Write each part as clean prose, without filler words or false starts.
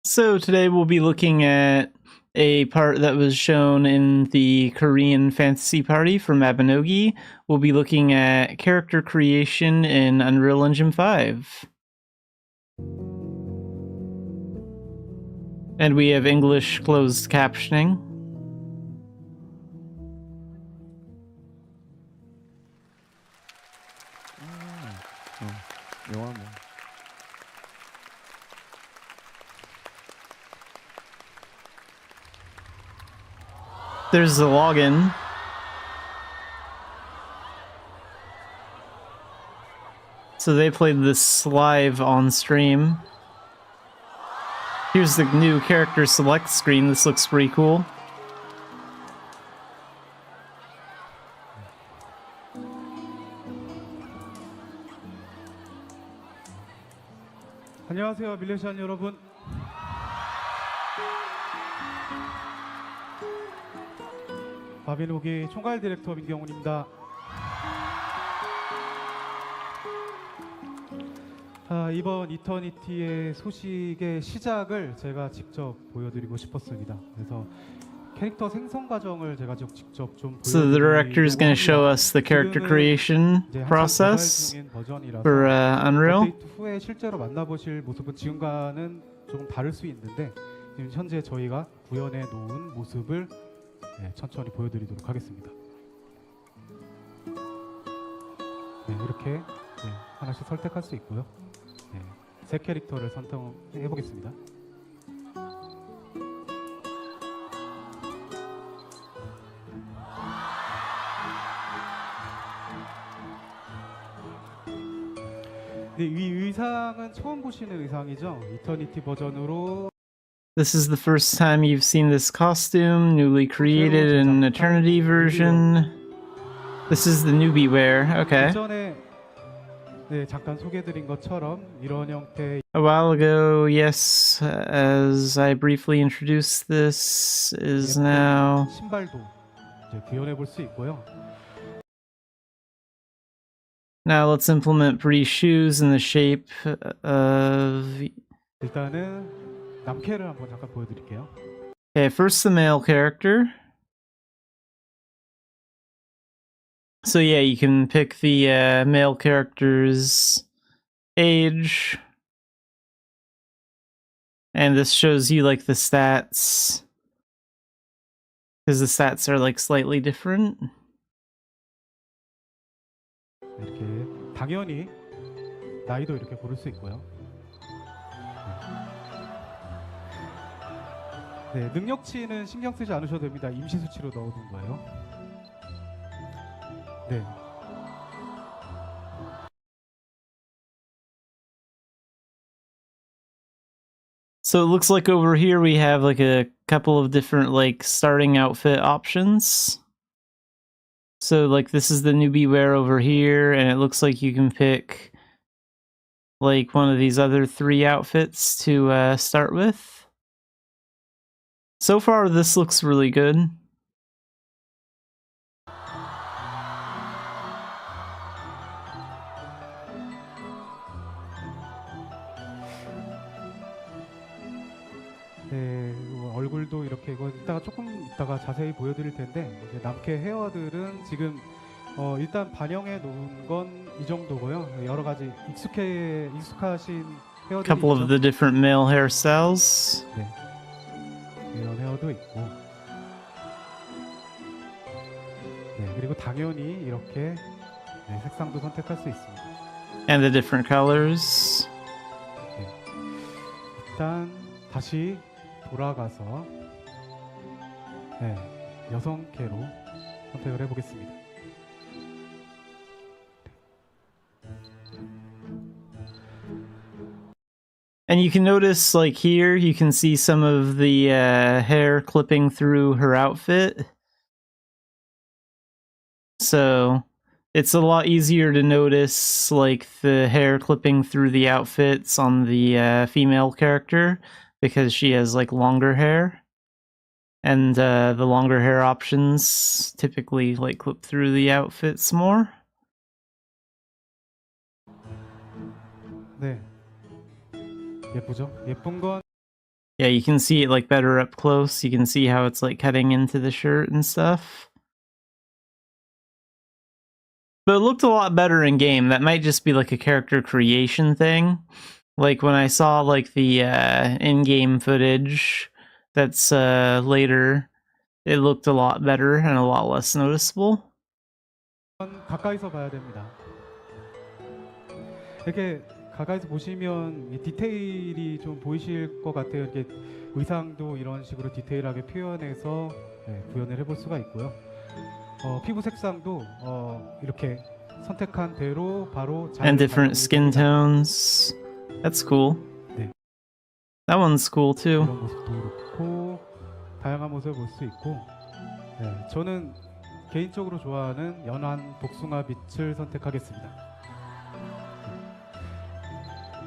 So today we'll be looking at a part that was shown in the Korean Fantasy Party for Mabinogi. We'll be looking at character creation in Unreal Engine 5. And we have English closed captioning. There's the login. So they played this live on stream. Here's the new character select screen. This looks pretty cool. 안녕하세요, 밀레시안 여러분. 마비노기 총괄 디렉터 민경훈입니다. 이번 이터니티의 소식의 시작을 제가 직접 보여드리고 싶었습니다. 그래서 캐릭터 생성 과정을 제가 직접 좀 So the director is going to show us the character creation process for Unreal. 업데이트 후에 실제로 만나보실 모습은 지금과는 조금 다를 수 있는데 지금 현재 저희가 구현해 놓은 모습을 천천히 보여드리도록 하겠습니다. 이렇게 하나씩 선택할 수 있고요. 새 캐릭터를 선택해 보겠습니다. 이 의상은 처음 보시는 의상이죠. 이터니티 버전으로. This is the first time you've seen this costume, newly created in Eternity version. This is the newbie wear, okay. 전에 잠깐 소개해드린 것처럼 이런 형태의 A while ago, yes, as I briefly introduced, this is now... 신발도 이제 구현해 볼 수 있고요. Now let's implement pretty shoes in the shape of... 일단은 남캐를 한번 잠깐 보여드릴게요. Okay, first the male character. So yeah, you can pick the male character's age. And this shows you like the stats. Because the stats are like slightly different. 이렇게 당연히 나이도 이렇게 고를 수 있고요. 능력치는 신경 쓰지 않으셔도 됩니다. 임시 수치로 넣어둔 거예요. So it looks like over here we have like a couple of different like starting outfit options. So like this is the newbie wear over here, and it looks like you can pick like one of these other 3 outfits to start with. So far this looks really good. 얼굴도 이렇게 이거 이따가 조금 이따가 자세히 보여드릴 텐데 이제 남캐 헤어들은 지금 일단 반영해 놓은 건 이 정도고요. 여러 가지 익숙하신 헤어들이 Couple of the different male hairstyles. 이런 헤어도 있고, 그리고 당연히 이렇게 색상도 선택할 수 있습니다. And the different colors. 일단 다시 돌아가서 여성캐로 선택을 해보겠습니다. And you can notice, like here, you can see some of the hair clipping through her outfit. So it's a lot easier to notice, like, the hair clipping through the outfits on the female character, because she has, like, longer hair. And the longer hair options typically, like, clip through the outfits more. 예쁘죠? 예쁜 건 Yeah, you can see it like better up close. You can see how it's like cutting into the shirt and stuff. But it looked a lot better in game. That might just be like a character creation thing. Like when I saw like the in-game footage that's later, it looked a lot better and a lot less noticeable. 가까이서 봐야 됩니다. 이렇게 가까이서 보시면 이 디테일이 좀 보이실 것 같아요. 이렇게 의상도 이런 식으로 디테일하게 표현해서 구현을 해볼 수가 있고요. 피부 색상도 이렇게 선택한 대로 바로 잘 And different skin tones. That's cool. 네. That one's cool too. 이런 모습도 그렇고 다양한 모습을 볼 수 있고 저는 개인적으로 좋아하는 연한 복숭아 빛을 선택하겠습니다.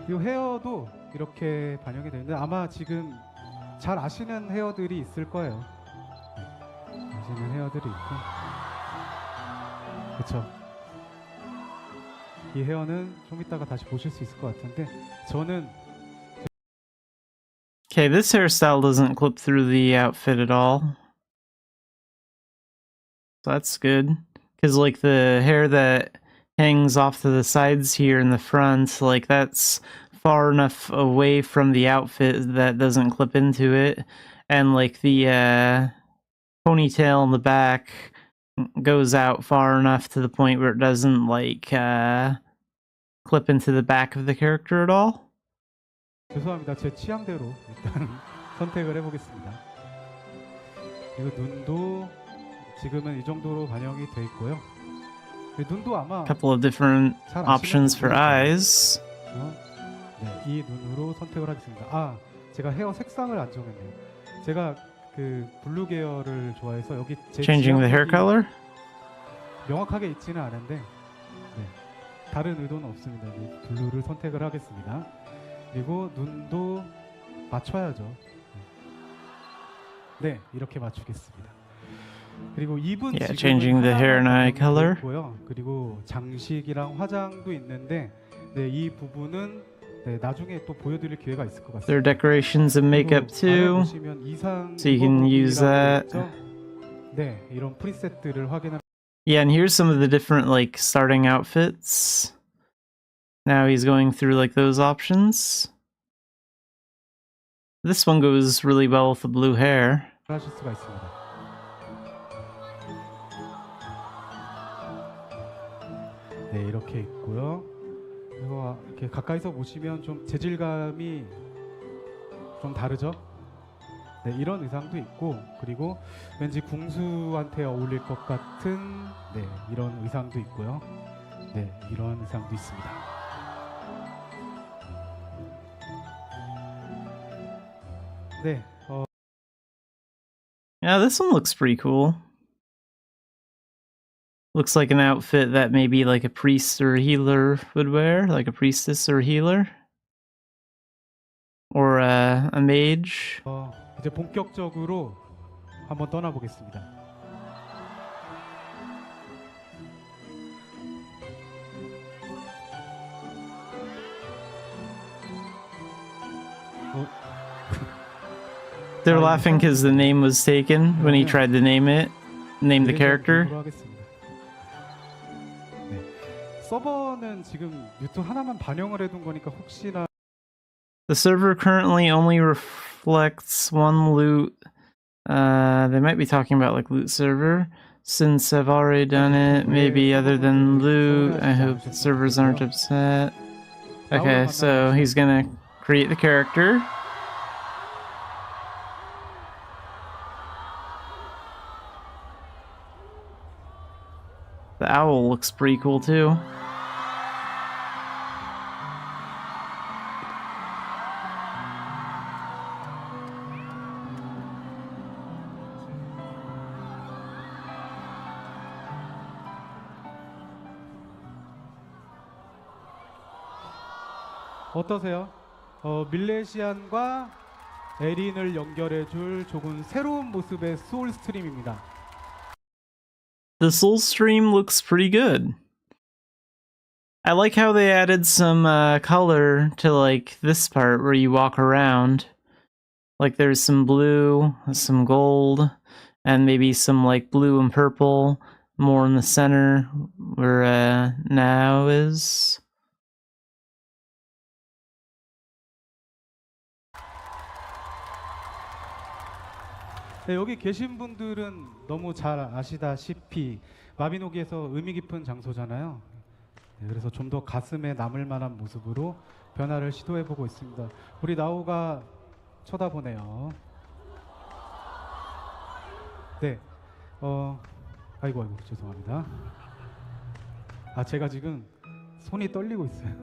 이 헤어도 이렇게 반영이 되는데 아마 지금 잘 아시는 헤어들이 있을 거예요. 아시는 헤어들이 있고 그렇죠. 이 헤어는 좀 이따가 다시 보실 수 있을 것 같은데 저는 Okay, this hairstyle doesn't clip through the outfit at all. So that's good. Because, like, the hair that hangs off to the sides here in the front, like, that's far enough away from the outfit that doesn't clip into it. And, like, the ponytail in the back goes out far enough to the point where it doesn't, like, clip into the back of the character at all. 죄송합니다. 제 취향대로 일단 선택을 해보겠습니다. 그리고 눈도 지금은 이 정도로 반영이 돼 있고요. 눈도 아마 Couple of different options for eyes. 네, 이 눈으로 선택을 하겠습니다. 제가 헤어 색상을 안 정했네요. 제가 그 블루 계열을 좋아해서 여기 제 Changing the hair color? 명확하게 있지는 않은데 다른 의도는 없습니다. 블루를 선택을 하겠습니다. 그리고 눈도 맞춰야죠. 네, 이렇게 맞추겠습니다. 그리고 입은 Yeah, changing the hair and eye color. 그리고 장식이랑 화장도 있는데 이 부분은 나중에 또 보여드릴 기회가 있을 것 같습니다. There are decorations and makeup too, so you can use that. 네, 이런 프리셋들을 확인하면. Yeah, and here's some of the different like starting outfits. Now he's going through like those options. This one goes really well with the blue hair. 하실 수가 있습니다. 네, 이렇게 있고요. 그리고 이렇게 가까이서 보시면 좀 재질감이 좀 다르죠? 네, 이런 의상도 있고 그리고 왠지 궁수한테 어울릴 것 같은 이런 의상도 있고요. 네, 이런 의상도 있습니다. 네, Yeah, this one looks pretty cool. Looks like an outfit that maybe like a priest or a healer would wear, like a priestess or a healer. Or a mage. 이제 본격적으로 한번 떠나보겠습니다. They're laughing because the name was taken when he tried to name the character. 서버는 지금 유튜브 하나만 반영을 해둔 거니까 혹시나. The server currently only reflects one loot. They might be talking about like loot server. Since I've already done it, maybe other than loot, I hope the servers aren't upset. Okay, so he's gonna create the character. The owl looks pretty cool too. 어떠세요? 밀레시안과 에린을 연결해줄 조금 새로운 모습의 소울 스트림입니다. The soul stream looks pretty good. I like how they added some color to like this part where you walk around. Like there's some blue, some gold, and maybe some like blue and purple more in the center where now is. 네, 여기 계신 분들은 너무 잘 아시다시피 마비노기에서 의미 깊은 장소잖아요. 네, 그래서 좀 더 가슴에 남을 만한 모습으로 변화를 시도해보고 있습니다. 우리 나우가 쳐다보네요. 네, 아이고 죄송합니다. 제가 지금 손이 떨리고 있어요.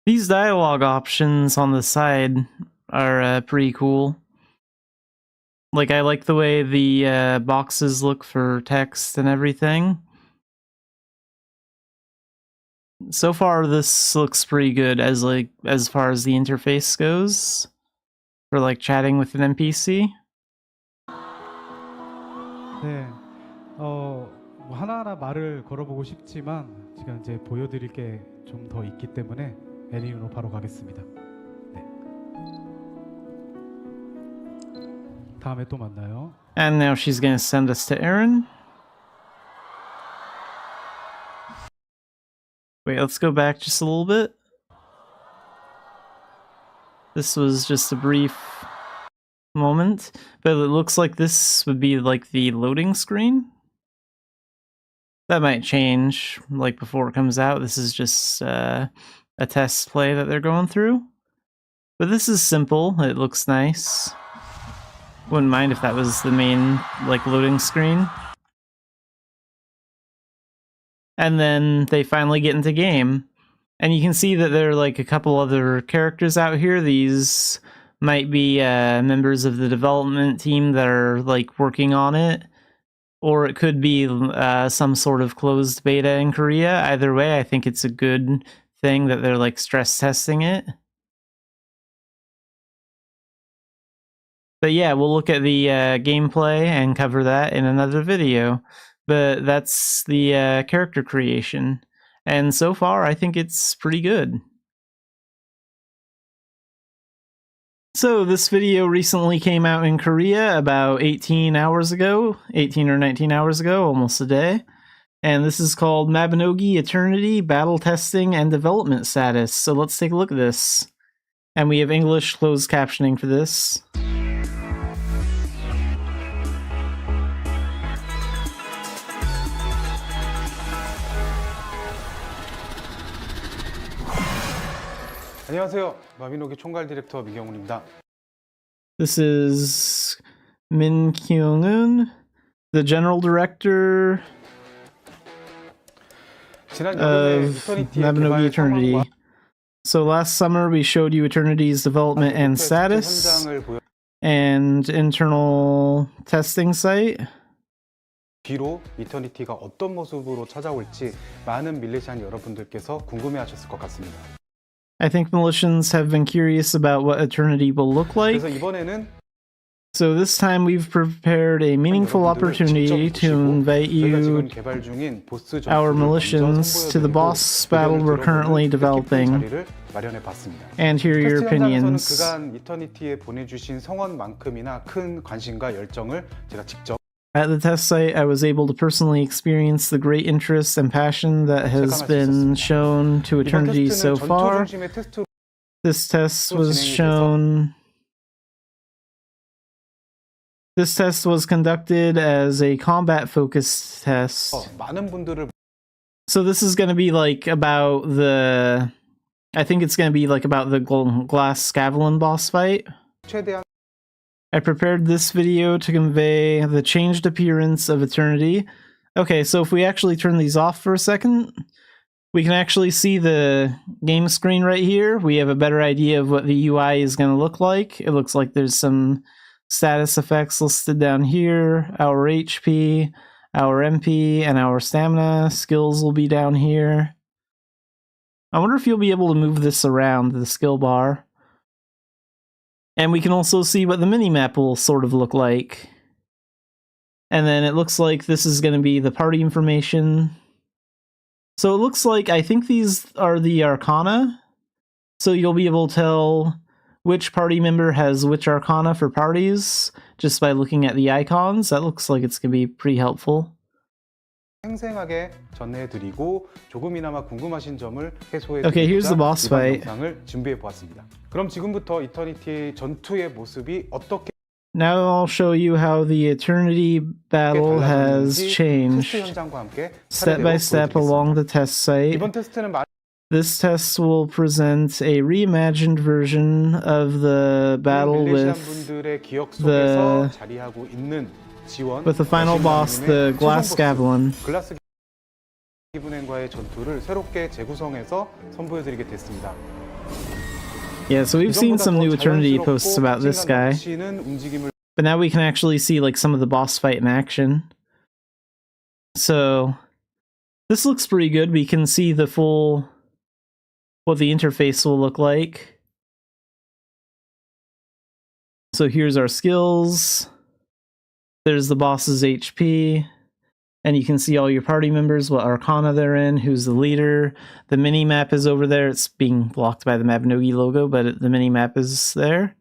These dialogue options on the side are pretty cool. Like, I like the way the boxes look for text and everything. So far, this looks pretty good as far as the interface goes for like chatting with an NPC. 네, 하나하나 말을 걸어보고 싶지만 지금 이제 보여드릴 게 좀 더 있기 때문에 메뉴로 바로 가겠습니다. 네. 다음에 또 만나요. And now she's gonna send us to Aaron. Wait, let's go back just a little bit. This was just a brief moment, but it looks like this would be like the loading screen. That might change like before it comes out. This is just a test play that they're going through. But this is simple. It looks nice. Wouldn't mind if that was the main like loading screen. And then they finally get into game. And you can see that there are like a couple other characters out here. These might be members of the development team that are like working on it. Or it could be some sort of closed beta in Korea. Either way, I think it's a good thing that they're like stress testing it. But yeah, we'll look at the gameplay and cover that in another video. But that's the character creation. And so far, I think it's pretty good. So this video recently came out in Korea about 18 hours ago, 18 or 19 hours ago, almost a day. And this is called Mabinogi Eternity Battle Testing and Development Status. So let's take a look at this. And we have English closed captioning for this. 안녕하세요. 마비노기 총괄 디렉터 미경훈입니다. This is Min Kyung-un, the general director of Mabinogi Eternity. So last summer we showed you Eternity's development and status and internal testing site. 뒤로 이터니티가 어떤 모습으로 찾아올지 많은 밀레시안 여러분들께서 궁금해하셨을 것 같습니다. I think Militians have been curious about what Eternity will look like. 그래서 이번에는 So this time we've prepared a meaningful opportunity to invite you, our Militians, to the boss battle we're currently developing, and hear your opinions. 그간 이터니티에 보내주신 성원만큼이나 큰 관심과 열정을 제가 직접 At the test site, I was able to personally experience the great interest and passion that has been shown to Eternity so far. This test was conducted as a combat-focused test. So this is going to be like about the... I think it's going to be like about the Glass Scavellon boss fight. I prepared this video to convey the changed appearance of Eternity. Okay, so if we actually turn these off for a second, we can actually see the game screen right here. We have a better idea of what the UI is going to look like. It looks like there's some status effects listed down here. Our HP, our MP, and our stamina skills will be down here. I wonder if you'll be able to move this around the skill bar. And we can also see what the minimap will sort of look like. And then it looks like this is going to be the party information. So it looks like, I think these are the Arcana. So you'll be able to tell which party member has which arcana for parties just by looking at the icons. That looks like it's going to be pretty helpful. 생생하게 전해드리고 조금이나마 궁금하신 점을 Okay, here's the boss 이번 fight. 영상을 준비해 보았습니다. 그럼 지금부터 이터니티 전투의 모습이 어떻게 Now I'll show you how the Eternity battle has 테스트 changed 현장과 함께 step by step along the test site. 이번 테스트는 This test will present a reimagined version of the battle 밀레시안 with 분들의 기억 속에서 the 자리하고 있는 지원 with the final boss, the Glass Gavilan. 글라스 기분행과의 전투를 새롭게 재구성해서 선보여드리게 됐습니다. Yeah, so we've seen some new Eternity posts about this guy, but now we can actually see like some of the boss fight in action. So this looks pretty good. We can see the full what the interface will look like. So here's our skills. There's the boss's HP. And you can see all your party members, what arcana they're in, who's the leader. The mini-map is over there. It's being blocked by the Mabinogi logo, but the mini-map is there.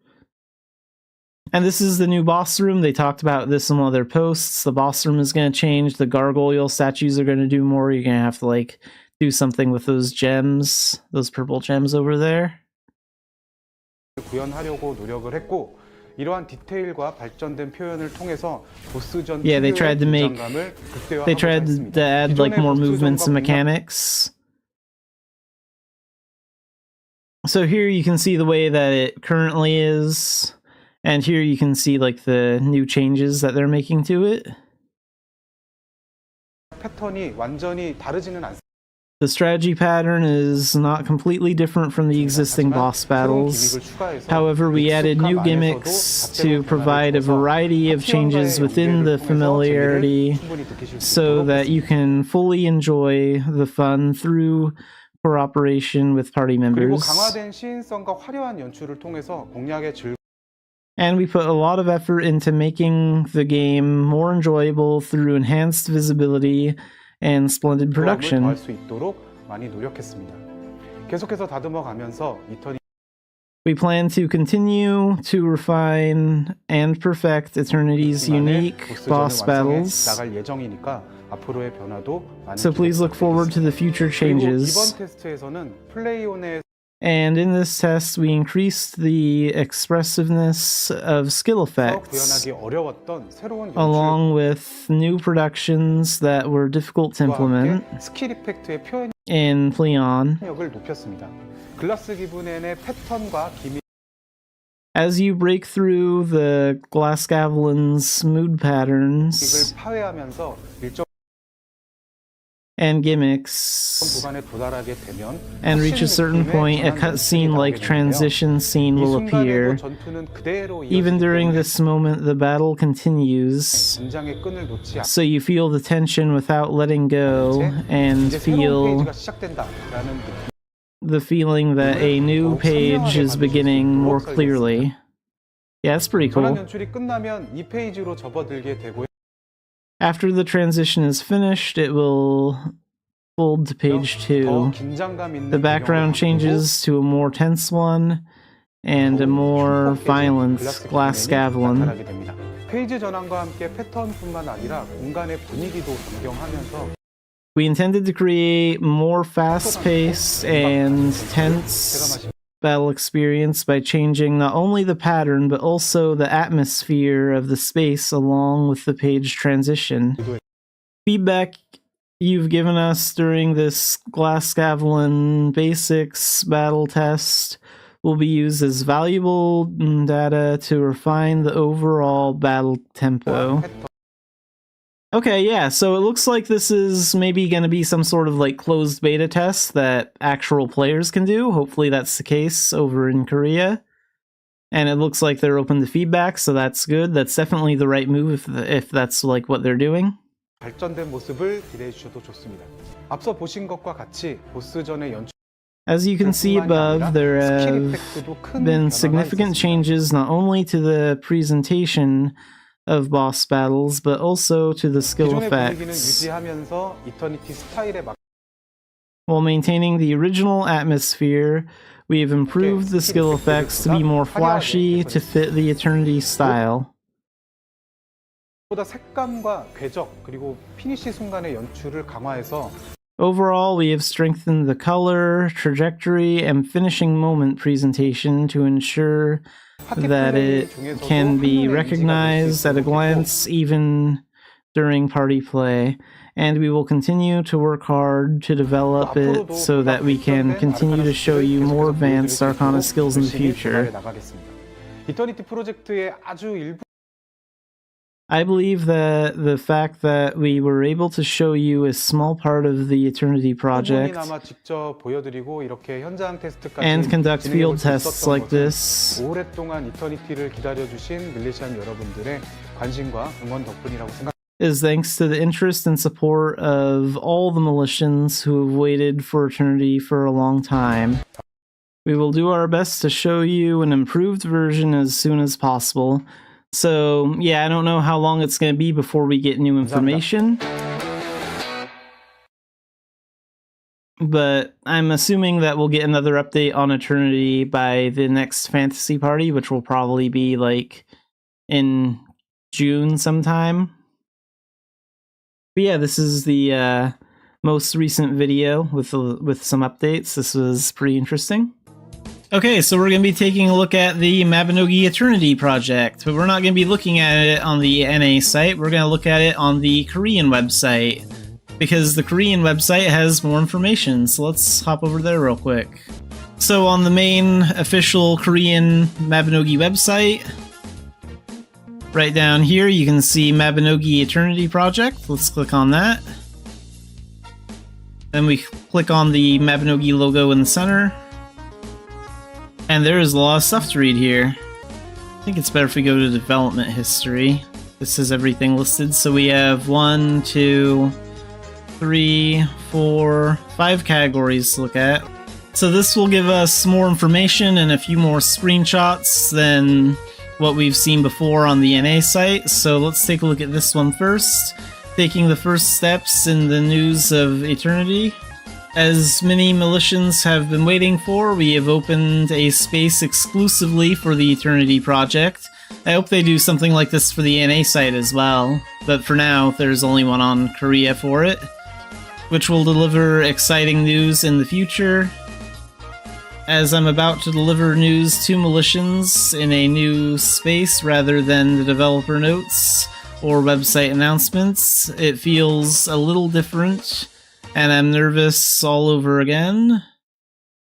And this is the new boss room. They talked about this in one of their posts. The boss room is going to change. The gargoyle statues are going to do more. You're going to have to, like, do something with those gems, those purple gems over there. 구현하려고 노력을 했고 이러한 디테일과 발전된 표현을 통해서 보스전 Yeah, they tried to add like more movements and mechanics. So here you can see the way that it currently is, and here you can see like the new changes that they're making to it. 패턴이 완전히 다르지는 않습니다. The strategy pattern is not completely different from the existing boss battles. However, we added new gimmicks to provide a variety of changes within the familiarity so that you can fully enjoy the fun through cooperation with party 그리고 members. 강화된 시인성과 화려한 연출을 통해서 공략의 And we put a lot of effort into making the game more enjoyable through enhanced visibility and splendid production. 더할 수 있도록 많이 노력했습니다. 계속해서 다듬어 가면서 We plan to continue to refine and perfect Eternity's unique boss battles. 나갈 예정이니까 앞으로의 변화도 많이 So please look forward to the future changes. 이번 테스트에서는 플레이온의 And in this test, we increased the expressiveness of skill effects, 구현하기 어려웠던 새로운 along with new productions that were difficult to implement 스킬 이펙트의 표현 in Pleon.력을 높였습니다. 글라스 기분엔의 패턴과 기믹 As you break through the Glass Gavilan's mood patterns 파괴하면서 일정 and gimmicks 구간에 도달하게 되면 and reach a certain point, a cutscene-like transition scene will appear. 전투는 그대로 Even during this moment, the battle continues, 긴장의 끈을 놓지 so you feel the tension without letting go and 이제 새로운 feel 페이지가 시작된다라는 느낌. the feeling that a new page is beginning more clearly. Yeah, that's pretty 전환 cool. 연출이 끝나면 이 페이지로 접어들게 되고 After the transition is finished, it will fold to page 2. 더 긴장감 있는 The background changes to a more tense one and a more violent Glass Gavilan. 나타나게 됩니다. 페이지 전환과 함께 패턴뿐만 아니라 공간의 분위기도 변경하면서 We intended to create more fast-paced and tense battle experience by changing not only the pattern but also the atmosphere of the space along with the page transition. Feedback you've given us during this Glass Gavilan Basics battle test will be used as valuable data to refine the overall battle tempo. Okay, yeah, so it looks like this is maybe going to be some sort of like closed beta test that actual players can do. Hopefully that's the case over in Korea. And it looks like they're open to feedback, so that's good. That's definitely the right move if that's like what they're doing. 발전된 모습을 기대해 주셔도 좋습니다. 앞서 보신 것과 같이 보스전의 연출 As you can see above, there have been significant changes not only to the presentation of boss battles, but also to the skill 기존의 분위기는 effects, 유지하면서 이터니티 스타일에 while maintaining the original atmosphere We have improved the skill effects to be more flashy to fit the Eternity style. 보다 색감과 궤적 그리고 피니시 순간의 연출을 강화해서 Overall, we have strengthened the color, trajectory, and finishing moment presentation to ensure that it can be recognized at a glance even during party play. And we will continue to work hard to develop it so that we can continue to show you more advanced Arcana skills in the future. 이터니티 프로젝트의 아주 일부 I believe that the fact that we were able to show you a small part of the Eternity project 아마 직접 보여드리고 이렇게 현장 테스트까지 and conduct field 진행해볼 수 tests 있었던 like 것은 this 오랫동안 이터니티를 기다려주신 밀레시안 여러분들의 관심과 응원 덕분이라고 생각합니다. is thanks to the interest and support of all the Militians who have waited for Eternity for a long time. We will do our best to show you an improved version as soon as possible. So, yeah, I don't know how long it's going to be before we get new information. But I'm assuming that we'll get another update on Eternity by the next fantasy party, which will probably be like in June sometime. But yeah, this is the most recent video with some updates. This was pretty interesting. Okay, so we're going to be taking a look at the Mabinogi Eternity project, but we're not going to be looking at it on the NA site, we're going to look at it on the Korean website, because the Korean website has more information, so let's hop over there real quick. So on the main official Korean Mabinogi website, right down here you can see Mabinogi Eternity project, let's click on that. Then we click on the Mabinogi logo in the center. And there is a lot of stuff to read here. I think it's better if we go to development history. This is everything listed. So we have 1, 2, 3, 4, 5 categories to look at. So this will give us more information and a few more screenshots than what we've seen before on the NA site. So let's take a look at this one first. Taking the first steps in the news of Eternity. As many Militians have been waiting for, we have opened a space exclusively for the Eternity project. I hope they do something like this for the NA site as well, but for now, there's only one on Korea for it, which will deliver exciting news in the future. As I'm about to deliver news to Militians in a new space rather than the developer notes or website announcements, it feels a little different. And I'm nervous all over again.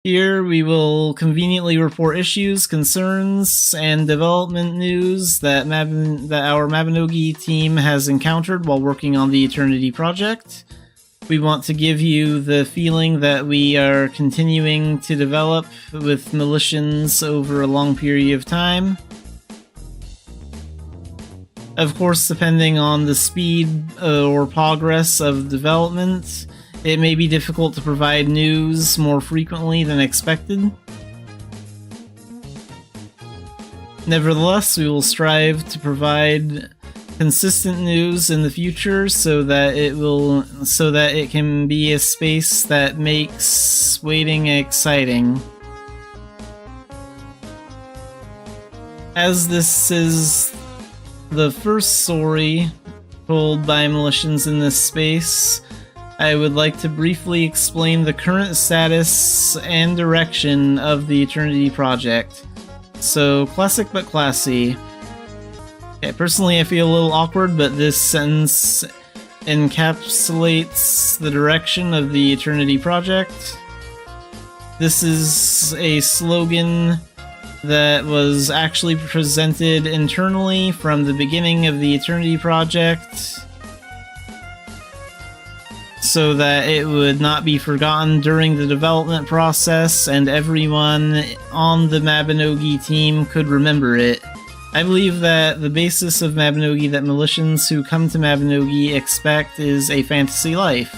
Here we will conveniently report issues, concerns, and development news that our Mabinogi team has encountered while working on the Eternity project. We want to give you the feeling that we are continuing to develop with Militians over a long period of time. Of course, depending on the speed or progress of development, it may be difficult to provide news more frequently than expected. Nevertheless, we will strive to provide consistent news in the future so that it can be a space that makes waiting exciting. As this is the first story told by Militians in this space, I would like to briefly explain the current status and direction of the Eternity project. So, classic but classy. Okay, personally I feel a little awkward, but this sentence encapsulates the direction of the Eternity project. This is a slogan that was actually presented internally from the beginning of the Eternity project, so that it would not be forgotten during the development process and everyone on the Mabinogi team could remember it. I believe that the basis of Mabinogi that Militians who come to Mabinogi expect is a fantasy life.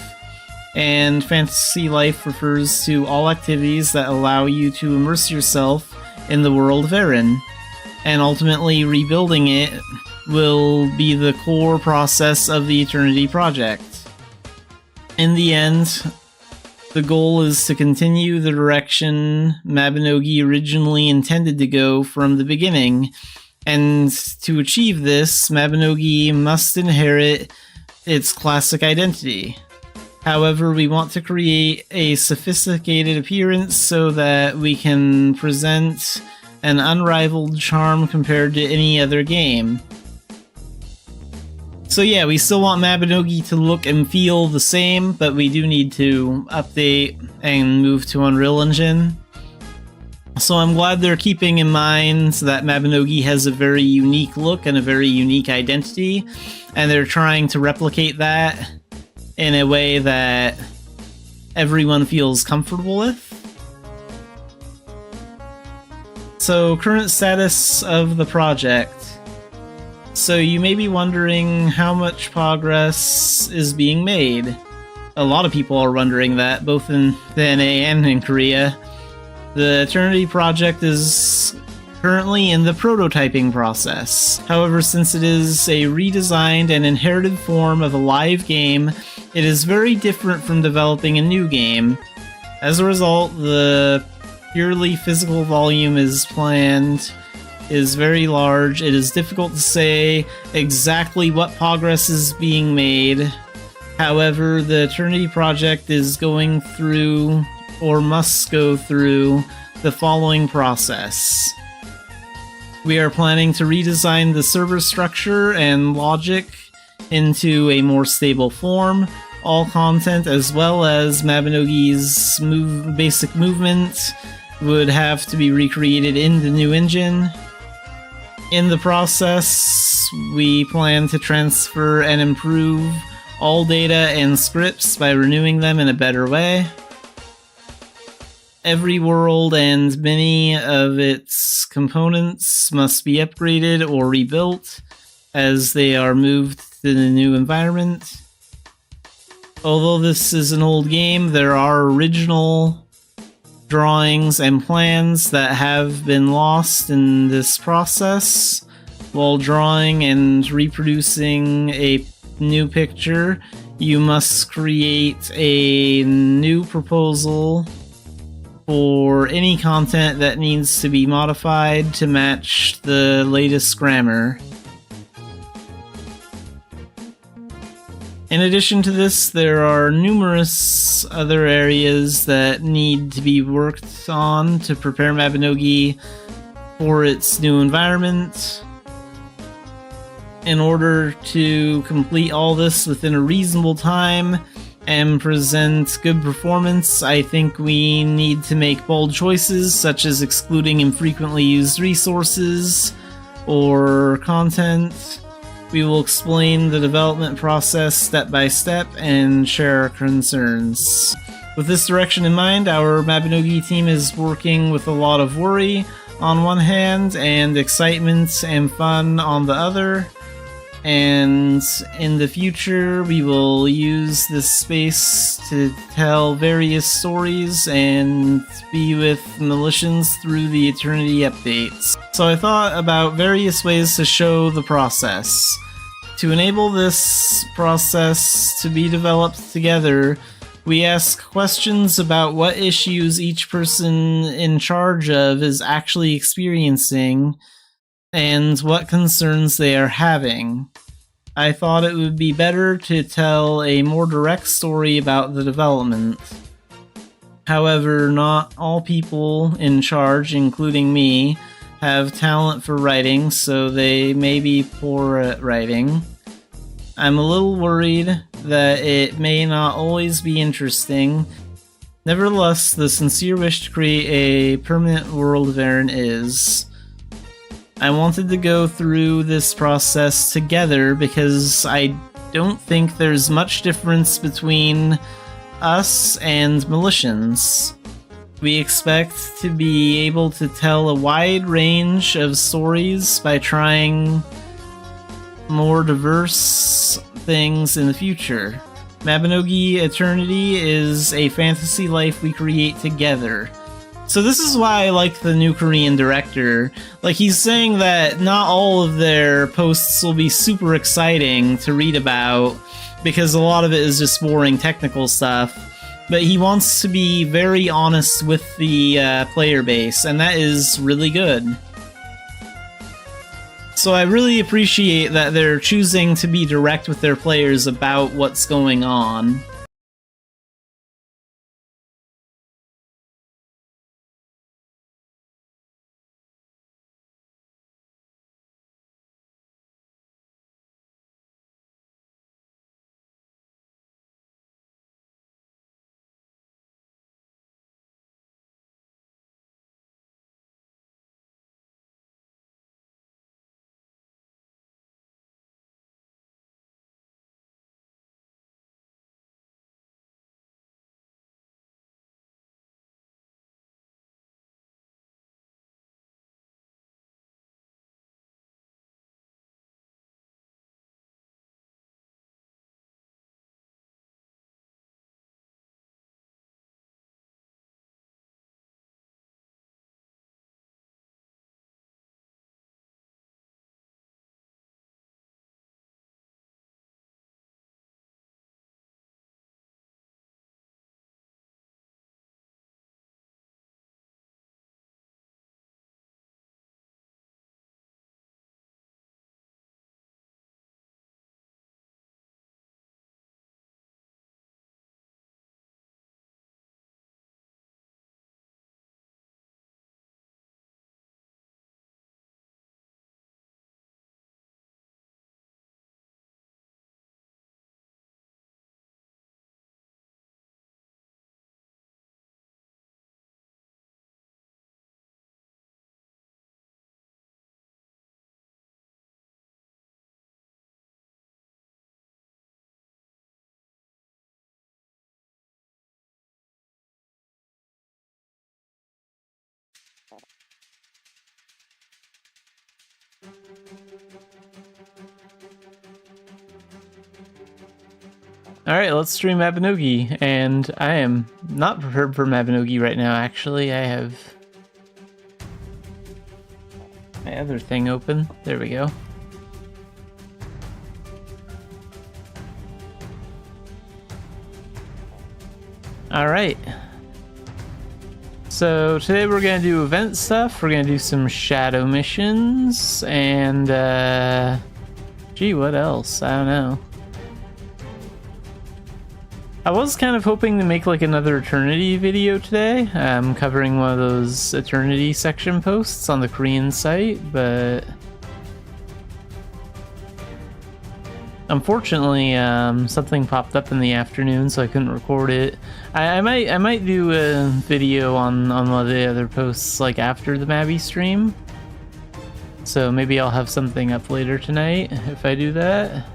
And fantasy life refers to all activities that allow you to immerse yourself in the world of Erin. And ultimately rebuilding it will be the core process of the Eternity project. In the end, The goal is to continue the direction Mabinogi originally intended to go from the beginning, and to achieve this, Mabinogi must inherit its classic identity. However, we want to create a sophisticated appearance so that we can present an unrivaled charm compared to any other game. So yeah, we still want Mabinogi to look and feel the same, but we do need to update and move to Unreal Engine. So I'm glad they're keeping in mind that Mabinogi has a very unique look and a very unique identity, and they're trying to replicate that in a way that everyone feels comfortable with. So, current status of the project. So you may be wondering how much progress is being made. A lot of people are wondering that, both in the NA and in Korea. The Eternity project is currently in the prototyping process. However, since it is a redesigned and inherited form of a live game, it is very different from developing a new game. As a result, the purely physical volume is planned is very large. It is difficult to say exactly what progress is being made. However, the Eternity project is going through, or must go through, the following process. We are planning to redesign the server structure and logic into a more stable form. All content, as well as Mabinogi's basic movement, would have to be recreated in the new engine. In the process, we plan to transfer and improve all data and scripts by renewing them in a better way. Every world and many of its components must be upgraded or rebuilt as they are moved to the new environment. Although this is an old game, there are original drawings and plans that have been lost in this process. While drawing and reproducing a new picture, you must create a new proposal for any content that needs to be modified to match the latest grammar. In addition to this, there are numerous other areas that need to be worked on to prepare Mabinogi for its new environment. In order to complete all this within a reasonable time and present good performance, I think we need to make bold choices, such as excluding infrequently used resources or content. We will explain the development process step by step and share our concerns. With this direction in mind, our Mabinogi team is working with a lot of worry on one hand and excitement and fun on the other. And in the future, we will use this space to tell various stories and be with Militians through the Eternity updates. So I thought about various ways to show the process. To enable this process to be developed together, we ask questions about what issues each person in charge of is actually experiencing and what concerns they are having. I thought it would be better to tell a more direct story about the development. However, not all people in charge, including me, have talent for writing, so they may be poor at writing. I'm a little worried that it may not always be interesting. Nevertheless, the sincere wish to create a permanent world of Aaron is. I wanted to go through this process together because I don't think there's much difference between us and Militians. We expect to be able to tell a wide range of stories by trying more diverse things in the future. Mabinogi Eternity is a fantasy life we create together. So this is why I like the new Korean director. Like, he's saying that not all of their posts will be super exciting to read about, because a lot of it is just boring technical stuff. but he wants to be very honest with the player base, and that is really good. So I really appreciate that they're choosing to be direct with their players about what's going on. Alright, let's stream Mabinogi, and I am not prepared for Mabinogi right now, actually. I have my other thing open. There we go. Alright. So today we're gonna do event stuff, we're gonna do some shadow missions, and gee, what else? I don't know. I was kind of hoping to make like another Eternity video today, covering one of those Eternity section posts on the Korean site, but unfortunately something popped up in the afternoon, so I couldn't record it. I might do a video on one of the other posts like after the Mabby stream, so maybe I'll have something up later tonight if I do that.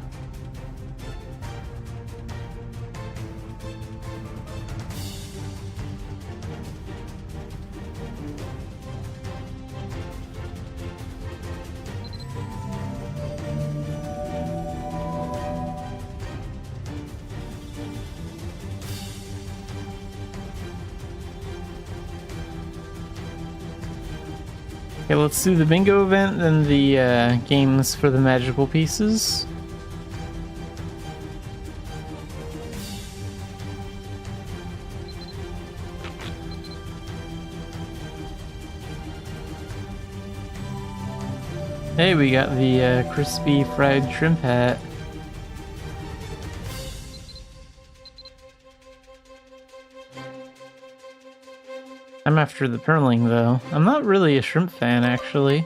Okay, let's do the bingo event, then the games for the magical pieces. Hey, we got the crispy fried shrimp hat. I'm after the perling, though. I'm not really a shrimp fan, actually.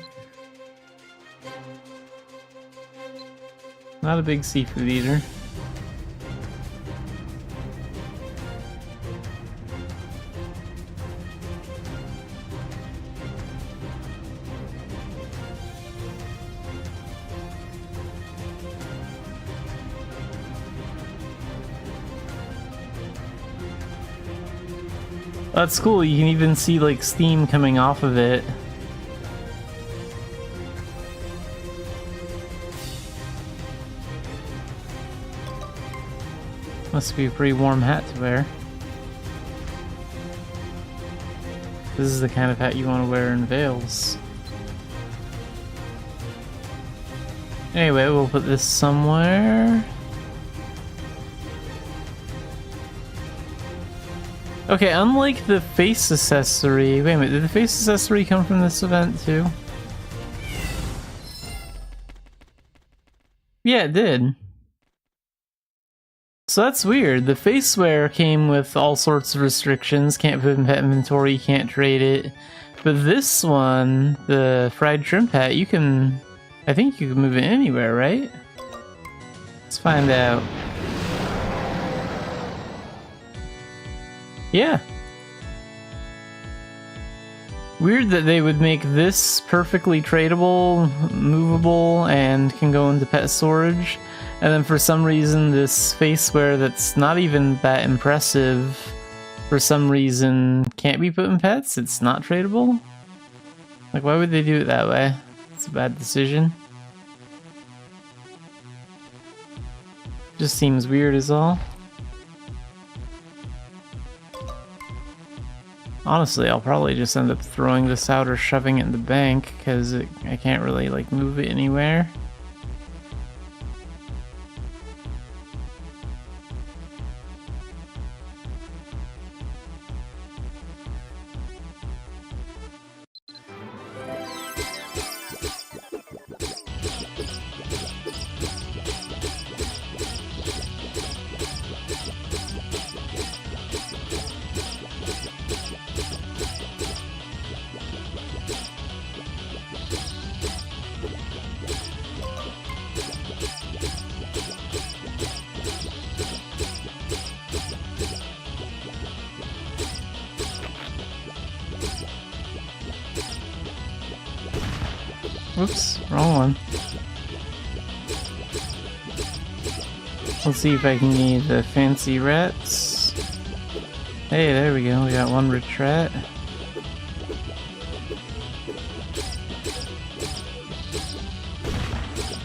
Not a big seafood eater. That's cool, you can even see like steam coming off of it. Must be a pretty warm hat to wear. This is the kind of hat you want to wear in Veils. Anyway, we'll put this somewhere. Okay, unlike the face accessory... Wait a minute, did the face accessory come from this event too? Yeah, it did. So that's weird. The faceware came with all sorts of restrictions. Can't put in pet inventory, can't trade it. But this one, the fried shrimp hat, you can... I think you can move it anywhere, right? Let's find out. Yeah. Weird that they would make this perfectly tradable, movable, and can go into pet storage. And then for some reason this faceware that's not even that impressive, for some reason can't be put in pets? It's not tradable? Like, why would they do it that way? It's a bad decision. Just seems weird is all. Honestly, I'll probably just end up throwing this out or shoving it in the bank, because I can't really, like, move it anywhere. Whoops, wrong one. Let's see if I can get the fancy rats. Hey, there we go, we got one rich rat.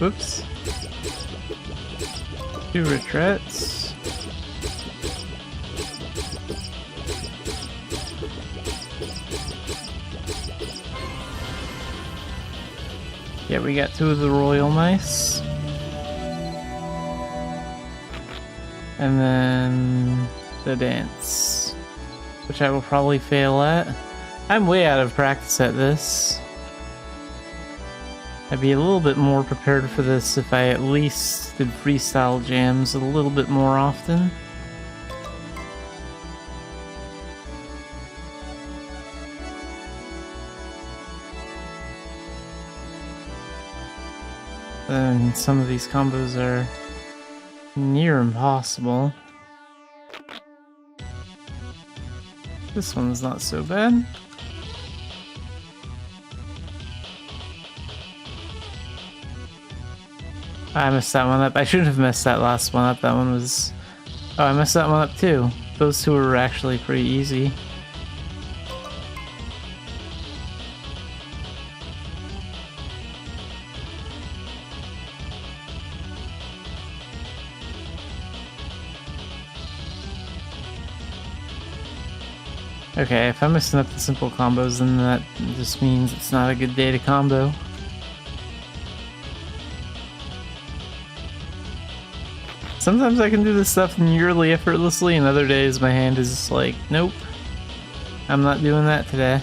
Whoops. Two rich rats. Yeah, we got two of the royal mice. And then the dance, which I will probably fail at. I'm way out of practice at this. I'd be a little bit more prepared for this if I at least did freestyle jams a little bit more often. And some of these combos are near impossible. This one's not so bad. I messed that one up. I shouldn't have messed that last one up. That one was... Oh, I messed that one up too. Those two were actually pretty easy. Okay, if I'm messing up the simple combos, then that just means it's not a good day to combo. Sometimes I can do this stuff nearly effortlessly, and other days my hand is just like, nope, I'm not doing that today.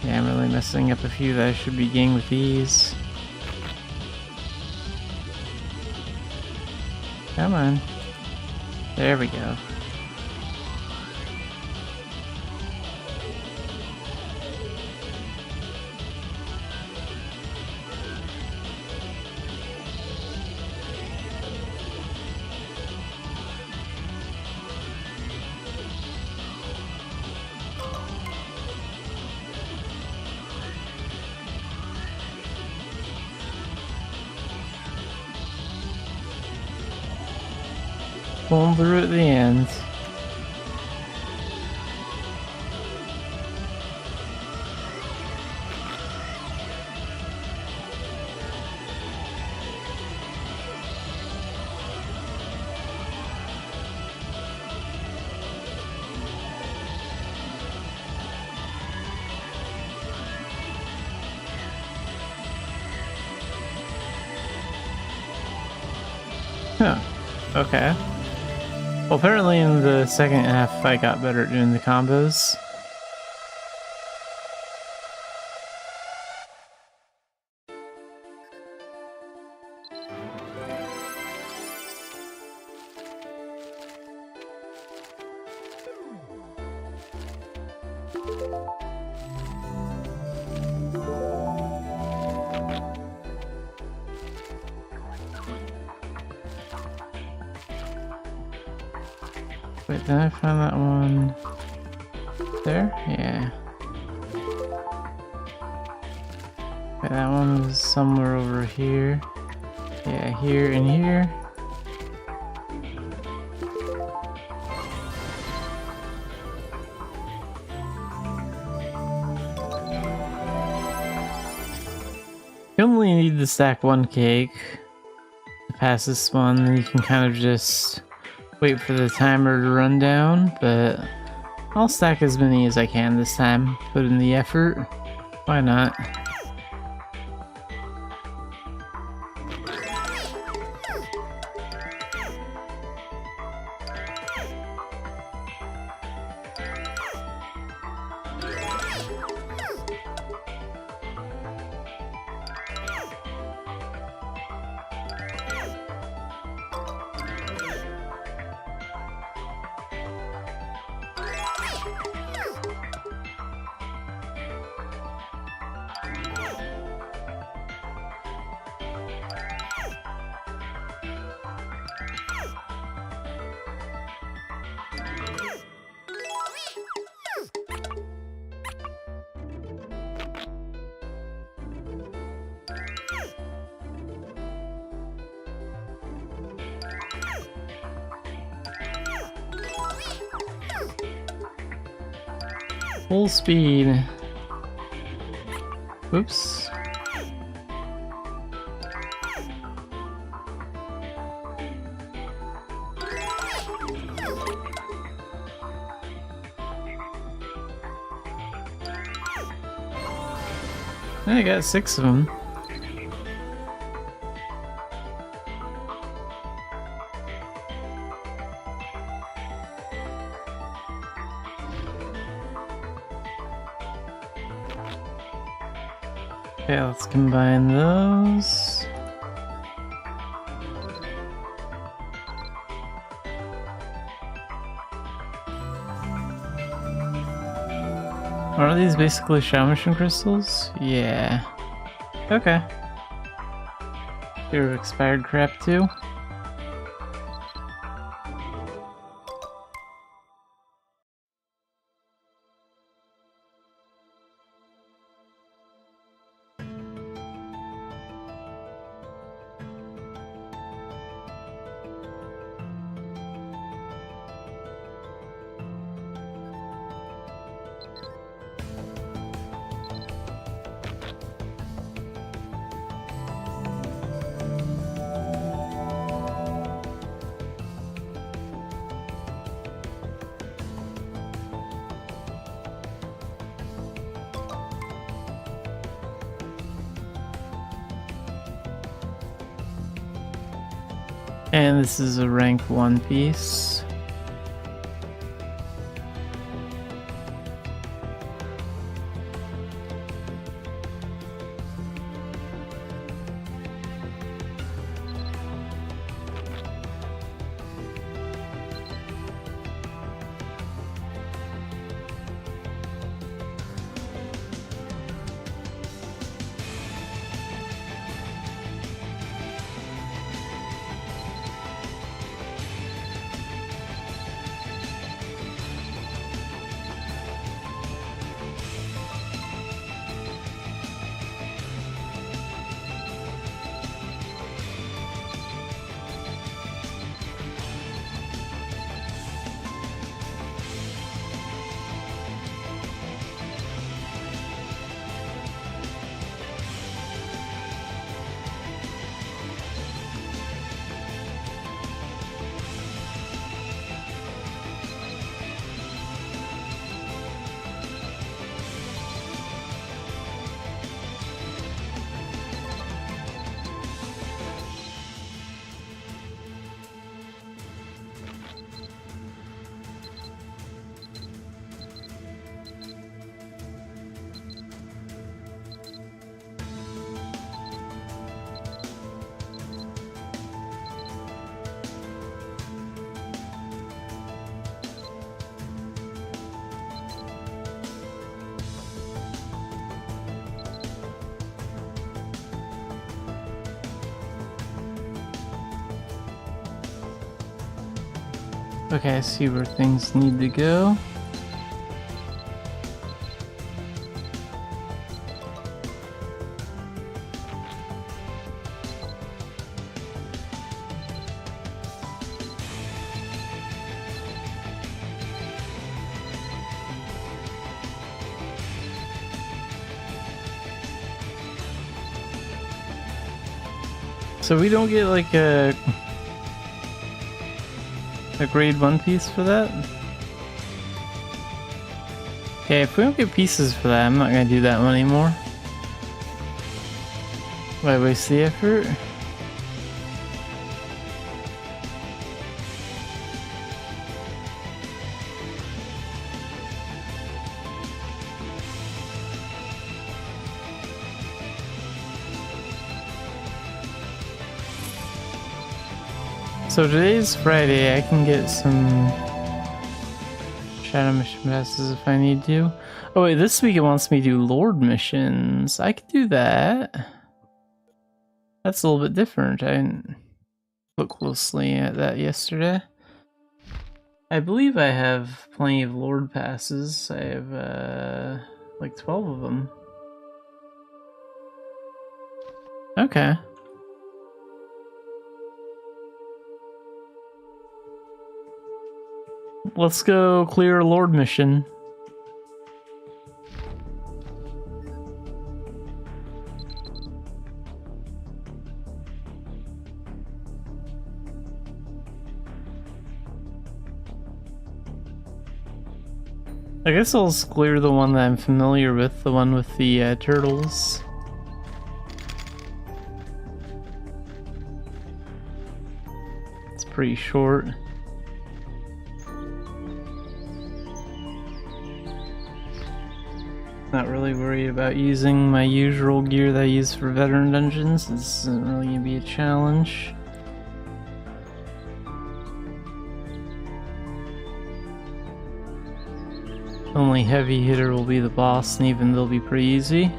Yeah, I'm really messing up a few that I should be getting with these. Come on. There we go. Pulling through at the end. Huh. Okay. Well, apparently in the second half I got better at doing the combos. Wait, did I find that one there? Yeah. Wait, that one was somewhere over here. Yeah, here and here. You only need to stack one cake to pass this one, then you can kind of just wait for the timer to run down, but I'll stack as many as I can this time. Put in the effort. Why not? Full speed. Oops. I got 6 of them. Okay, let's combine those. Are these basically Shaman crystals? Yeah. Okay. Your expired crap too? And this is a rank 1 piece. Okay, I see where things need to go. So we don't get like a grade 1 piece for that? Okay, if we don't get pieces for that, I'm not gonna do that one anymore. Why waste the effort? So today's Friday, I can get some Shadow Mission passes if I need to. Oh wait, this week it wants me to do Lord missions. I could do that. That's a little bit different. I didn't look closely at that yesterday. I believe I have plenty of Lord passes. I have like 12 of them. Okay. Let's go clear a Lord mission. I guess I'll just clear the one that I'm familiar with, the one with the turtles. It's pretty short. Not really worried about using my usual gear that I use for veteran dungeons. This isn't really gonna be a challenge. Only heavy hitter will be the boss, and even they'll be pretty easy.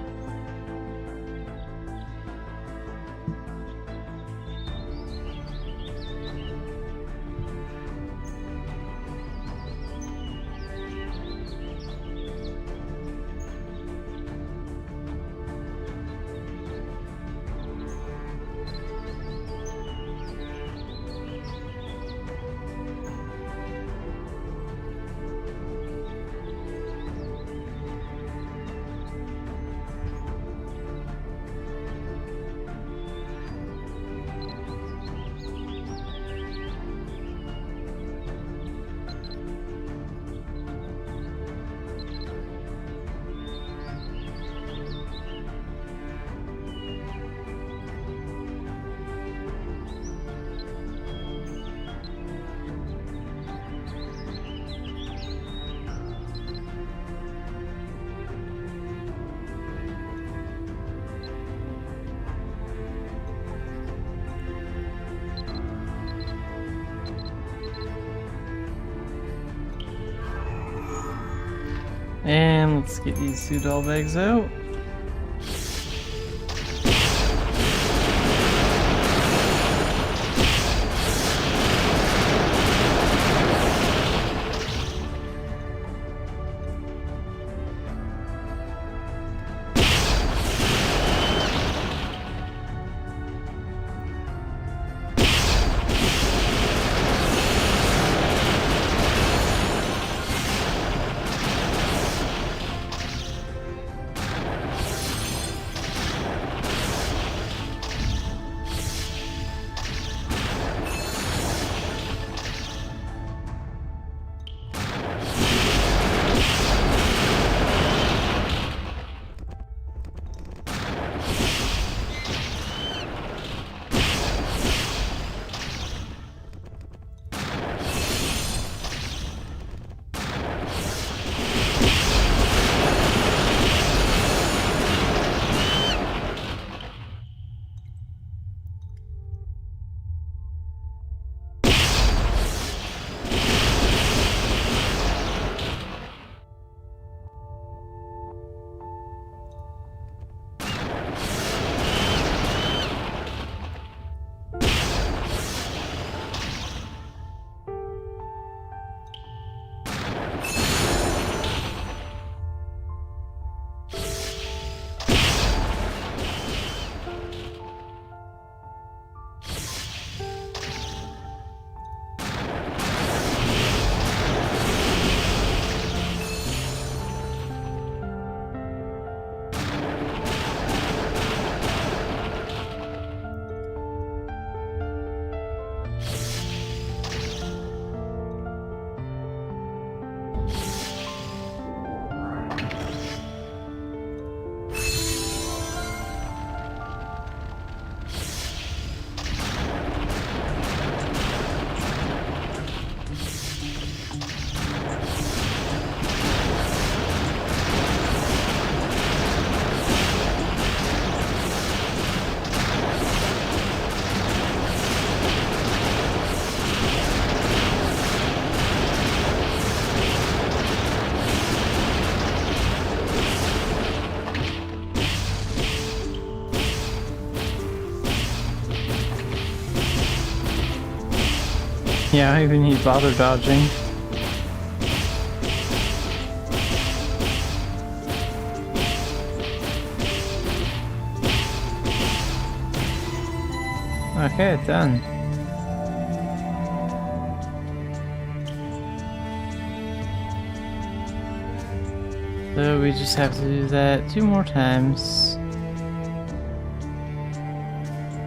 And let's get these 2 doll bags out. Yeah, I don't even need bother dodging. Okay, done. So we just have to do that 2 more times.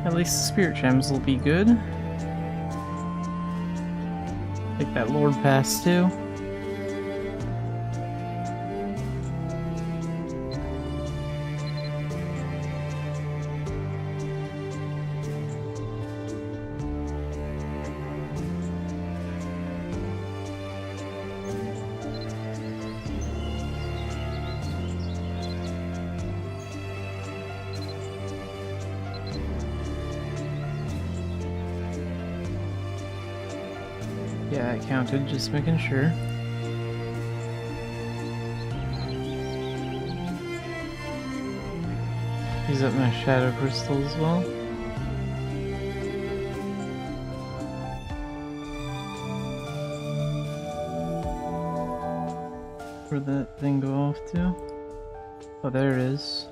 At least the spirit gems will be good. Take that Lord Pass too. Yeah, I counted, just making sure. Use up my shadow crystal as well. Where'd that thing go off to? Oh, there it is.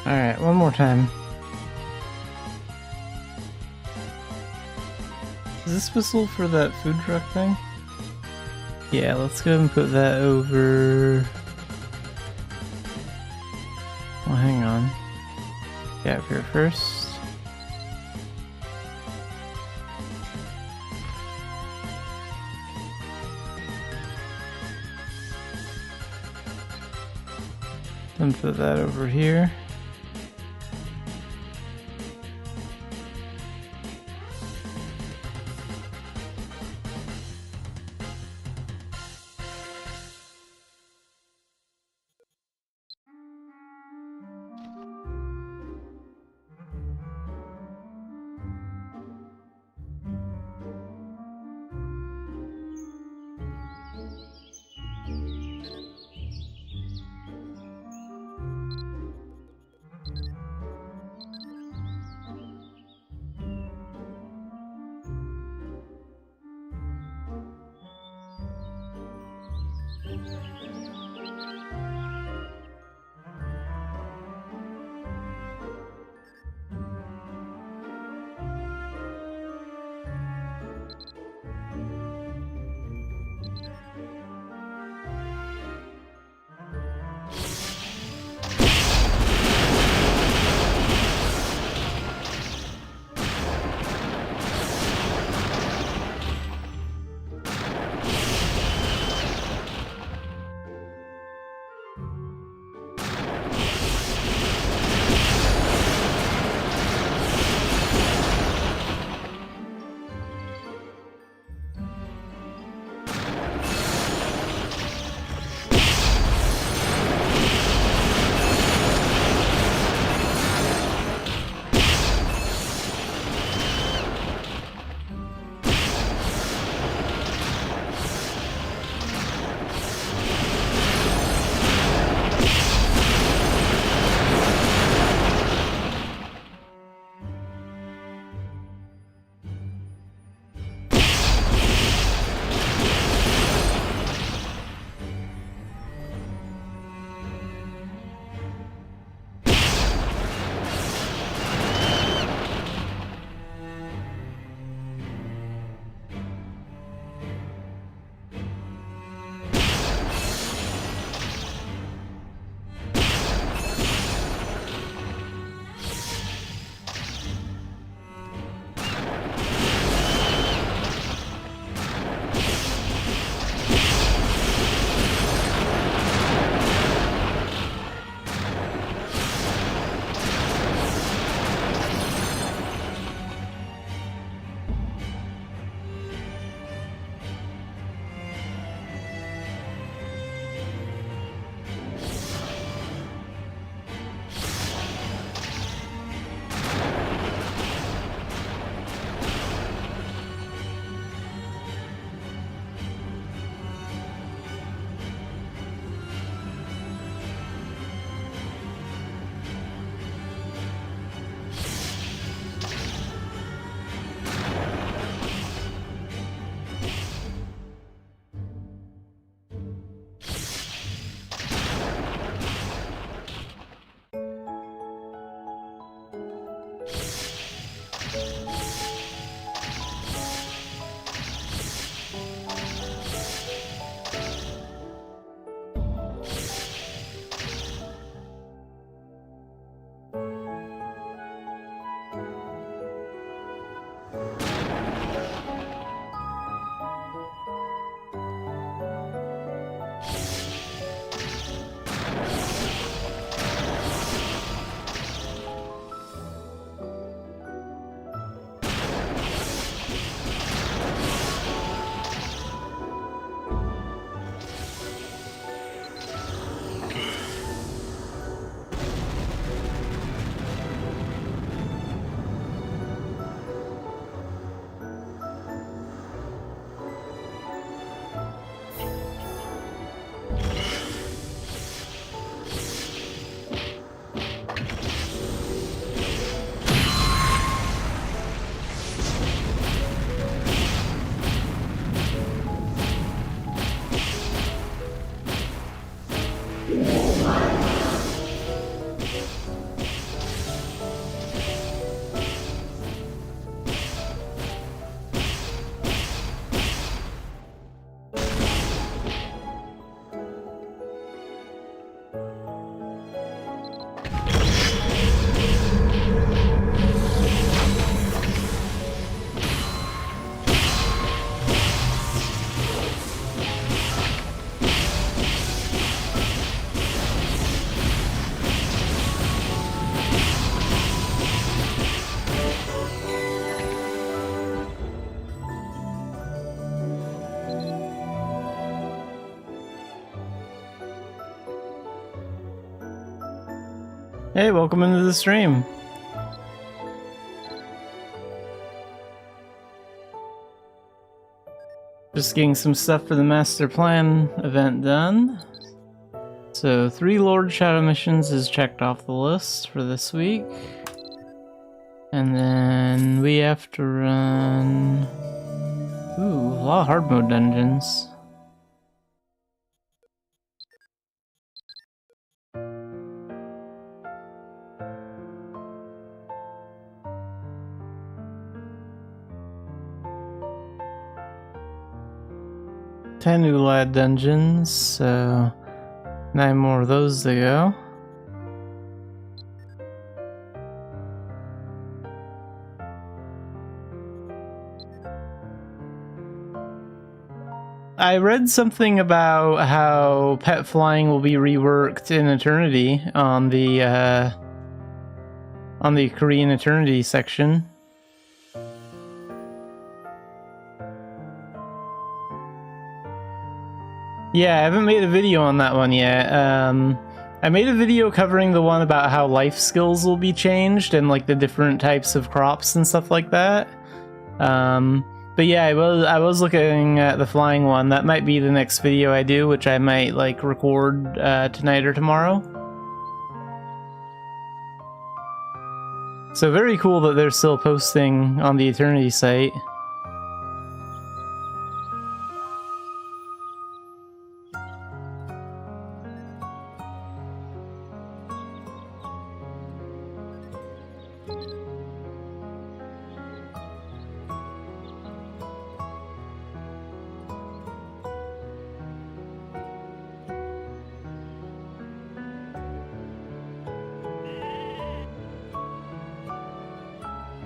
Alright, one more time. Is this whistle for that food truck thing? Yeah, let's go ahead and put that over... Well, hang on. Get up here first. Then put that over here. Hey, welcome into the stream. Just getting some stuff for the master plan event done. So 3 Lord Shadow missions is checked off the list for this week. And then we have to run... Ooh, a lot of hard mode dungeons. Ten new lad dungeons, so 9 more of those to go. I read something about how pet flying will be reworked in Eternity on the Korean Eternity section. Yeah, I haven't made a video on that one yet. I made a video covering the one about how life skills will be changed and like the different types of crops and stuff like that. But yeah, I was looking at the flying one. That might be the next video I do, which I might like record tonight or tomorrow. So very cool that they're still posting on the Eternity site.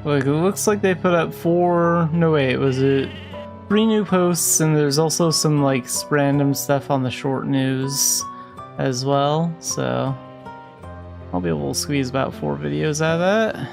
Like, it looks like they put up 4... No, wait, was it 3 new posts, and there's also some, like, random stuff on the short news as well, so I'll be able to squeeze about 4 videos out of that.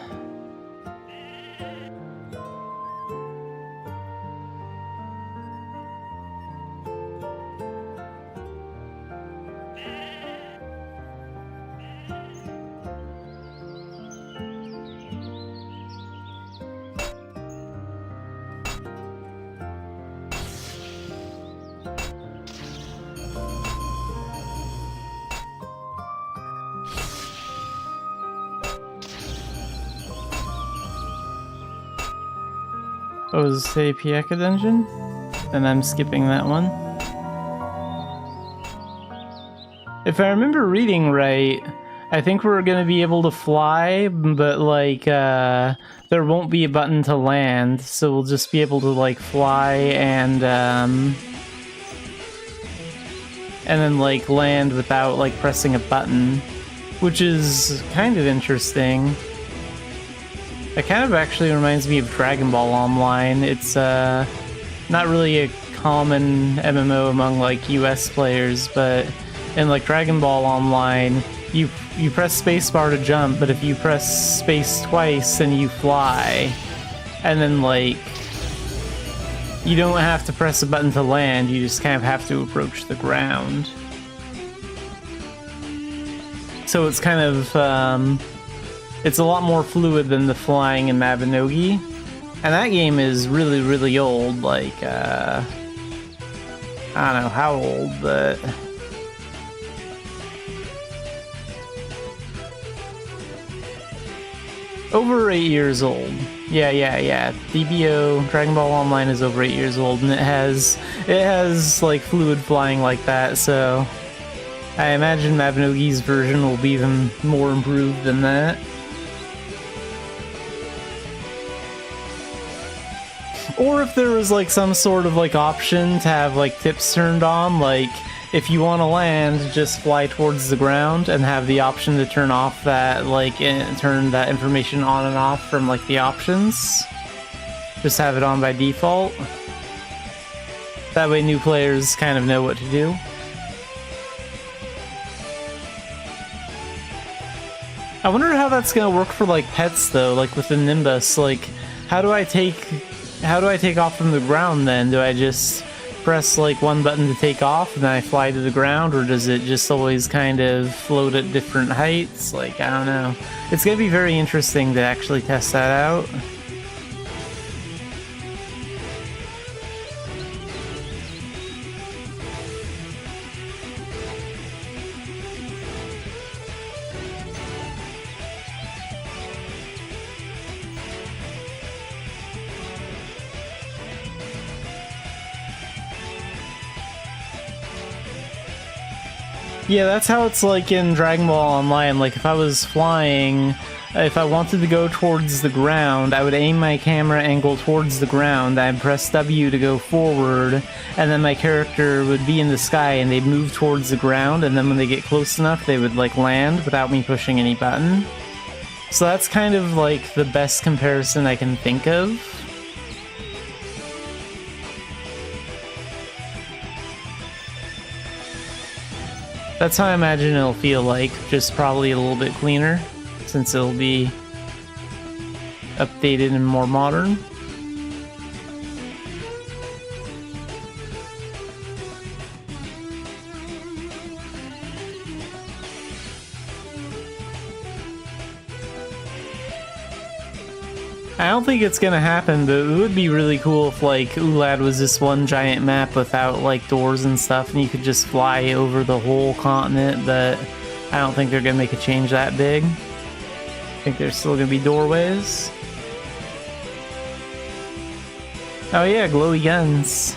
Oh, is this a Pieka dungeon? Then I'm skipping that one. If I remember reading right, I think we're gonna be able to fly, but like, there won't be a button to land, so we'll just be able to like fly and then like land without like pressing a button, which is kind of interesting. It kind of actually reminds me of Dragon Ball Online. It's not really a common MMO among like US players, but in like Dragon Ball Online, you press spacebar to jump, but if you press space twice, then you fly. And then like, you don't have to press a button to land, you just kind of have to approach the ground. So it's kind of, it's a lot more fluid than the flying in Mabinogi. And that game is really, really old, like, I don't know how old, but... Over 8 years old. Yeah. DBO, Dragon Ball Online is over 8 years old, and it has like fluid flying like that, so I imagine Mabinogi's version will be even more improved than that. Or if there was like some sort of like option to have like tips turned on, like if you want to land, just fly towards the ground and have the option to turn off that, like, turn that information on and off from like the options. Just have it on by default. That way new players kind of know what to do. I wonder how that's gonna work for like pets though, like with the Nimbus. Like, how do I take off from the ground then? Do I just press like one button to take off and then I fly to the ground, or does it just always kind of float at different heights? Like, I don't know. It's gonna be very interesting to actually test that out. Yeah, that's how it's like in Dragon Ball Online. Like, if I was flying, if I wanted to go towards the ground, I would aim my camera angle towards the ground, I'd press W to go forward, and then my character would be in the sky and they'd move towards the ground, and then when they get close enough, they would like land without me pushing any button. So that's kind of like the best comparison I can think of. That's how I imagine it'll feel like, just probably a little bit cleaner, since it'll be updated and more modern. I don't think it's gonna happen, but it would be really cool if like Ulad was this one giant map without like doors and stuff and you could just fly over the whole continent, but I don't think they're gonna make a change that big. I think there's still gonna be doorways. Oh yeah, glowy guns.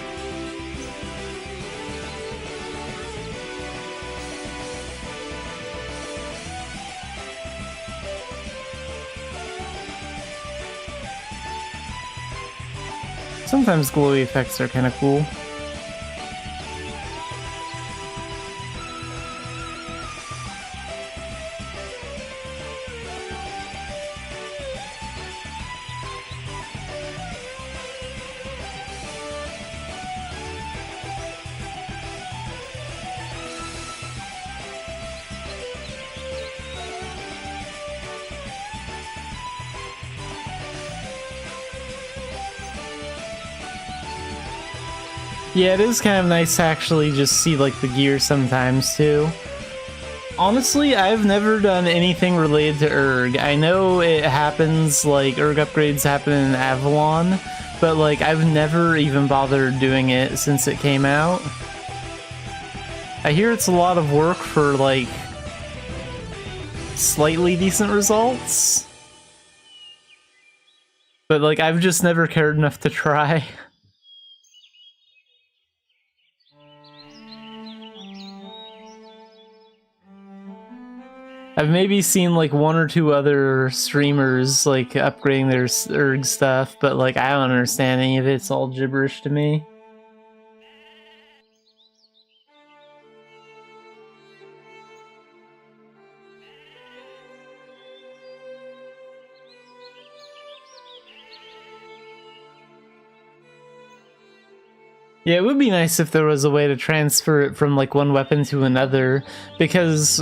Sometimes glowy effects are kind of cool. Yeah, it is kind of nice to actually just see like the gear sometimes too. Honestly, I've never done anything related to Erg. I know it happens, like Erg upgrades happen in Avalon, but like I've never even bothered doing it since it came out. I hear it's a lot of work for like slightly decent results, but like I've just never cared enough to try. I've maybe seen like one or two other streamers like upgrading their Erg stuff, but like I don't understand any of it. It's all gibberish to me. Yeah, it would be nice if there was a way to transfer it from like one weapon to another, because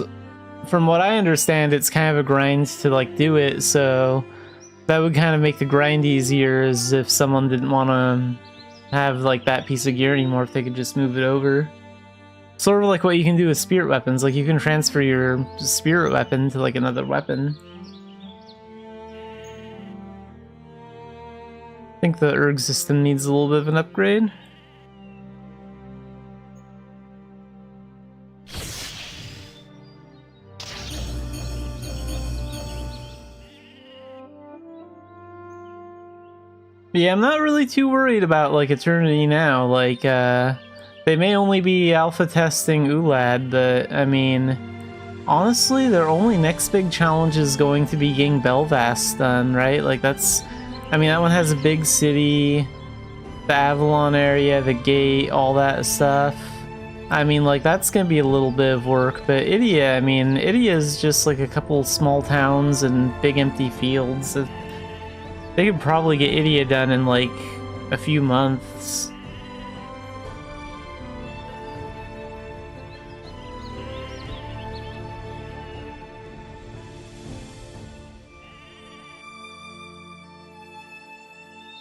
from what I understand, it's kind of a grind to like do it, so that would kind of make the grind easier, as if someone didn't want to have like that piece of gear anymore, if they could just move it over. Sort of like what you can do with spirit weapons, like you can transfer your spirit weapon to like another weapon. I think the Erg system needs a little bit of an upgrade. Yeah, I'm not really too worried about like Eternity now. Like, they may only be alpha testing Ulad, but I mean, honestly, their only next big challenge is going to be getting Belvast done, right? Like, that's, I mean, that one has a big city, the Avalon area, the gate, all that stuff. I mean, like, that's gonna be a little bit of work, but Idia, I mean, Idia is just like a couple small towns and big empty fields. They could probably get Idia done in like a few months.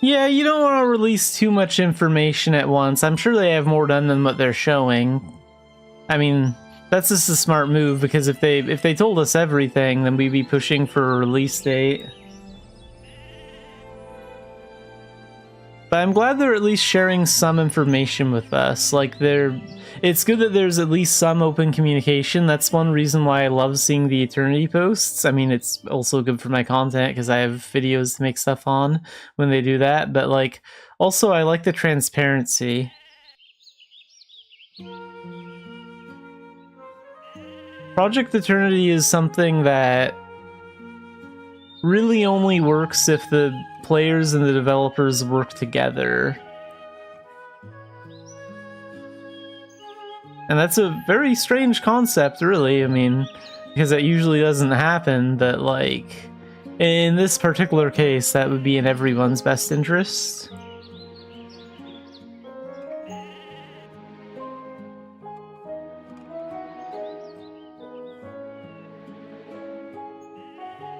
Yeah, you don't want to release too much information at once. I'm sure they have more done than what they're showing. I mean, that's just a smart move, because if they told us everything, then we'd be pushing for a release date. But I'm glad they're at least sharing some information with us. Like, it's good that there's at least some open communication. That's one reason why I love seeing the Eternity posts. I mean, it's also good for my content because I have videos to make stuff on when they do that. But, like, also I like the transparency. Project Eternity is something that really only works if the players and the developers work together. And that's a very strange concept, really. I mean, because that usually doesn't happen, but, like, in this particular case, that would be in everyone's best interest.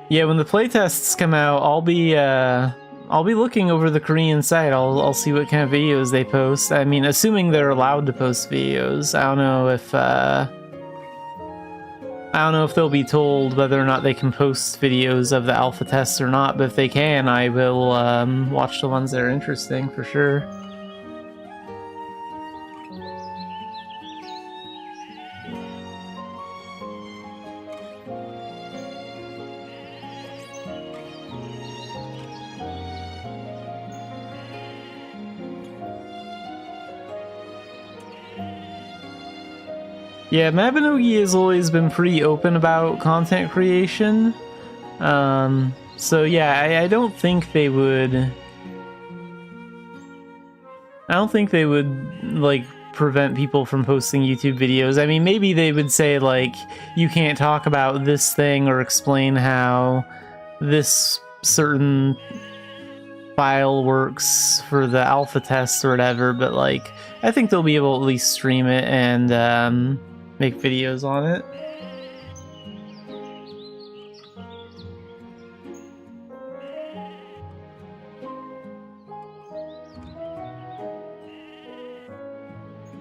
Yeah, when the playtests come out, I'll be looking over the Korean site. I'll see what kind of videos they post. I mean, assuming they're allowed to post videos. I don't know if they'll be told whether or not they can post videos of the alpha tests or not, but if they can, I will watch the ones that are interesting for sure. Yeah, Mabinogi has always been pretty open about content creation. So yeah, I don't think they would... I don't think they would, like, prevent people from posting YouTube videos. I mean, maybe they would say, like, you can't talk about this thing or explain how this certain file works for the alpha test or whatever, but, like, I think they'll be able to at least stream it and, make videos on it.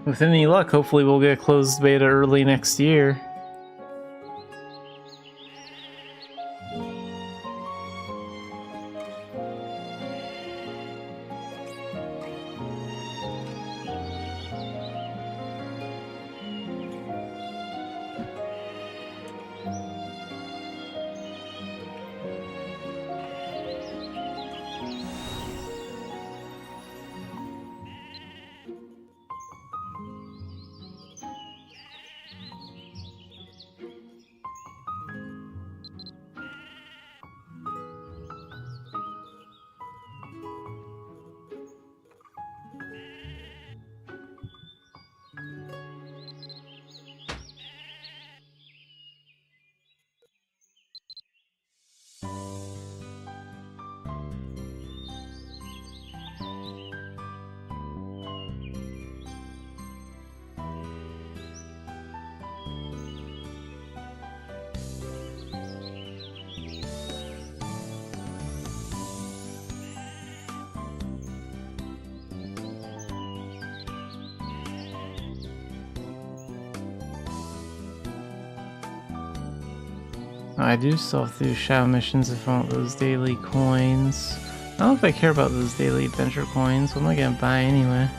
With any luck, hopefully we'll get a closed beta early next year. I do still have to do shadow missions if I want those daily coins. I don't know if I care about those daily adventure coins. What am I gonna buy anyway?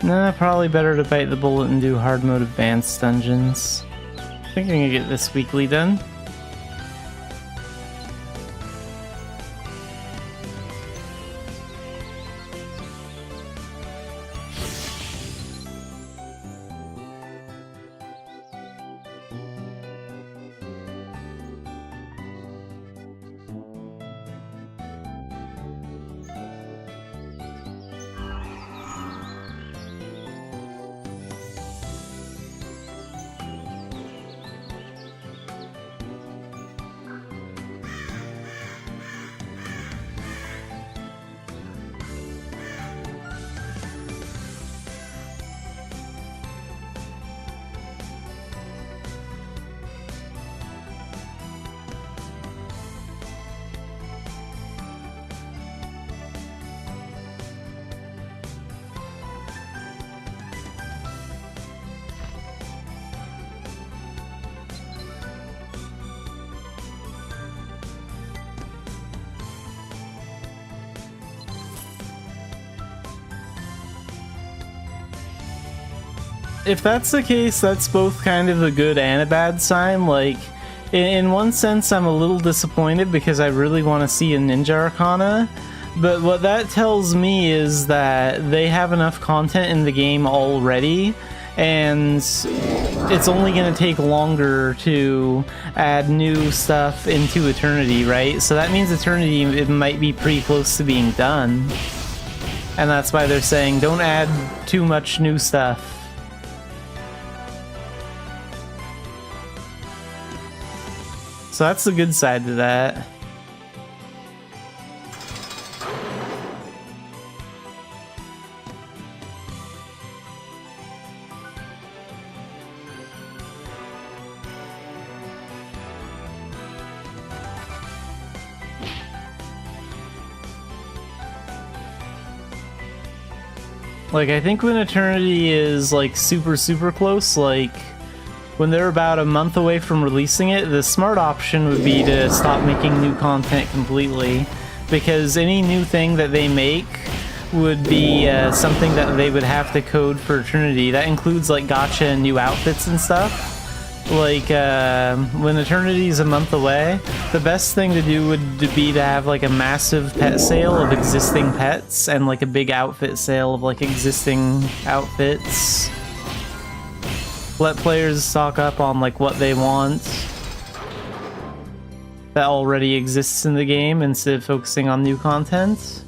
Nah, probably better to bite the bullet and do hard mode advanced dungeons. I think I'm gonna get this weekly done. if that's the case, that's both kind of a good and a bad sign. Like, in one sense, I'm a little disappointed because I really want to see a Ninja Arcana, but what that tells me is that they have enough content in the game already, and it's only going to take longer to add new stuff into Eternity, right? So that means Eternity, it might be pretty close to being done. And that's why they're saying, don't add too much new stuff. So that's the good side to that. Like, I think when Eternity is, like, super close, like, when they're about a month away from releasing it, the smart option would be to stop making new content completely. Because any new thing that they make would be something that they would have to code for Eternity. That includes, like, gacha and new outfits and stuff. Like, when Eternity is a month away, the best thing to do would be to have, like, a massive pet sale of existing pets and, like, a big outfit sale of, like, existing outfits. Let players stock up on, like, what they want that already exists in the game instead of focusing on new content.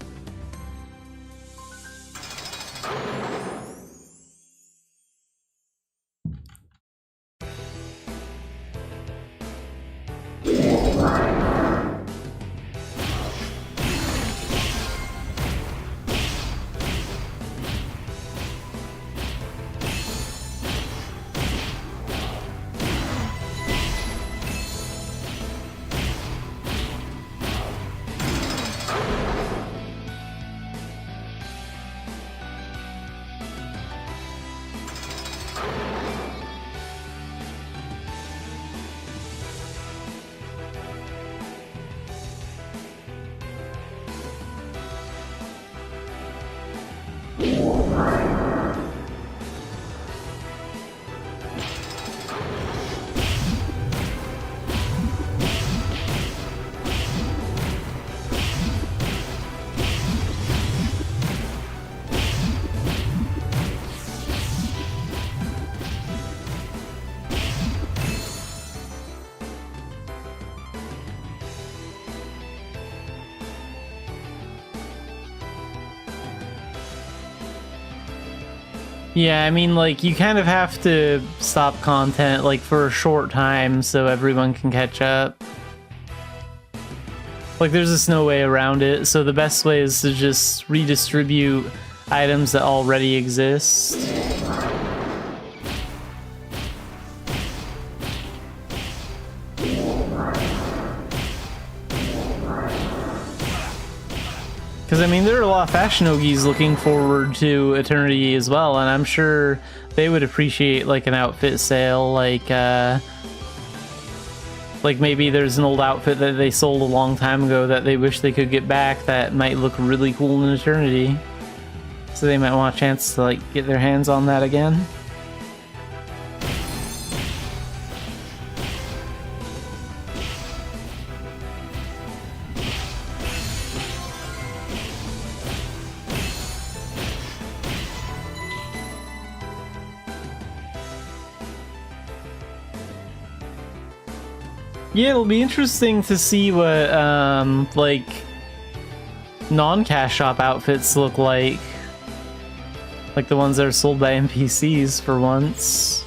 Yeah, I mean, like, you kind of have to stop content, like, for a short time so everyone can catch up. Like, there's just no way around it, so the best way is to just redistribute items that already exist. Because, I mean, there are a lot of Fashionogis looking forward to Eternity as well, and I'm sure they would appreciate, like, an outfit sale, like maybe there's an old outfit that they sold a long time ago that they wish they could get back that might look really cool in Eternity. So they might want a chance to, like, get their hands on that again. Yeah, it'll be interesting to see what, like, non-cash shop outfits look like. Like the ones that are sold by NPCs, for once.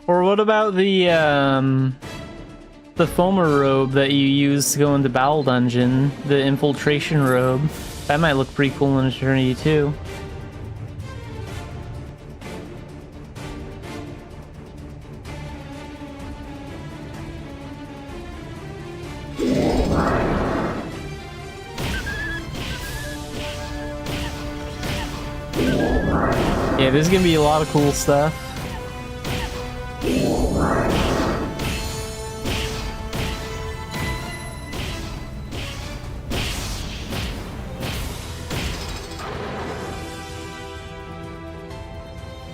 Or what about the Foamer robe that you use to go into Battle Dungeon? The Infiltration robe. That might look pretty cool in Eternity too. Yeah, there's gonna be a lot of cool stuff.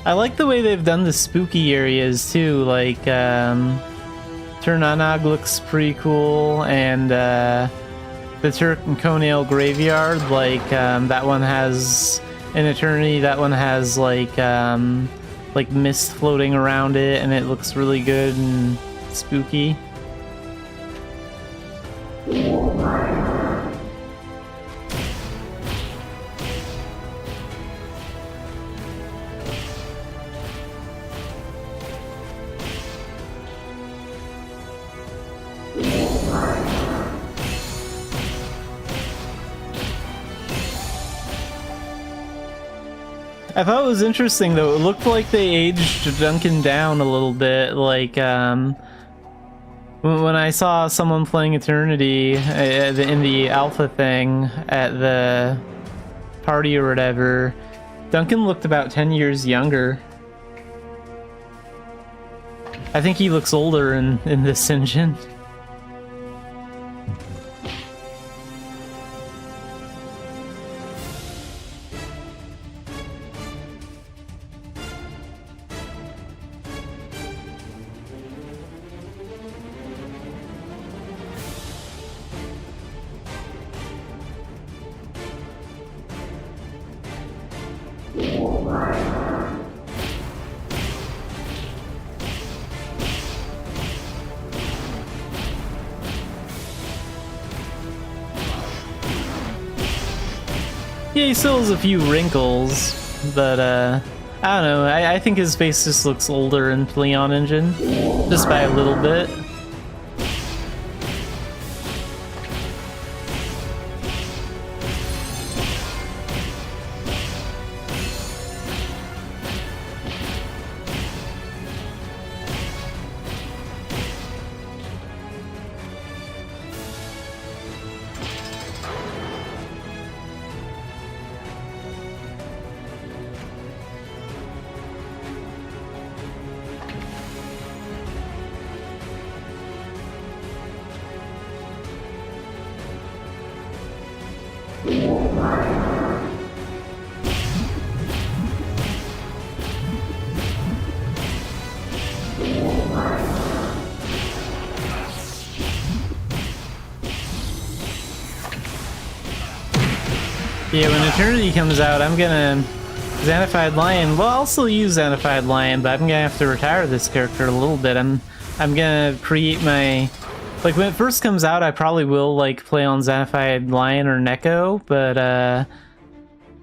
I like the way they've done the spooky areas too, like Turnanag looks pretty cool, and the Turconale Graveyard, like that one has an eternity, that one has like mist floating around it, and it looks really good and spooky. I thought it was interesting though, it looked like they aged Duncan down a little bit, like when I saw someone playing Eternity in the alpha thing at the party or whatever, Duncan looked about 10 years younger. I think he looks older in this engine. Yeah, he still has a few wrinkles, but I don't know, I think his face just looks older in Leon Engine, just by a little bit. Yeah, when Eternity comes out, I'm gonna... Xanafiedlion, well, I'll still use Xanafiedlion, but I'm gonna have to retire this character a little bit. I'm gonna create my... Like, when it first comes out, I probably will, like, play on Xanafiedlion or Neko, but,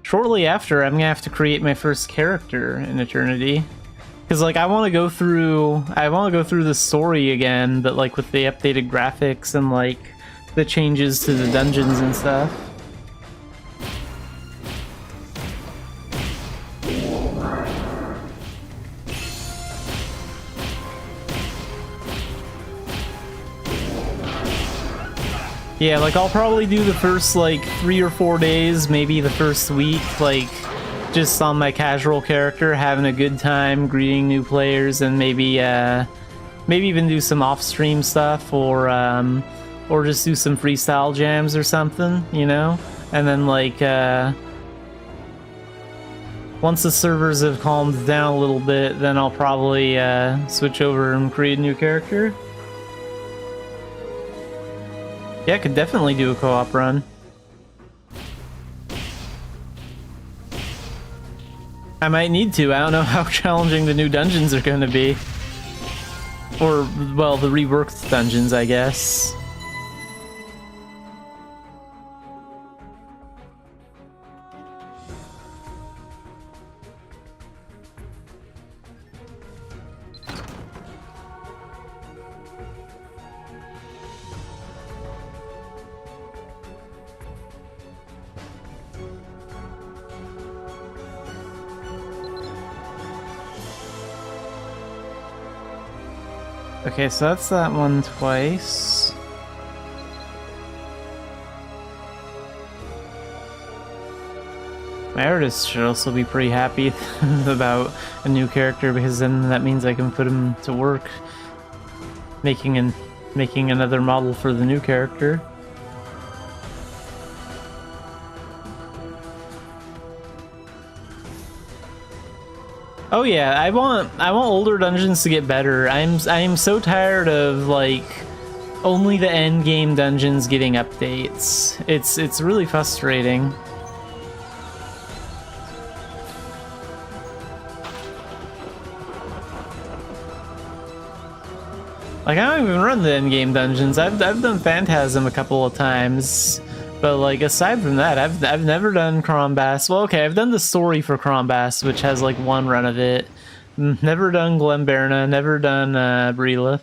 shortly after, I'm gonna have to create my first character in Eternity. Because, like, I want to go through the story again, but, like, with the updated graphics and, like, the changes to the dungeons and stuff. Yeah, like, I'll probably do the first, like, 3 or 4 days, maybe the first week, like, just on my casual character, having a good time, greeting new players, and maybe even do some off-stream stuff, or just do some freestyle jams or something, you know? And then, like, once the servers have calmed down a little bit, then I'll probably, switch over and create a new character. Yeah, I could definitely do a co-op run. I might need to. I don't know how challenging the new dungeons are going to be. Or, well, the reworked dungeons, I guess. Okay, so that's that one twice. My artist should also be pretty happy about a new character, because then that means I can put him to work making another model for the new character. Oh yeah, I want older dungeons to get better. I am so tired of like only the end game dungeons getting updates. It's really frustrating. Like, I don't even run the endgame dungeons. I've done Phantasm a couple of times, but like aside from that, I've never done Crombass. Well, okay, I've done the story for Crombass, which has like one run of it. Never done Glenberna. Never done Brila.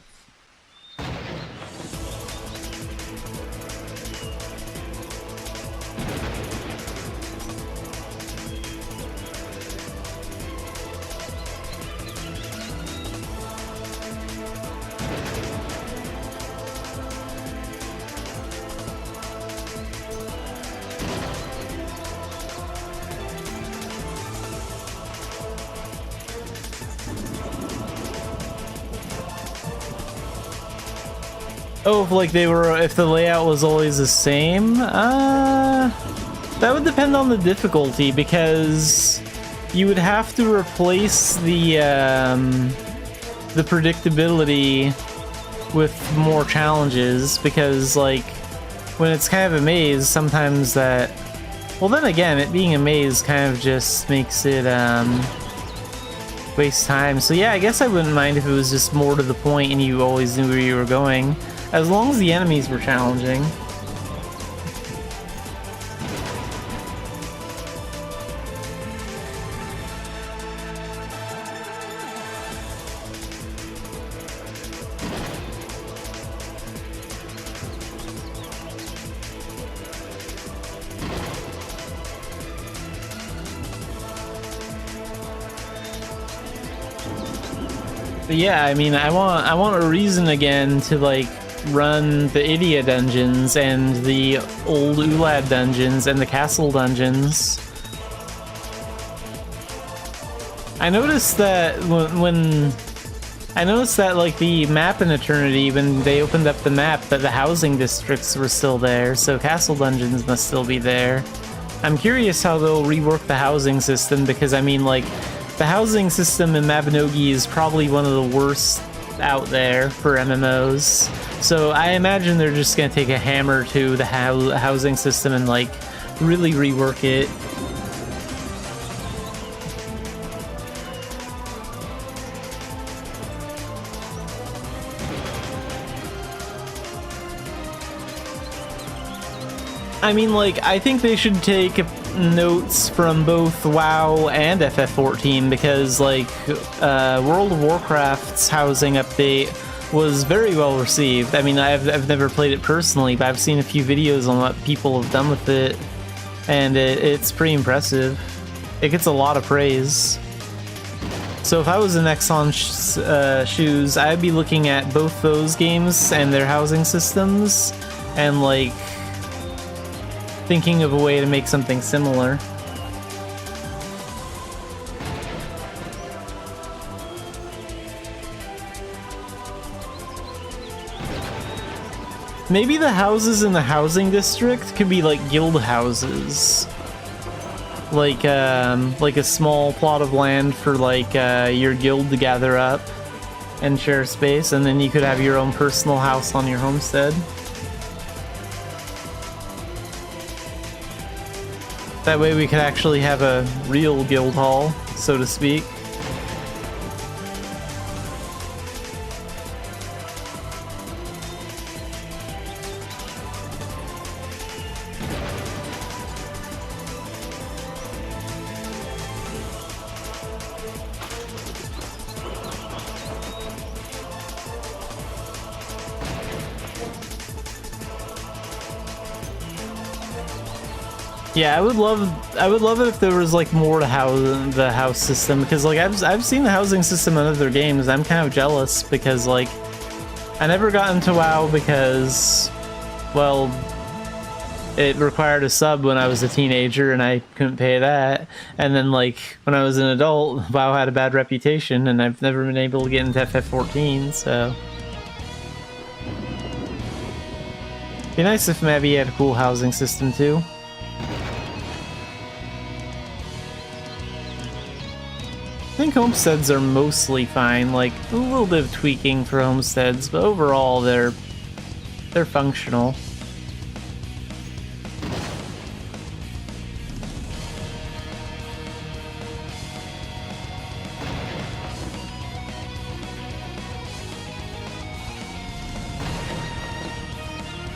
Oh, if the layout was always the same? That would depend on the difficulty, because you would have to replace the predictability with more challenges, because like when it's kind of a maze, sometimes that, well, then again, it being a maze kind of just makes it waste time. So yeah, I guess I wouldn't mind if it was just more to the point and you always knew where you were going, as long as the enemies were challenging. But yeah, I mean, I want a reason again to like run the Idia dungeons and the old Ulad dungeons and the castle dungeons. I noticed that like the map in Eternity, when they opened up the map, that the housing districts were still there, so castle dungeons must still be there. I'm curious how they'll rework the housing system, because I mean, like, the housing system in Mabinogi is probably one of the worst out there for MMOs. So I imagine they're just gonna take a hammer to the housing system and like really rework it. I mean, like, I think they should take notes from both WoW and FF14, because like World of Warcraft's housing update was very well received. I mean, I've never played it personally, but I've seen a few videos on what people have done with it, and it's pretty impressive. It gets a lot of praise. So if I was in Exxon's shoes, I'd be looking at both those games and their housing systems, and like thinking of a way to make something similar. Maybe the houses in the housing district could be like guild houses. Like a small plot of land for like your guild to gather up and share space, and then you could have your own personal house on your homestead. That way we could actually have a real guild hall, so to speak. Yeah, I would love it if there was like more to the house system, because like I've seen the housing system in other games. I'm kind of jealous because like I never got into WoW because, well, it required a sub when I was a teenager and I couldn't pay that. And then like when I was an adult, WoW had a bad reputation and I've never been able to get into FF14, so. Be nice if Mabby had a cool housing system too. I think homesteads are mostly fine, like a little bit of tweaking for homesteads, but overall they're functional.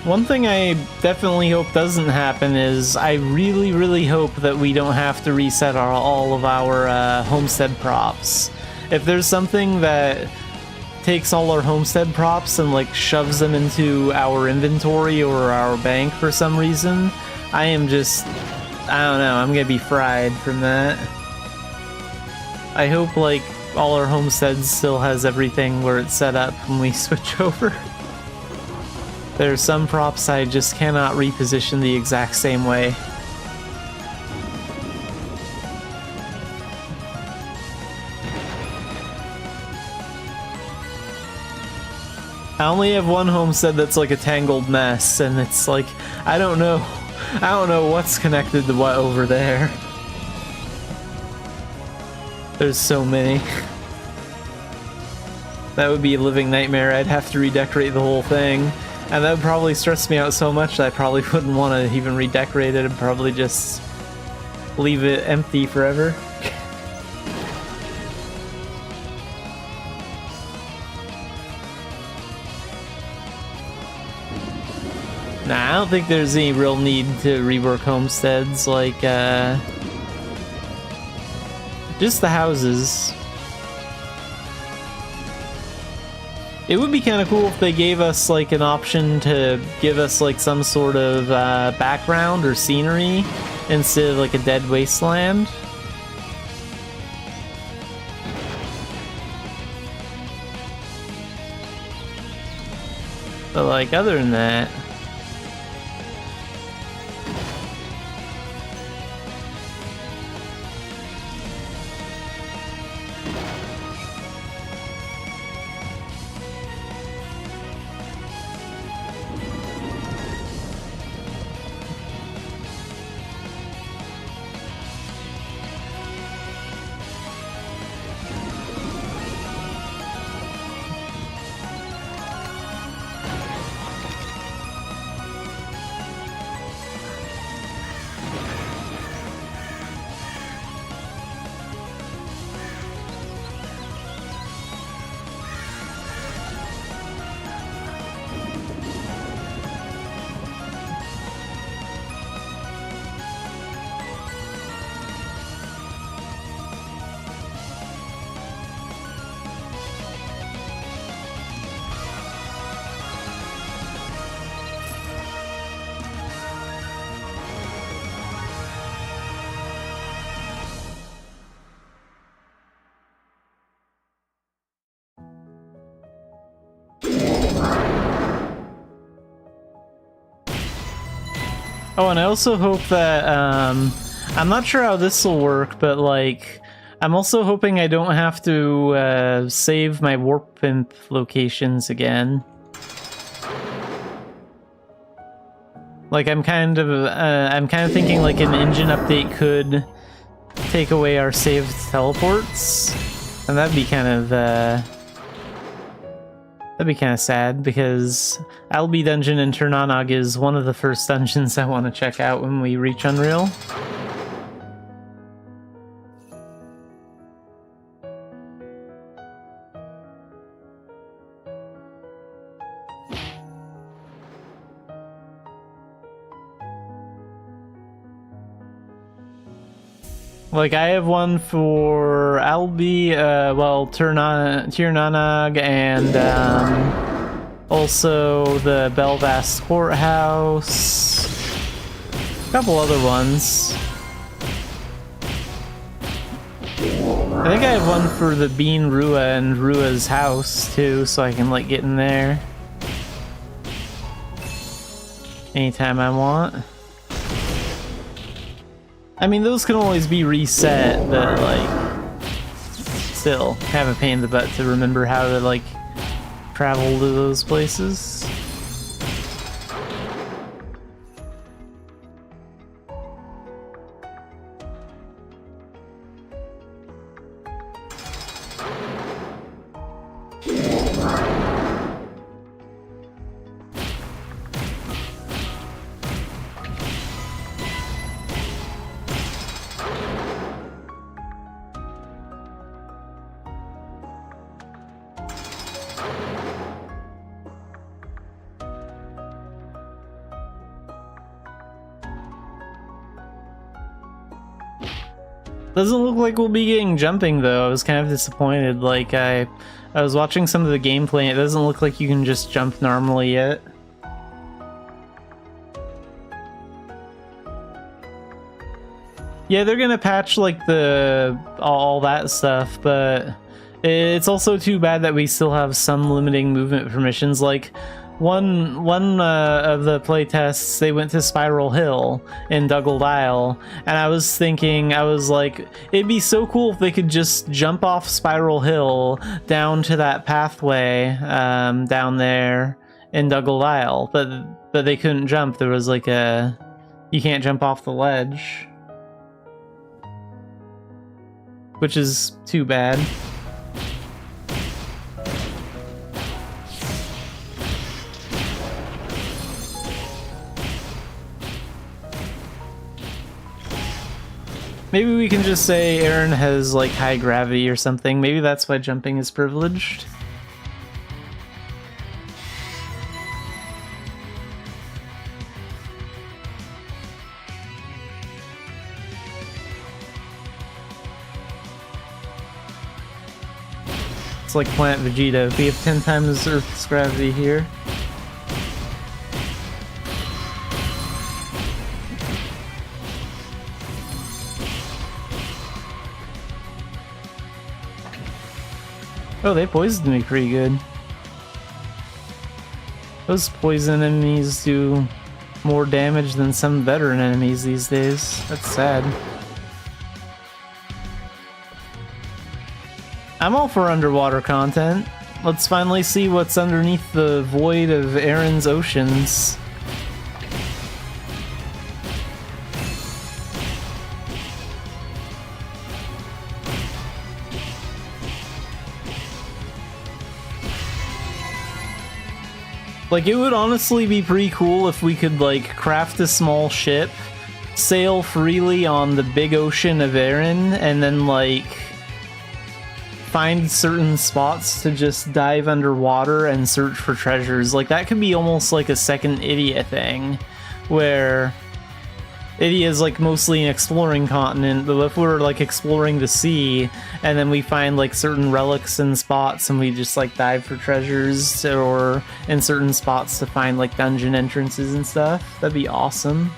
One thing I definitely hope doesn't happen is I really, really hope that we don't have to reset all of our homestead props. If there's something that takes all our homestead props and like shoves them into our inventory or our bank for some reason, I don't know, I'm gonna be fried from that. I hope like all our homesteads still has everything where it's set up when we switch over. There are some props I just cannot reposition the exact same way. I only have one homestead that's like a tangled mess, and it's like, I don't know what's connected to what over there. There's so many. That would be a living nightmare. I'd have to redecorate the whole thing. And that would probably stress me out so much that I probably wouldn't want to even redecorate it and probably just leave it empty forever. Nah, I don't think there's any real need to rework homesteads, like, just the houses. It would be kind of cool if they gave us like an option to give us like some sort of background or scenery instead of like a dead wasteland. But like other than that, oh, and I also hope that, I'm not sure how this will work, but like, I'm also hoping I don't have to save my Warp Imp locations again. Like, I'm kind of thinking like an engine update could take away our saved teleports, and that'd be kind of sad, because Albi Dungeon in Turnanog is one of the first dungeons I want to check out when we reach Unreal. Like, I have one for Albi, well, Tirnanog, and also the Belvast Courthouse, a couple other ones. I think I have one for the Bean Rua and Rua's house, too, so I can, like, get in there anytime I want. I mean, those can always be reset, but like, still, have a pain in the butt to remember how to like travel to those places. Doesn't look like we'll be getting jumping though. I was kind of disappointed. Like I was watching some of the gameplay and it doesn't look like you can just jump normally yet. Yeah, they're gonna patch like all that stuff, but it's also too bad that we still have some limiting movement permissions. Like one of the playtests, they went to Spiral Hill in Dugald Isle, and I was thinking, I was like, it'd be so cool if they could just jump off Spiral Hill down to that pathway down there in Dugald Isle, but they couldn't jump. There was like you can't jump off the ledge, which is too bad. Maybe we can just say Aaron has like high gravity or something. Maybe that's why jumping is privileged. It's like Plant Vegeta. We have 10 times Earth's gravity here. Oh, they poisoned me pretty good. Those poison enemies do more damage than some veteran enemies these days. That's sad. I'm all for underwater content. Let's finally see what's underneath the void of Aaron's oceans. Like, it would honestly be pretty cool if we could, like, craft a small ship, sail freely on the big ocean of Aaron, and then, like, find certain spots to just dive underwater and search for treasures. Like, that could be almost like a second Idia thing, where Idia is, like, mostly an exploring continent, but if we're, like, exploring the sea, and then we find, like, certain relics and spots, and we just, like, dive for treasures, or in certain spots to find, like, dungeon entrances and stuff, that'd be awesome.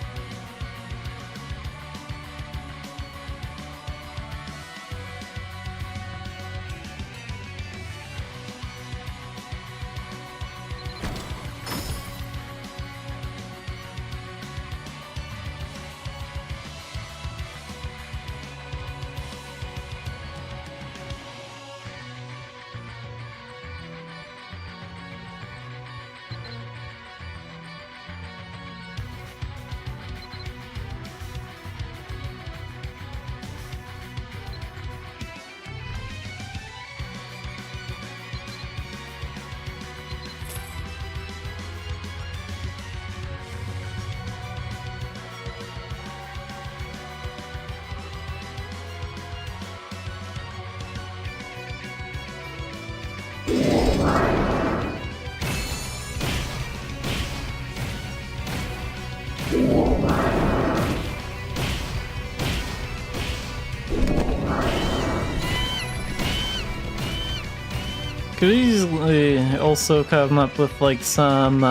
Could easily also come up with like some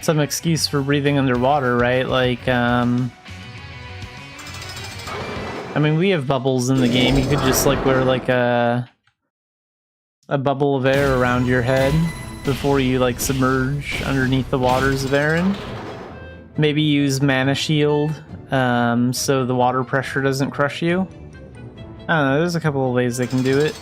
excuse for breathing underwater, right? Like, I mean, we have bubbles in the game. You could just like wear like a bubble of air around your head before you like submerge underneath the waters of Aaron. Maybe use Mana Shield so the water pressure doesn't crush you. I don't know, there's a couple of ways they can do it.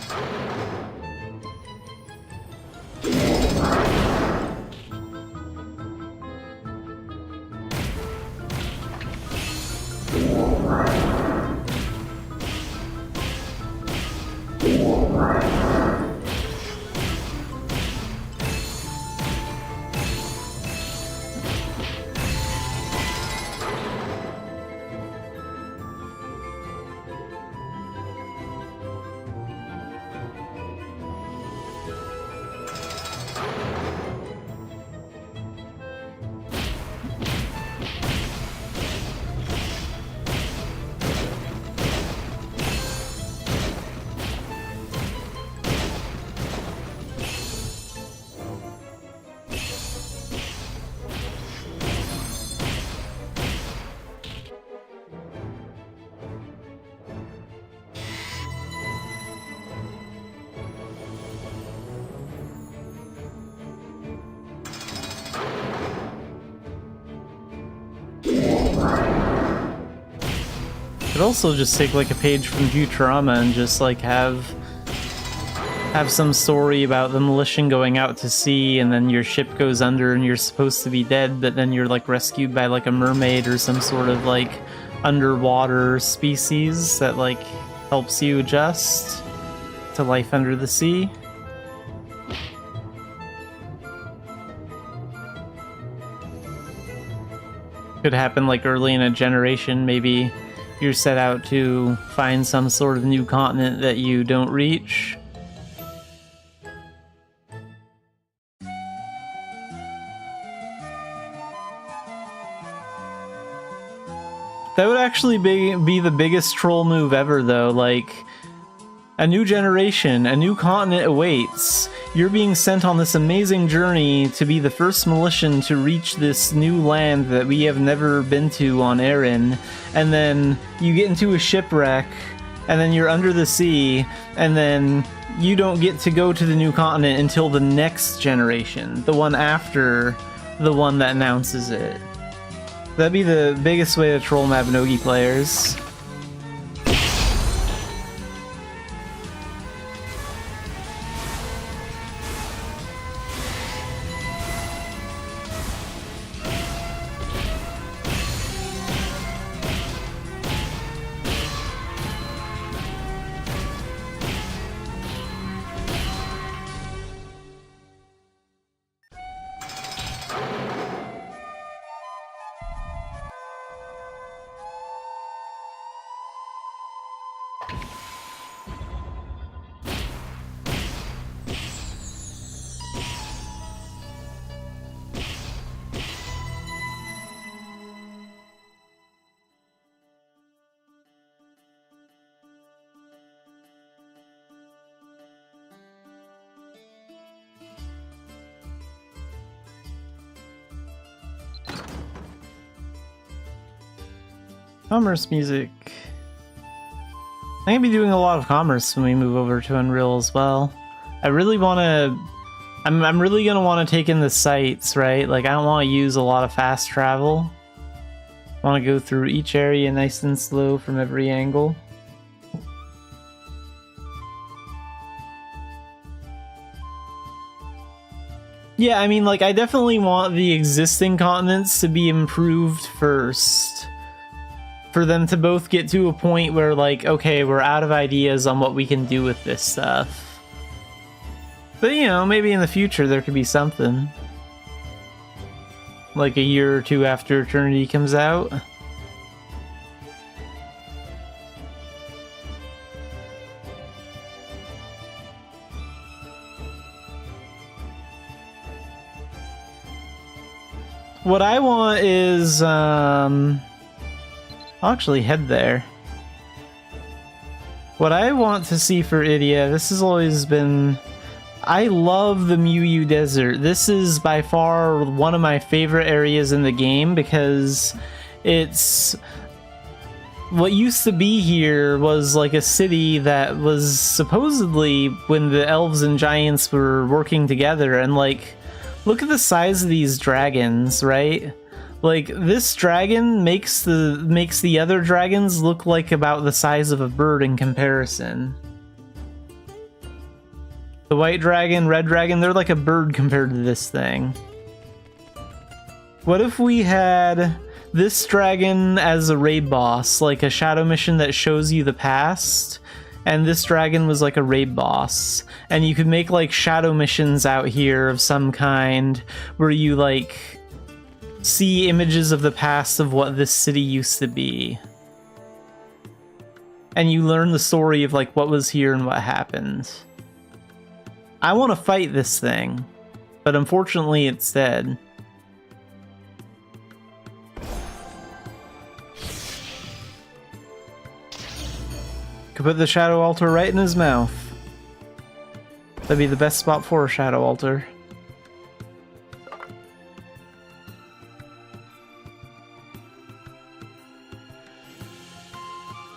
Could also just take like a page from Futurama and just like have some story about the Militian going out to sea, and then your ship goes under and you're supposed to be dead, but then you're like rescued by like a mermaid or some sort of like underwater species that like helps you adjust to life under the sea. Could happen like early in a generation, maybe you're set out to find some sort of new continent that you don't reach. That would actually be the biggest troll move ever, though. Like, a new generation, a new continent awaits. You're being sent on this amazing journey to be the first Militian to reach this new land that we have never been to on Erin. And then you get into a shipwreck, and then you're under the sea, and then you don't get to go to the new continent until the next generation, the one after the one that announces it. That'd be the biggest way to troll Mabinogi players. Commerce music. I'm gonna be doing a lot of commerce when we move over to Unreal as well. I really want to. I'm really gonna want to take in the sights, right? Like, I don't want to use a lot of fast travel. I want to go through each area nice and slow from every angle. Yeah, I mean, like, I definitely want the existing continents to be improved first. For them to both get to a point where, like, okay, we're out of ideas on what we can do with this stuff. But, you know, maybe in the future there could be something. Like a year or two after Eternity comes out. What I want is, I'll actually head there. What I want to see for Idia, this has always been... I love the Muyu Desert. This is by far one of my favorite areas in the game because it's... What used to be here was like a city that was supposedly when the elves and giants were working together, and like, look at the size of these dragons, right? Like, this dragon makes the other dragons look like about the size of a bird in comparison. The white dragon, red dragon, they're like a bird compared to this thing. What if we had this dragon as a raid boss, like a shadow mission that shows you the past, and this dragon was like a raid boss, and you could make like shadow missions out here of some kind where you like see images of the past of what this city used to be, and you learn the story of like what was here and what happened. I want to fight this thing, but unfortunately it's dead. Could put the shadow altar right in his mouth. That'd be the best spot for a shadow altar.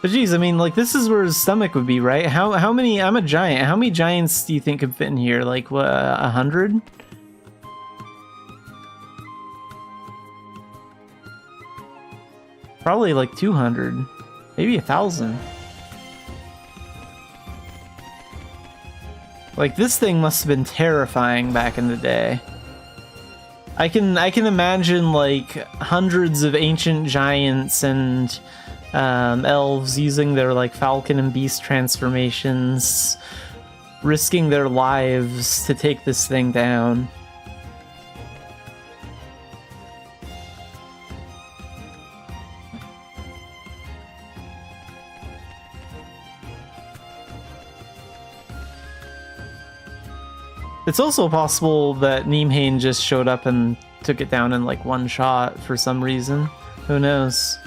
But geez, I mean, like, this is where his stomach would be, right? How many? I'm a giant. How many giants do you think could fit in here? Like, what, 100? Probably like 200, maybe 1,000. Like, this thing must have been terrifying back in the day. I can imagine like hundreds of ancient giants and elves using their like falcon and beast transformations, risking their lives to take this thing down. It's also possible that Nimhain just showed up and took it down in like one shot for some reason. Who knows?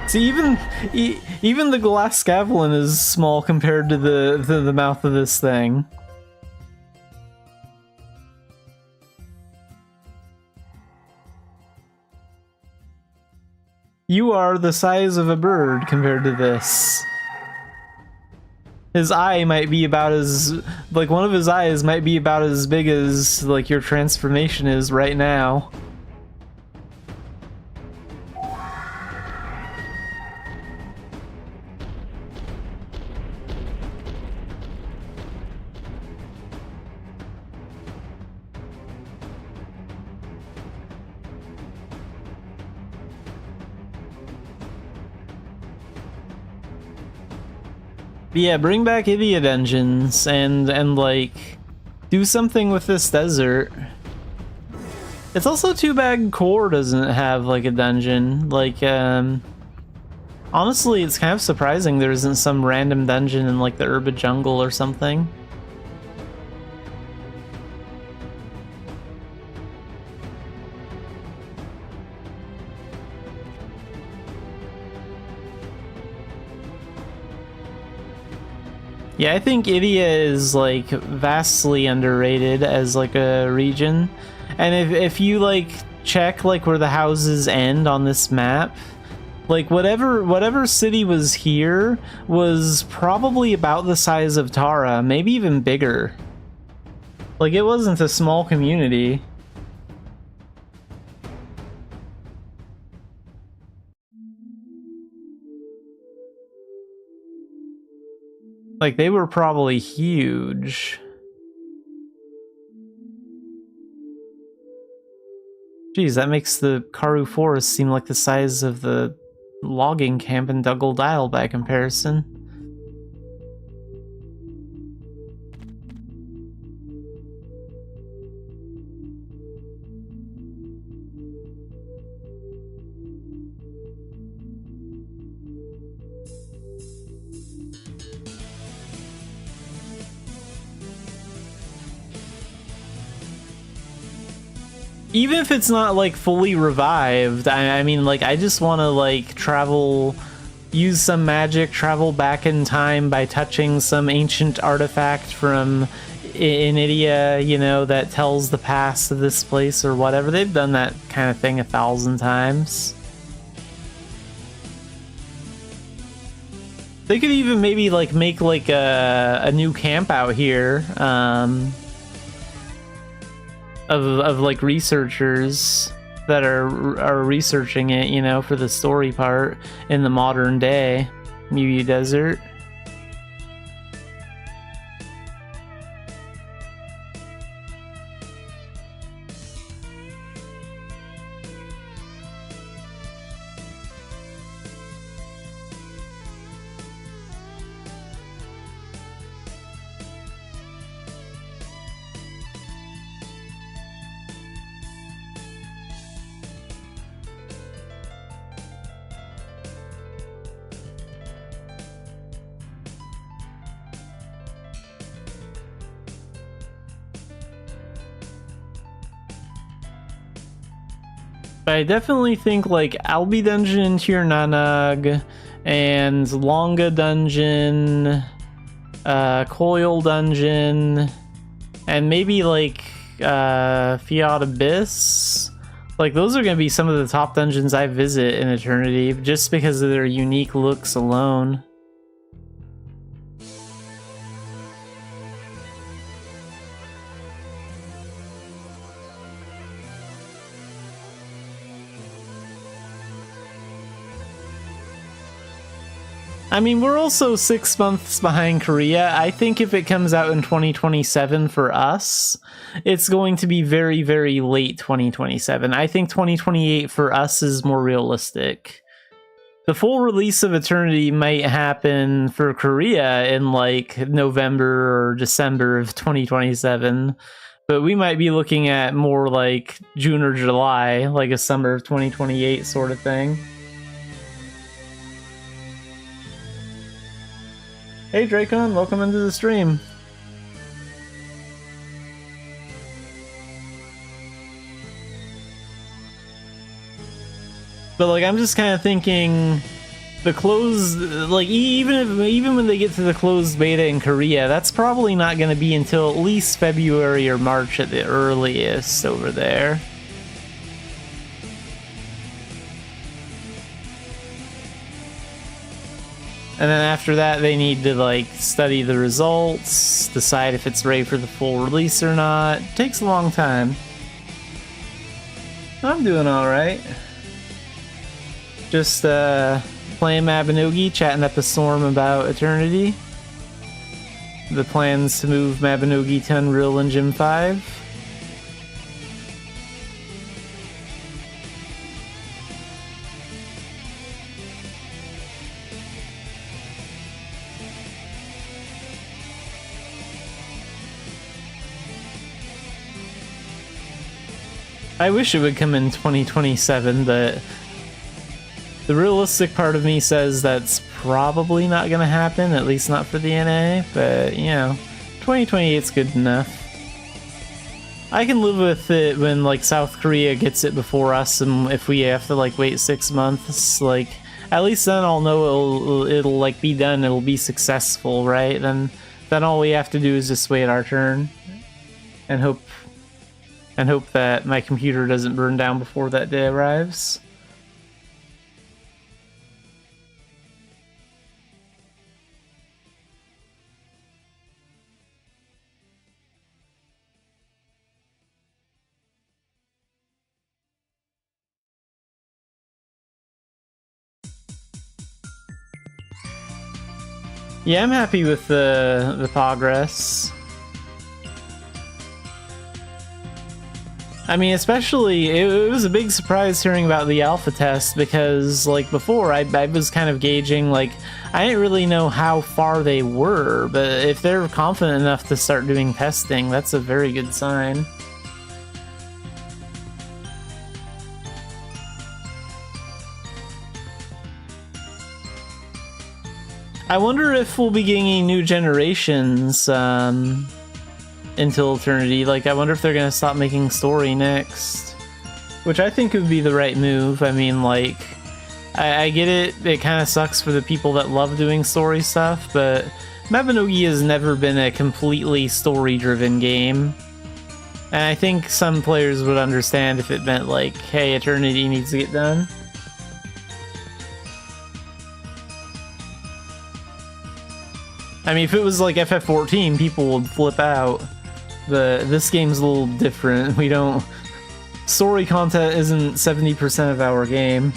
See, even the glass scaffolding is small compared to the mouth of this thing. You are the size of a bird compared to this. His eye might be about as, like, one of his eyes might be about as big as, like, your transformation is right now. But yeah, bring back Ivia dungeons and like do something with this desert. It's also too bad Core doesn't have like a dungeon. Like honestly, it's kind of surprising there isn't some random dungeon in like the urban jungle or something. Yeah, I think Ivia is like vastly underrated as like a region. And if you like check like where the houses end on this map, like whatever city was here was probably about the size of Tara, maybe even bigger. Like, it wasn't a small community. Like, they were probably huge. Geez, that makes the Karoo Forest seem like the size of the logging camp in Dougal Dial by comparison. Even if it's not like fully revived, I mean, like, I just want to like travel, use some magic, travel back in time by touching some ancient artifact from Inidia, you know, that tells the past of this place or whatever. They've done that kind of thing 1,000 times. They could even maybe like make like a new camp out here of like researchers that are researching it, you know, for the story part in the modern day Miyu Desert. I definitely think like Albi Dungeon, Tirnanag, and Longa Dungeon, Coil Dungeon, and maybe like Fiat Abyss. Like those are going to be some of the top dungeons I visit in Eternity, just because of their unique looks alone. I mean, we're also 6 months behind Korea. I think if it comes out in 2027 for us, it's going to be very, very late 2027. I think 2028 for us is more realistic. The full release of Eternity might happen for Korea in like November or December of 2027, but we might be looking at more like June or July, like a summer of 2028 sort of thing. Hey Dracon, welcome into the stream. But like, I'm just kind of thinking, the closed, like even when they get to the closed beta in Korea, that's probably not going to be until at least February or March at the earliest over there. And then after that, they need to like study the results, decide if it's ready for the full release or not. It takes a long time. I'm doing all right. Just playing Mabinogi, chatting up a storm about Eternity. The plans to move Mabinogi to Unreal Engine 5. I wish it would come in 2027, but the realistic part of me says that's probably not going to happen, at least not for the NA, but, you know, 2028 is good enough. I can live with it when, like, South Korea gets it before us, and if we have to, like, wait 6 months, like, at least then I'll know it'll like, be done, it'll be successful, right? Then all we have to do is just wait our turn, and hope that my computer doesn't burn down before that day arrives. Yeah, I'm happy with the progress. I mean, especially, it was a big surprise hearing about the alpha test, because, like, before, I was kind of gauging, like, I didn't really know how far they were, but if they're confident enough to start doing testing, that's a very good sign. I wonder if we'll be getting any new generations, until Eternity. Like, I wonder if they're gonna stop making story next, which I think would be the right move. I mean, like, I get it kind of sucks for the people that love doing story stuff, but Mabinogi has never been a completely story driven game, and I think some players would understand if it meant like, hey, Eternity needs to get done. I mean, if it was like FF14, people would flip out. But this game's a little different. We don't... Story content isn't 70% of our game.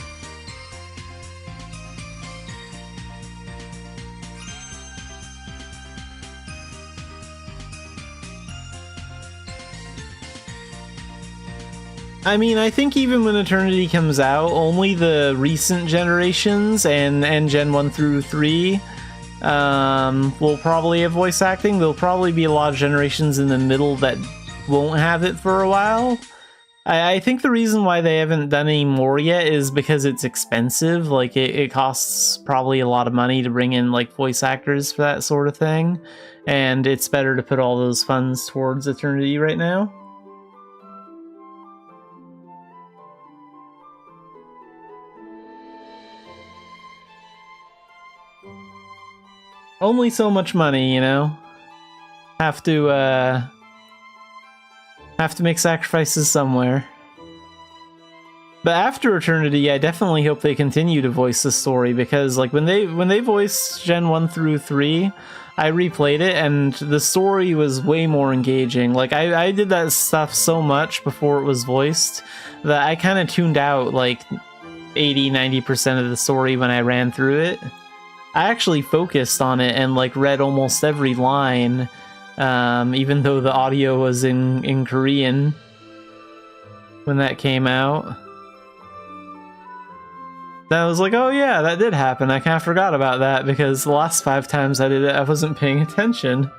I mean, I think even when Eternity comes out, only the recent generations and Gen 1 through 3 will probably have voice acting. There'll probably be a lot of generations in the middle that won't have it for a while. I think the reason why they haven't done any more yet is because it's expensive. Like, it costs probably a lot of money to bring in, like, voice actors for that sort of thing. And it's better to put all those funds towards Eternity right now. Only so much money, you know? Have to make sacrifices somewhere. But after Eternity, I definitely hope they continue to voice the story, because like when they voiced Gen 1 through 3, I replayed it and the story was way more engaging. Like I did that stuff so much before it was voiced that I kind of tuned out like 80-90% of the story when I ran through it. I actually focused on it and like read almost every line, even though the audio was in Korean when that came out. Then I was like, oh yeah, that did happen. I kind of forgot about that because the last 5 times I did it, I wasn't paying attention.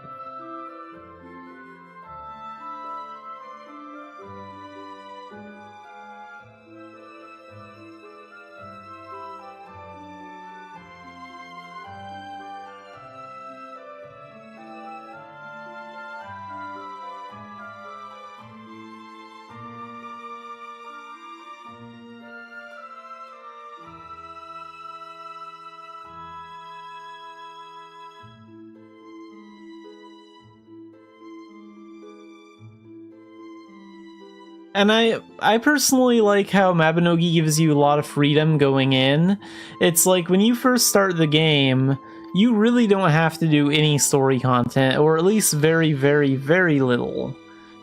And I personally like how Mabinogi gives you a lot of freedom going in. It's like when you first start the game, you really don't have to do any story content, or at least very, very, very little.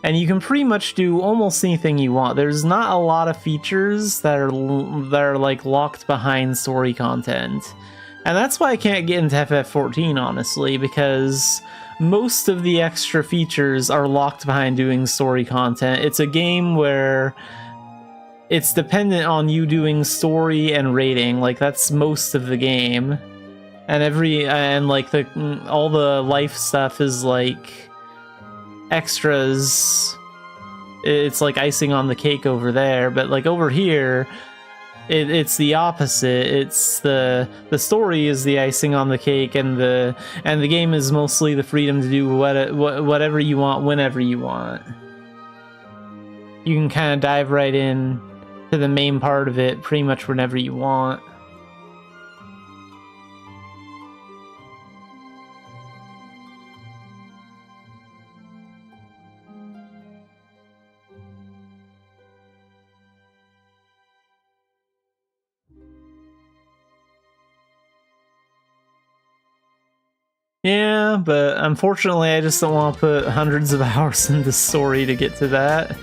And you can pretty much do almost anything you want. There's not a lot of features that are like locked behind story content. And that's why I can't get into FF14, honestly, because most of the extra features are locked behind doing story content. It's a game where it's dependent on you doing story and raiding. Like, that's most of the game. And like all the life stuff is like extras. It's like icing on the cake over there, but like over here, it's the opposite. It's the story is the icing on the cake, and the game is mostly the freedom to do whatever you want whenever you want. You can kind of dive right in to the main part of it pretty much whenever you want. Yeah, but unfortunately I just don't want to put hundreds of hours into story to get to that.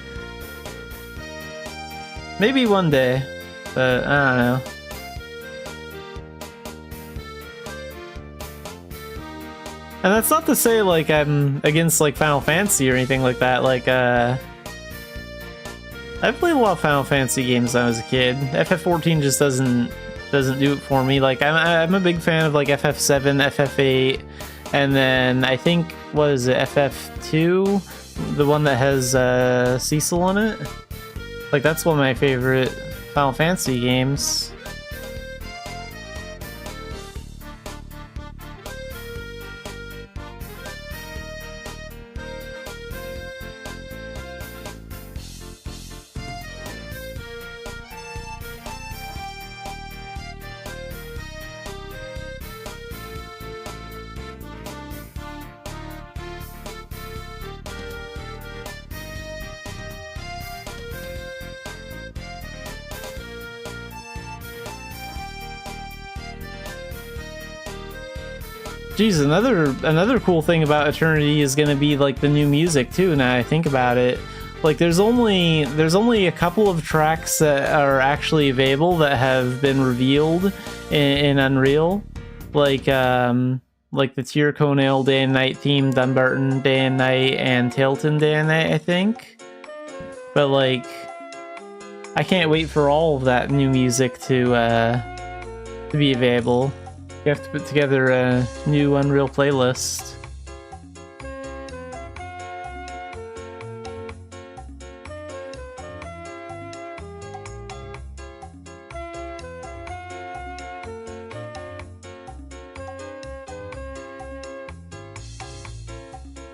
Maybe one day, but I don't know. And that's not to say like I'm against like Final Fantasy or anything like that. Like I played a lot of Final Fantasy games when I was a kid. FF14 just doesn't do it for me. Like I'm a big fan of like FF7, FF8. And then I think, what is it, FF2? The one that has Cecil on it? Like, that's one of my favorite Final Fantasy games. Geez, another cool thing about Eternity is gonna be like the new music too. Now I think about it, like there's only a couple of tracks that are actually available that have been revealed in Unreal, like the Tyr Conail Day and Night theme, Dunbarton Day and Night, and Tailton Day and Night, I think. But like, I can't wait for all of that new music to be available. You have to put together a new Unreal playlist.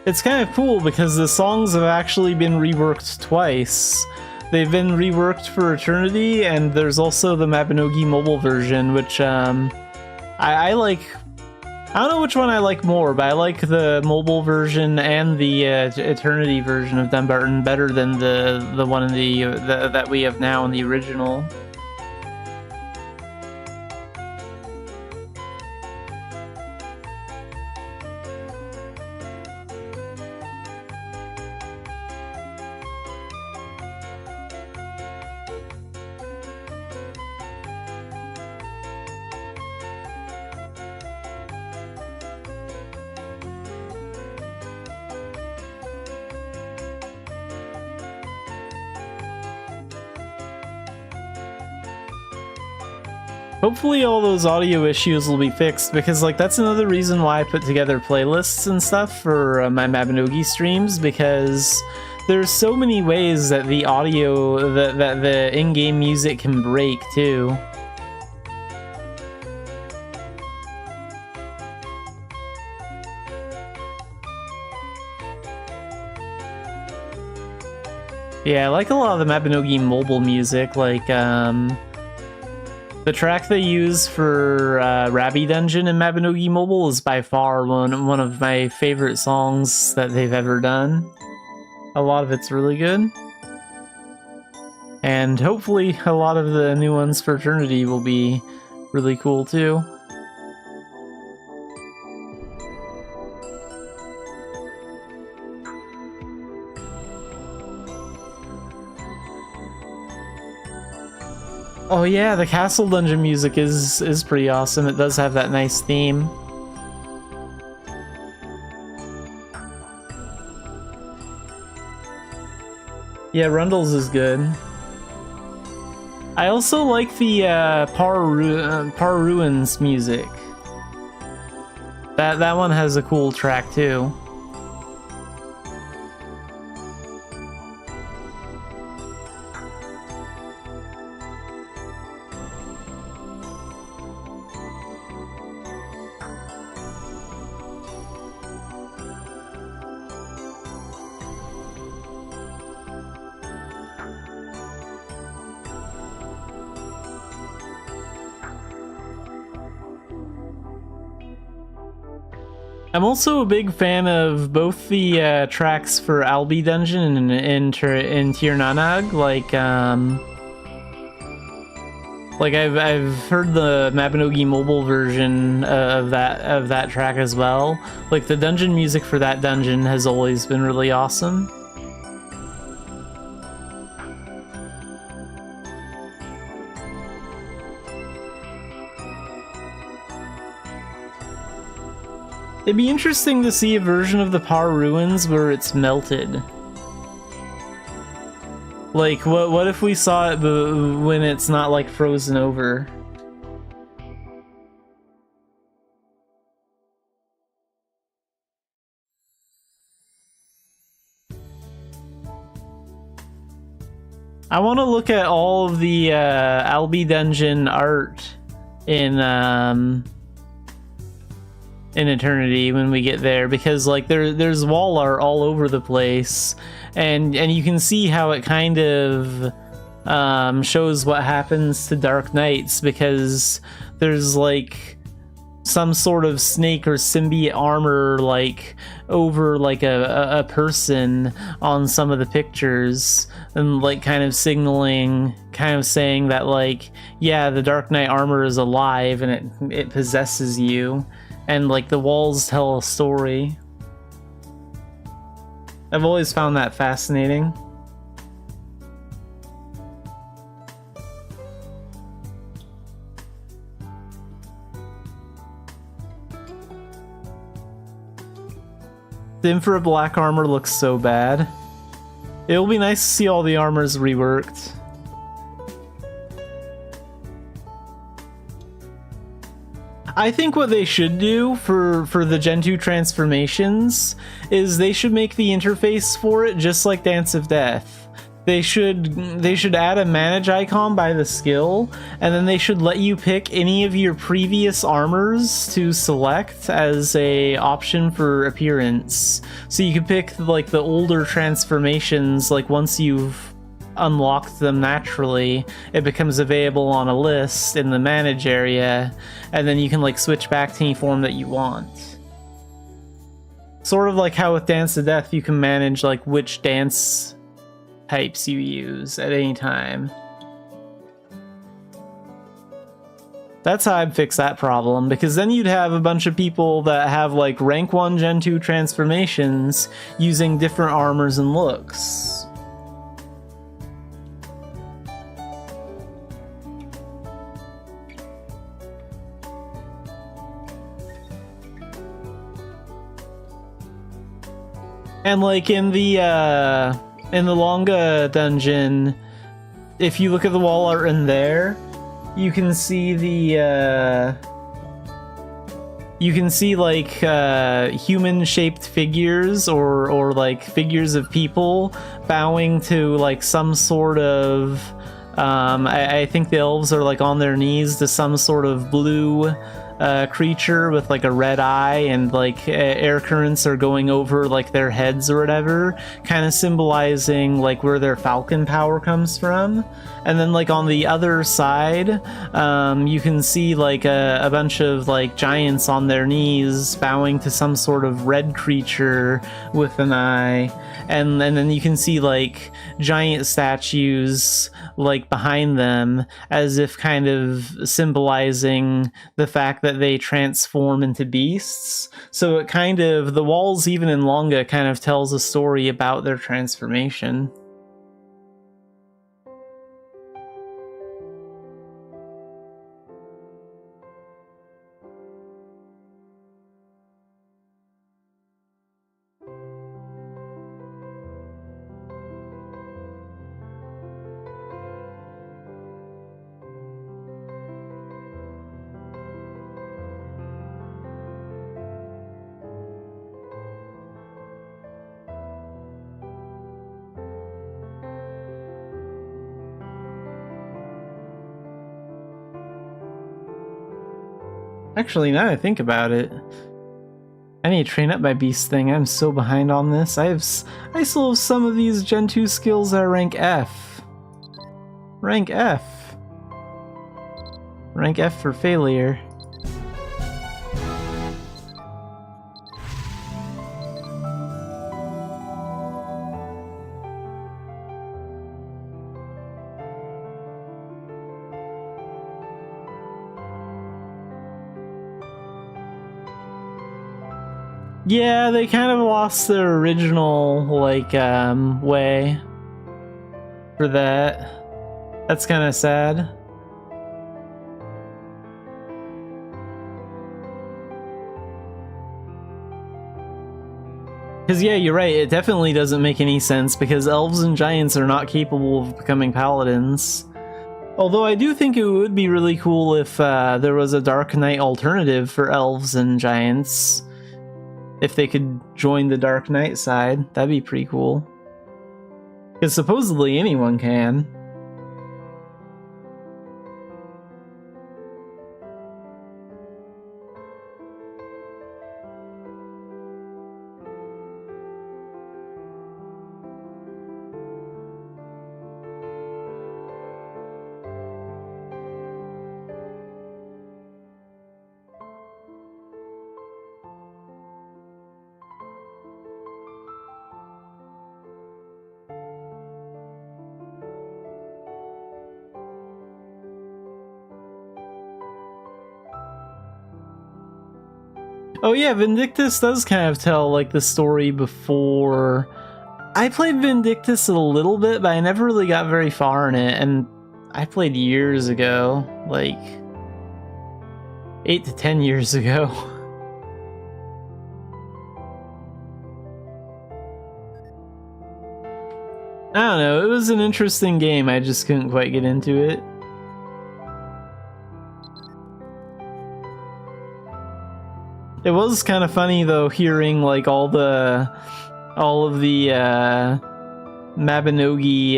It's kind of cool because the songs have actually been reworked twice. They've been reworked for Eternity, and there's also the Mabinogi mobile version, which I like. I don't know which one I like more, but I like the mobile version and the Eternity version of Dunbarton better than the one in the that we have now in the original. Hopefully all those audio issues will be fixed, because like that's another reason why I put together playlists and stuff for my Mabinogi streams, because there's so many ways that the audio, that the in-game music can break too. Yeah, I like a lot of the Mabinogi mobile music, like the track they use for Rabby Dungeon in Mabinogi Mobile is by far one of my favorite songs that they've ever done. A lot of it's really good. And hopefully a lot of the new ones for Eternity will be really cool too. Oh yeah, the Castle Dungeon music is pretty awesome. It does have that nice theme. Yeah, Rundle's is good. I also like the Par Ruins music. That one has a cool track too. I'm also a big fan of both the tracks for Albi Dungeon and in Tir Nanag. Like I've heard the Mabinogi mobile version of that track as well. Like the dungeon music for that dungeon has always been really awesome. It'd be interesting to see a version of the Par Ruins where it's melted. Like, what if we saw it when it's not, like, frozen over? I want to look at all of the Albi Dungeon art in Eternity when we get there, because like there's wall art all over the place, and you can see how it kind of shows what happens to Dark Knights, because there's like some sort of snake or symbiote armor like over like a person on some of the pictures, and like kind of signaling, kind of saying that like, yeah, the Dark Knight armor is alive and it possesses you. and like the walls tell a story. I've always found that fascinating. The infrared black armor looks so bad. It'll be nice to see all the armors reworked. I think what they should do for the Gen 2 transformations is they should make the interface for it just like Dance of Death. They should add a manage icon by the skill, and then they should let you pick any of your previous armors to select as a option for appearance. So you could pick like the older transformations, like once you've unlocked them naturally, it becomes available on a list in the manage area, and then you can like switch back to any form that you want. Sort of like how with Dance to Death you can manage like which dance types you use at any time. That's how I'd fix that problem, because then you'd have a bunch of people that have like rank 1 Gen 2 transformations using different armors and looks. And like in the Longa dungeon, if you look at the wall art in there, you can see the like human-shaped figures or like figures of people bowing to like some sort of I think the elves are like on their knees to some sort of blue creature with like a red eye, and like air currents are going over like their heads or whatever, kind of symbolizing like where their falcon power comes from. And then like on the other side, you can see like a bunch of like giants on their knees bowing to some sort of red creature with an eye. And then you can see like giant statues like behind them, as if kind of symbolizing the fact that they transform into beasts. So it kind of, the walls even in Longa kind of tells a story about their transformation. Actually, now that I think about it, I need to train up my beast thing. I'm so behind on this. I still have some of these Gen 2 skills that are rank F. Rank F. Rank F for failure. Yeah, they kind of lost their original, like, way for that. That's kind of sad. Because, yeah, you're right, it definitely doesn't make any sense, because elves and giants are not capable of becoming paladins. Although I do think it would be really cool if there was a Dark Knight alternative for elves and giants. If they could join the Dark Knight side, that'd be pretty cool. Because supposedly anyone can. Oh yeah, Vindictus does kind of tell like the story before. I played Vindictus a little bit, but I never really got very far in it, and I played years ago, like 8 to 10 years ago. I don't know, it was an interesting game, I just couldn't quite get into it. It was kind of funny though, hearing like all of the Mabinogi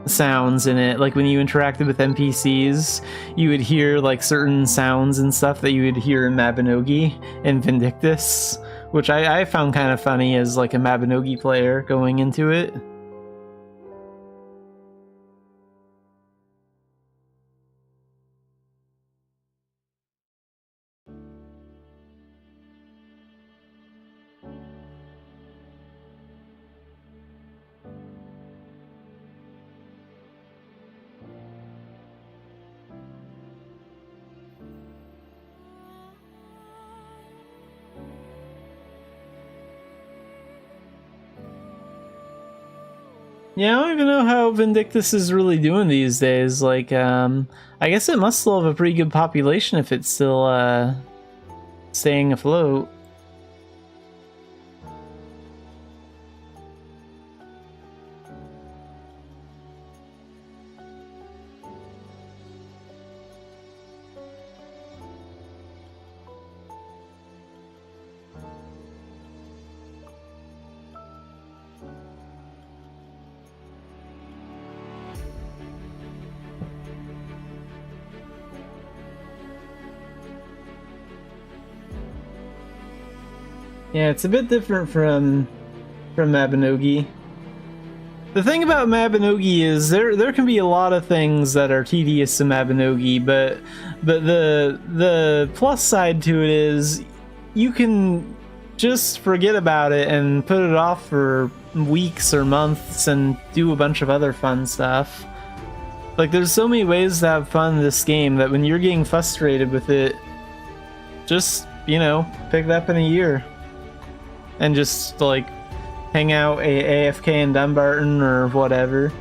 sounds in it. Like when you interacted with NPCs, you would hear like certain sounds and stuff that you would hear in Mabinogi and Vindictus, which I found kind of funny as like a Mabinogi player going into it. Yeah, I don't even know how Vindictus is really doing these days. Like, I guess it must still have a pretty good population if it's still, staying afloat. Yeah, it's a bit different from Mabinogi. The thing about Mabinogi is there can be a lot of things that are tedious in Mabinogi, but the plus side to it is you can just forget about it and put it off for weeks or months and do a bunch of other fun stuff. Like, there's so many ways to have fun in this game that when you're getting frustrated with it, just, you know, pick it up in a year. And just, like, hang out AFK in Dumbarton or whatever.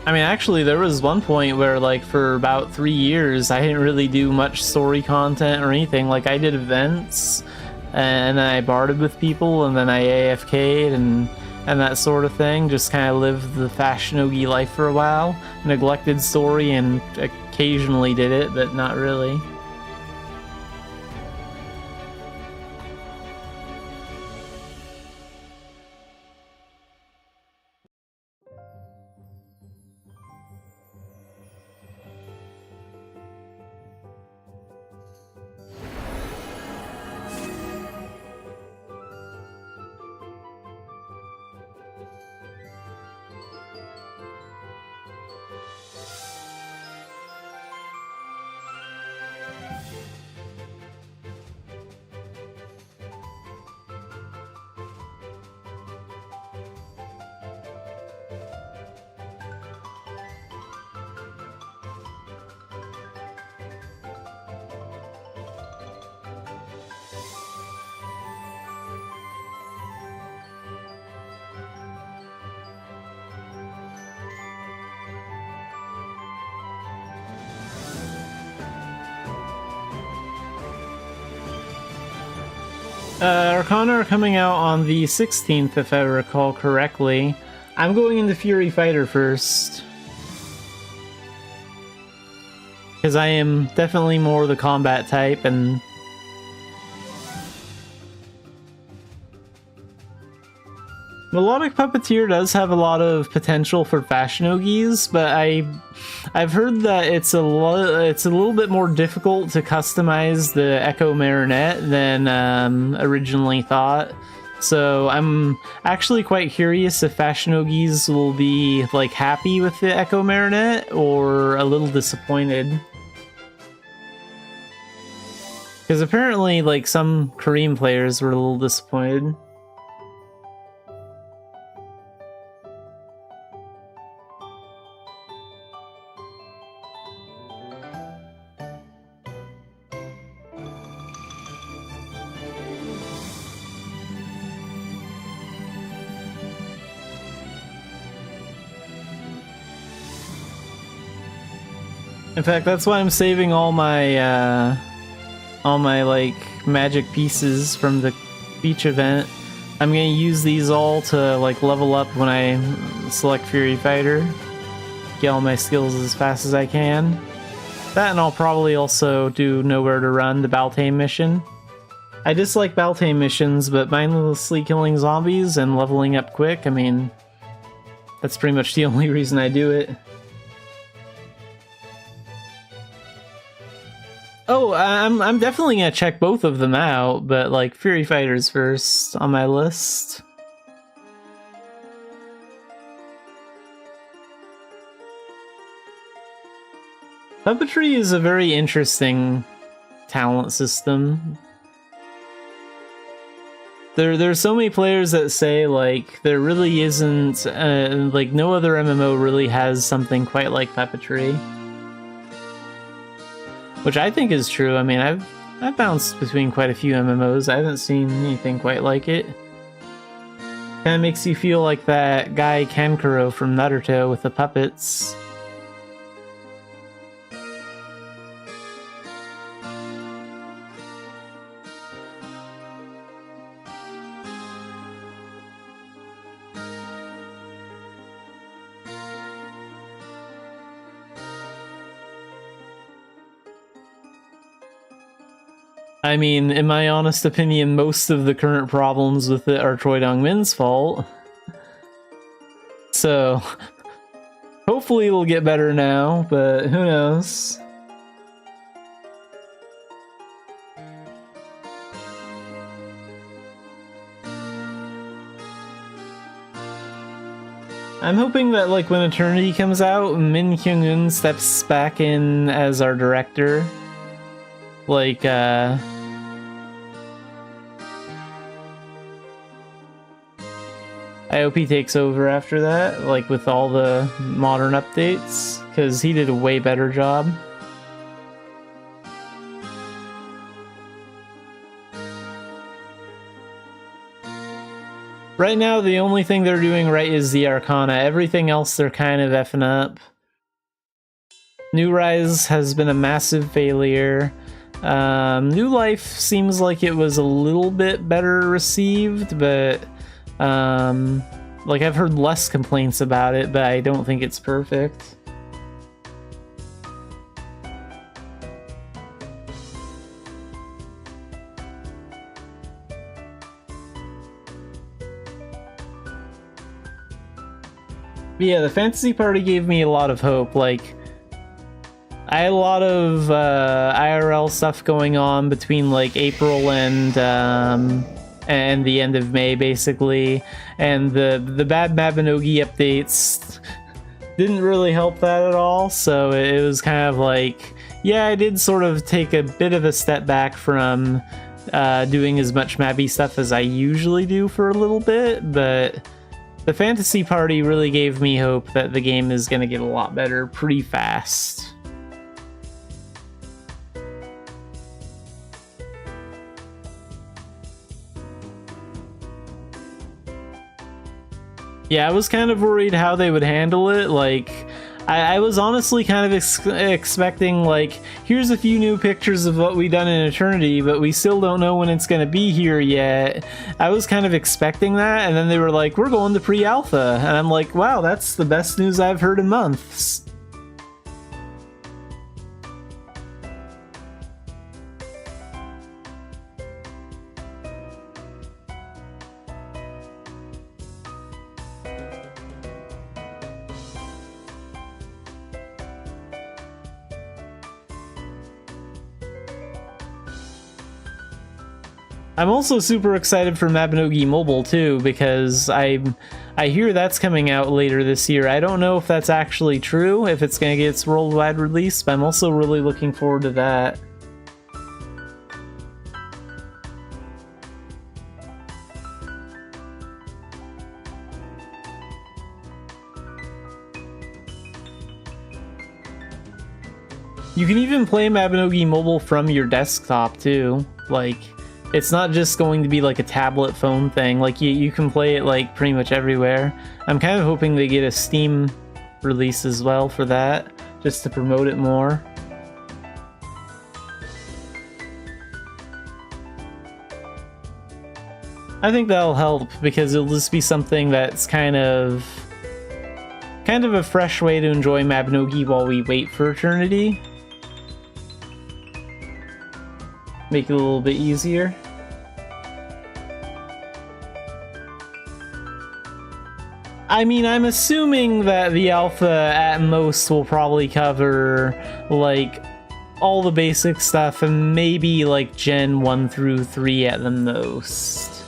I mean, actually, there was one point where, like, for about 3 years, I didn't really do much story content or anything. Like, I did events, and then I barded with people, and then I AFK'd, and that sort of thing. Just kind of lived the Fashionogi life for a while. Neglected story and occasionally did it, but not really. Arcana are coming out on the 16th, if I recall correctly. I'm going into Fury Fighter first. Because I am definitely more the combat type, and Melodic Puppeteer does have a lot of potential for Fashionogis, but I've heard that it's a little bit more difficult to customize the Echo Marinette than originally thought. So I'm actually quite curious if Fashionogis will be like happy with the Echo Marinette or a little disappointed. Because apparently, like, some Korean players were a little disappointed. In fact, that's why I'm saving all my like magic pieces from the beach event. I'm gonna use these all to like level up when I select Fury Fighter. Get all my skills as fast as I can. That, and I'll probably also do Nowhere to Run, the Baltame mission. I dislike Baltame missions, but mindlessly killing zombies and leveling up quick, I mean, that's pretty much the only reason I do it. Oh, I'm definitely gonna check both of them out, but like Fury Fighter's first on my list. Puppetry is a very interesting talent system. There's so many players that say like there really isn't like no other MMO really has something quite like puppetry, which I think is true. I mean, I've bounced between quite a few MMOs. I haven't seen anything quite like it. Kind of makes you feel like that guy Kankuro from Naruto with the puppets. I mean, in my honest opinion, most of the current problems with it are Choi Dong-min's fault. So, hopefully it'll get better now, but who knows? I'm hoping that, like, when Eternity comes out, Min Kyung-eun steps back in as our director. Like, I hope he takes over after that, like with all the modern updates, because he did a way better job. Right now, the only thing they're doing right is the Arcana. Everything else they're kind of effing up. New Rise has been a massive failure. New Life seems like it was a little bit better received, but like I've heard less complaints about it, but I don't think it's perfect. But yeah, the Fantasy Party gave me a lot of hope. Like, I had a lot of IRL stuff going on between like April and the end of May, basically, and the bad Mabinogi updates didn't really help that at all. So it was kind of like, yeah, I did sort of take a bit of a step back from doing as much Mabby stuff as I usually do for a little bit, but the Fantasy Party really gave me hope that the game is going to get a lot better pretty fast. Yeah, I was kind of worried how they would handle it. Like, I was honestly kind of expecting, like, here's a few new pictures of what we done in Eternity, but we still don't know when it's going to be here yet. I was kind of expecting that, and then they were like, we're going to pre-alpha. And I'm like, wow, that's the best news I've heard in months. I'm also super excited for Mabinogi Mobile too, because I hear that's coming out later this year. I don't know if that's actually true, if it's going to get its worldwide release, but I'm also really looking forward to that. You can even play Mabinogi Mobile from your desktop too. Like, it's not just going to be like a tablet phone thing. Like, you can play it like pretty much everywhere. I'm kind of hoping they get a Steam release as well for that, just to promote it more. I think that'll help because it'll just be something that's kind of a fresh way to enjoy Mabinogi while we wait for Eternity. Make it a little bit easier. I mean, I'm assuming that the alpha at most will probably cover like all the basic stuff and maybe like Gen 1 through 3 at the most.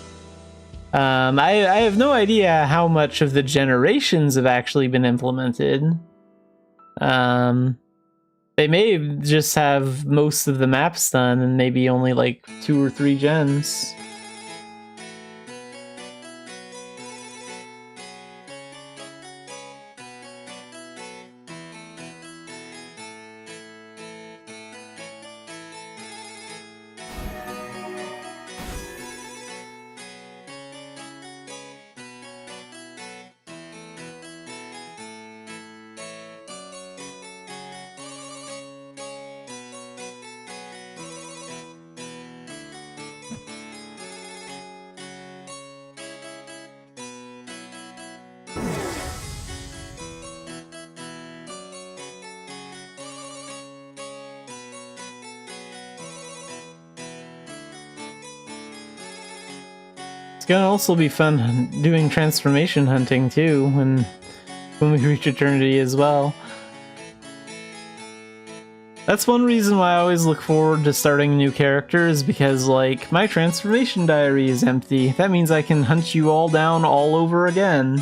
I have no idea how much of the generations have actually been implemented. They may just have most of the maps done and maybe only like 2 or 3 gens. It's gonna also be fun doing transformation hunting too when we reach Eternity as well. That's one reason why I always look forward to starting new characters, because like my transformation diary is empty. That means I can hunt you all down all over again.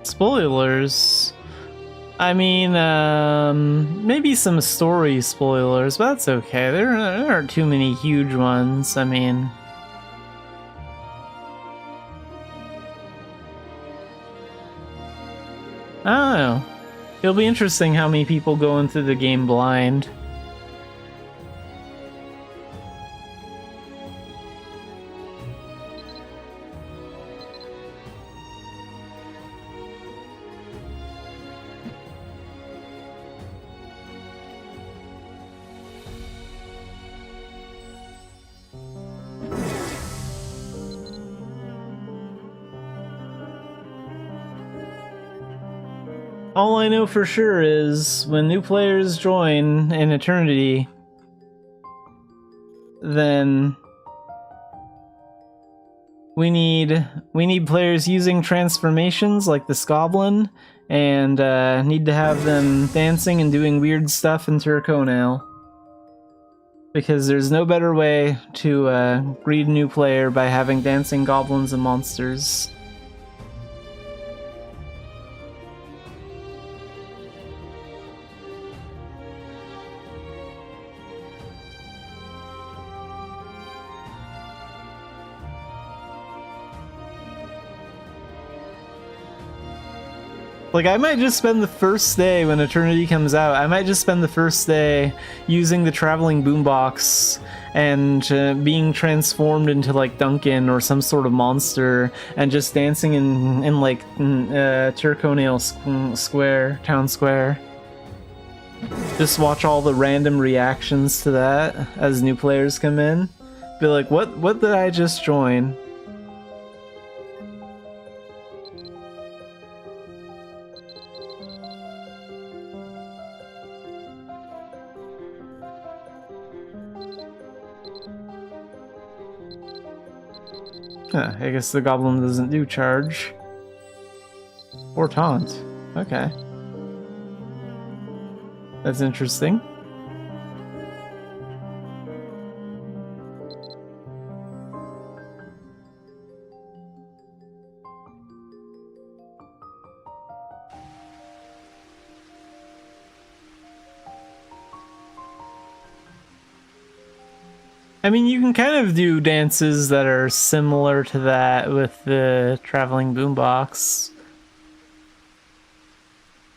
Spoilers? I mean, maybe some story spoilers, but that's okay. There aren't too many huge ones. I mean... I don't know. It'll be interesting how many people go into the game blind. All I know for sure is when new players join in Eternity, then we need players using transformations like this goblin, and need to have them dancing and doing weird stuff in Turconail. Because there's no better way to greet a new player by having dancing goblins and monsters. Like, I might just spend the first day when Eternity comes out, I might just spend the first day using the traveling boombox and being transformed into, like, Duncan or some sort of monster and just dancing in like, Turconail Square, Town Square. Just watch all the random reactions to that as new players come in. Be like, what did I just join? Huh, I guess the goblin doesn't do charge. Or taunt. Okay. That's interesting. I mean, you can kind of do dances that are similar to that with the traveling boombox.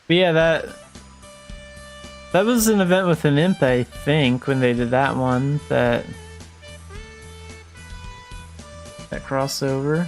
But yeah, that was an event with an imp, I think, when they did that one, that crossover.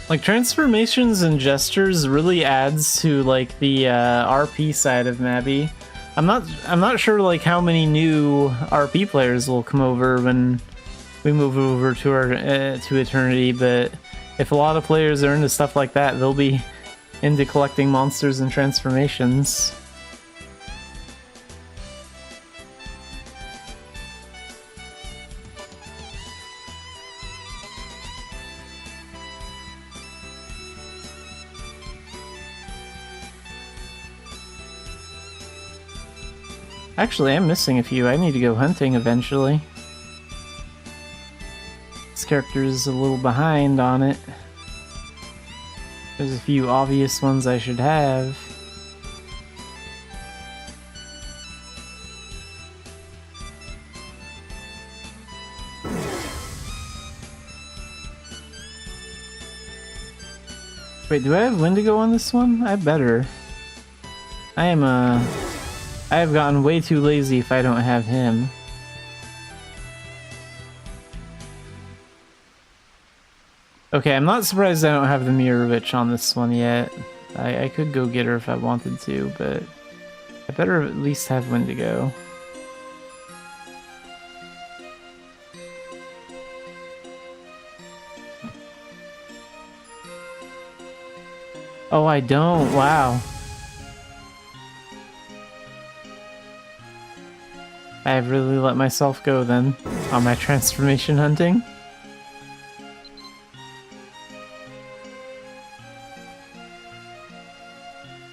Like, transformations and gestures really adds to like the RP side of Mabby. I'm not sure like how many new RP players will come over when we move over to our to Eternity, but if a lot of players are into stuff like that, they'll be into collecting monsters and transformations. Actually, I'm missing a few. I need to go hunting eventually. This character is a little behind on it. There's a few obvious ones I should have. Wait, do I have Wendigo on this one? I better. I have gotten way too lazy if I don't have him. Okay, I'm not surprised I don't have the Mirror Witch on this one yet. I could go get her if I wanted to, but I better at least have Wendigo. Oh, I don't. Wow. I have really let myself go then on my transformation hunting.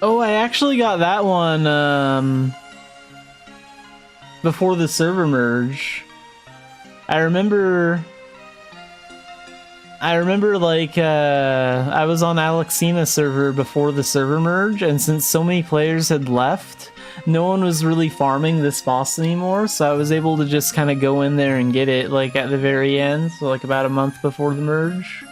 Oh, I actually got that one before the server merge. I remember like I was on Alexina server before the server merge, and since so many players had left, no one was really farming this boss anymore, so I was able to just kind of go in there and get it like at the very end, so like about a month before the merge.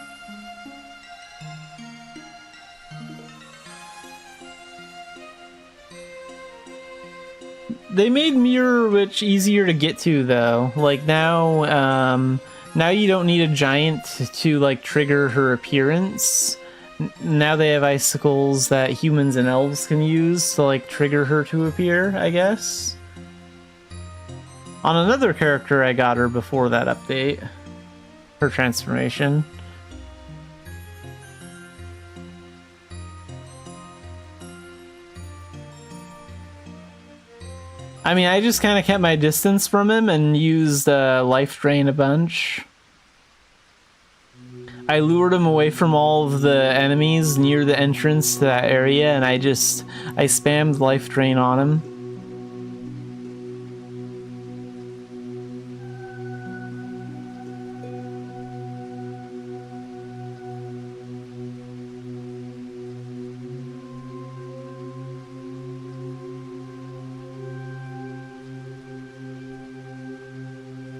They made Mirror Witch easier to get to though. Like now you don't need a giant to like trigger her appearance. Now they have icicles that humans and elves can use to like trigger her to appear, I guess. On another character I got her before that update. Her transformation. I mean, I just kind of kept my distance from him and used life drain a bunch. I lured him away from all of the enemies near the entrance to that area, and I spammed life drain on him.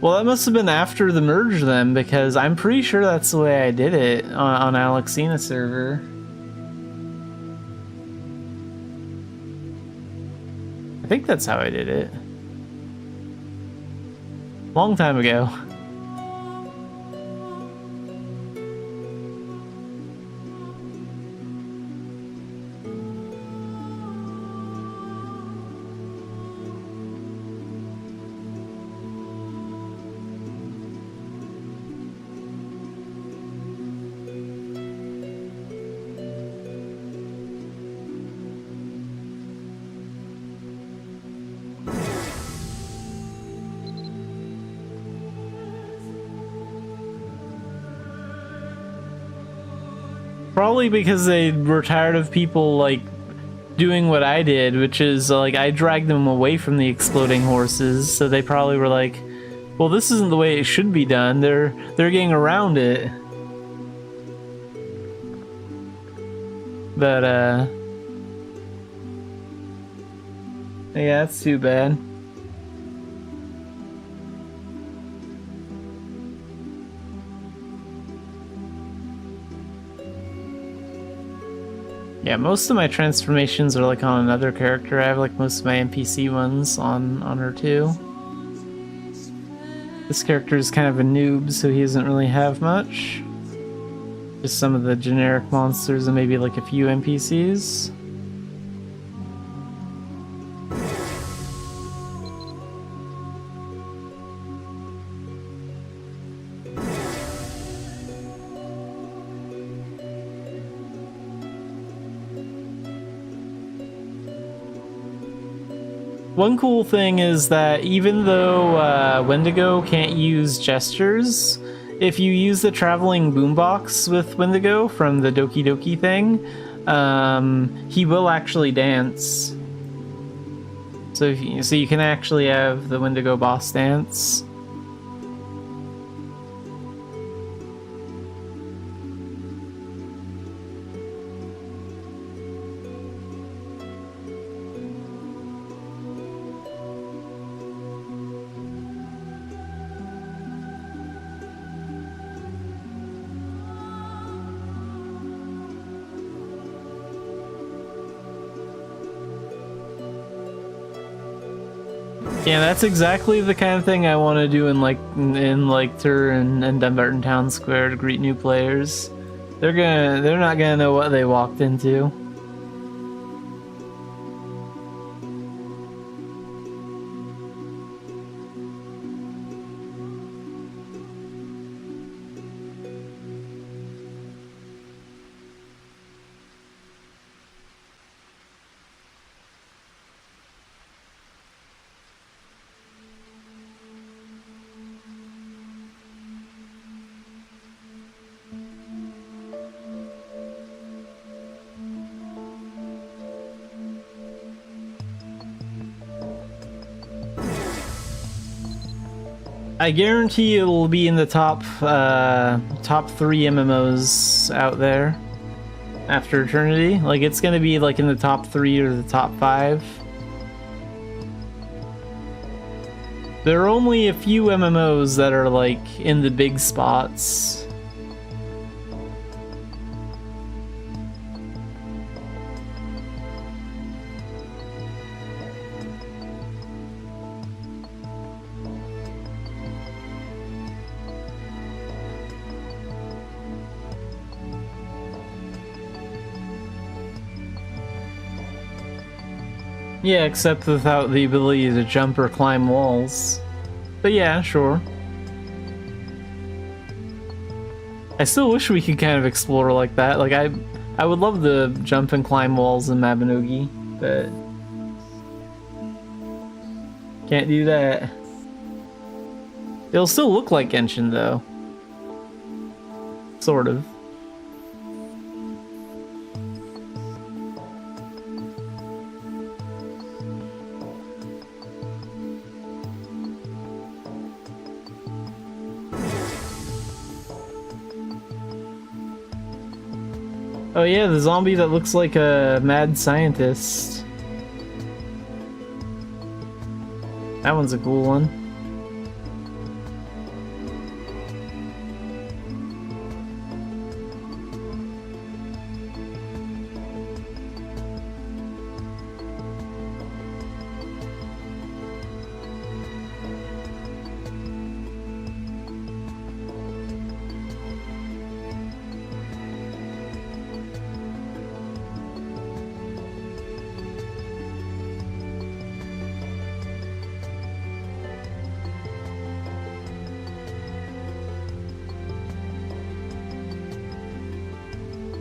Well, that must have been after the merge then, because I'm pretty sure that's the way I did it on Alexina server. I think that's how I did it. Long time ago. Probably because they were tired of people, like, doing what I did, which is, like, I dragged them away from the exploding horses, so they probably were like, well, this isn't the way it should be done. They're getting around it. But, yeah, that's too bad. Yeah, most of my transformations are like on another character. I have like most of my NPC ones on her too. This character is kind of a noob, so he doesn't really have much. Just some of the generic monsters and maybe like a few NPCs. One cool thing is that even though Wendigo can't use gestures, if you use the traveling boombox with Wendigo from the Doki Doki thing, he will actually dance. So you can actually have the Wendigo boss dance. Yeah, that's exactly the kind of thing I want to do in Tur and Dumbarton Town Square to greet new players. They're not gonna know what they walked into. I guarantee it'll be in the top 3 MMOs out there after Eternity. Like, it's gonna be like in the top 3 or the top 5. There are only a few MMOs that are like in the big spots. Yeah, except without the ability to jump or climb walls. But yeah, sure. I still wish we could kind of explore like that. Like, I would love to jump and climb walls in Mabinogi, but can't do that. It'll still look like Genshin, though. Sort of. Oh yeah, the zombie that looks like a mad scientist. That one's a cool one.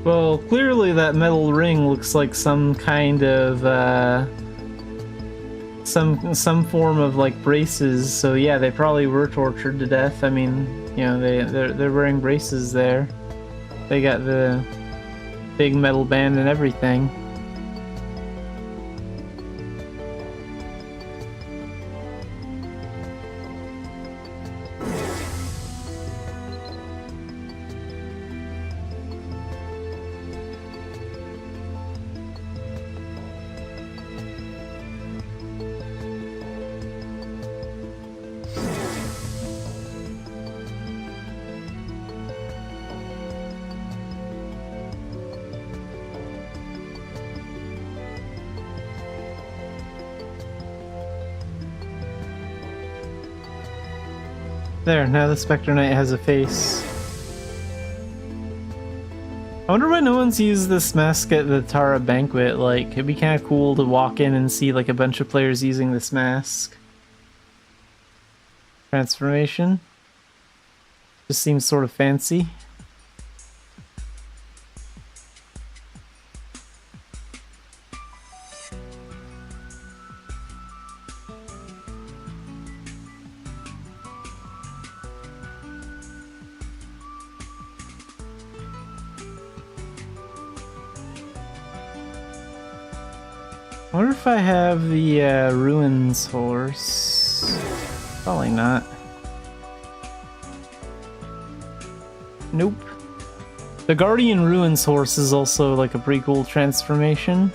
Well, clearly that metal ring looks like some kind of, some form of, like, braces, so yeah, they probably were tortured to death. I mean, you know, they're wearing braces there. They got the big metal band and everything. There, now the Spectre Knight has a face. I wonder why no one's used this mask at the Tara banquet. Like, it'd be kind of cool to walk in and see like a bunch of players using this mask. Transformation. Just seems sort of fancy. I wonder if I have the Ruins horse. Probably not. Nope. The Guardian Ruins horse is also like a pretty cool transformation.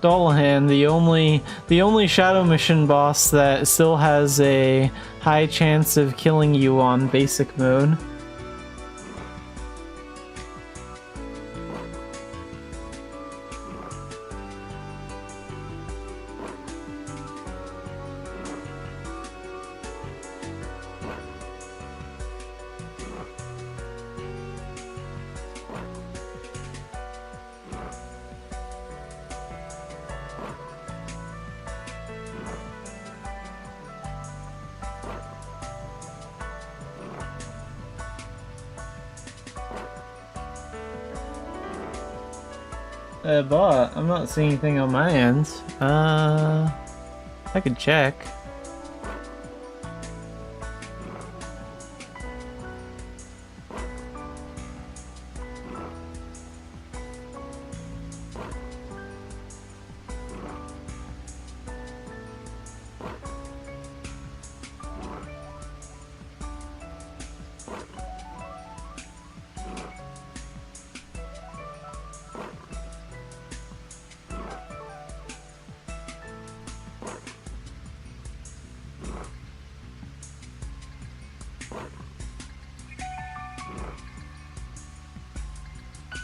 Dullahan, the only Shadow Mission boss that still has a high chance of killing you on basic mode. But I'm not seeing anything on my end. I could check.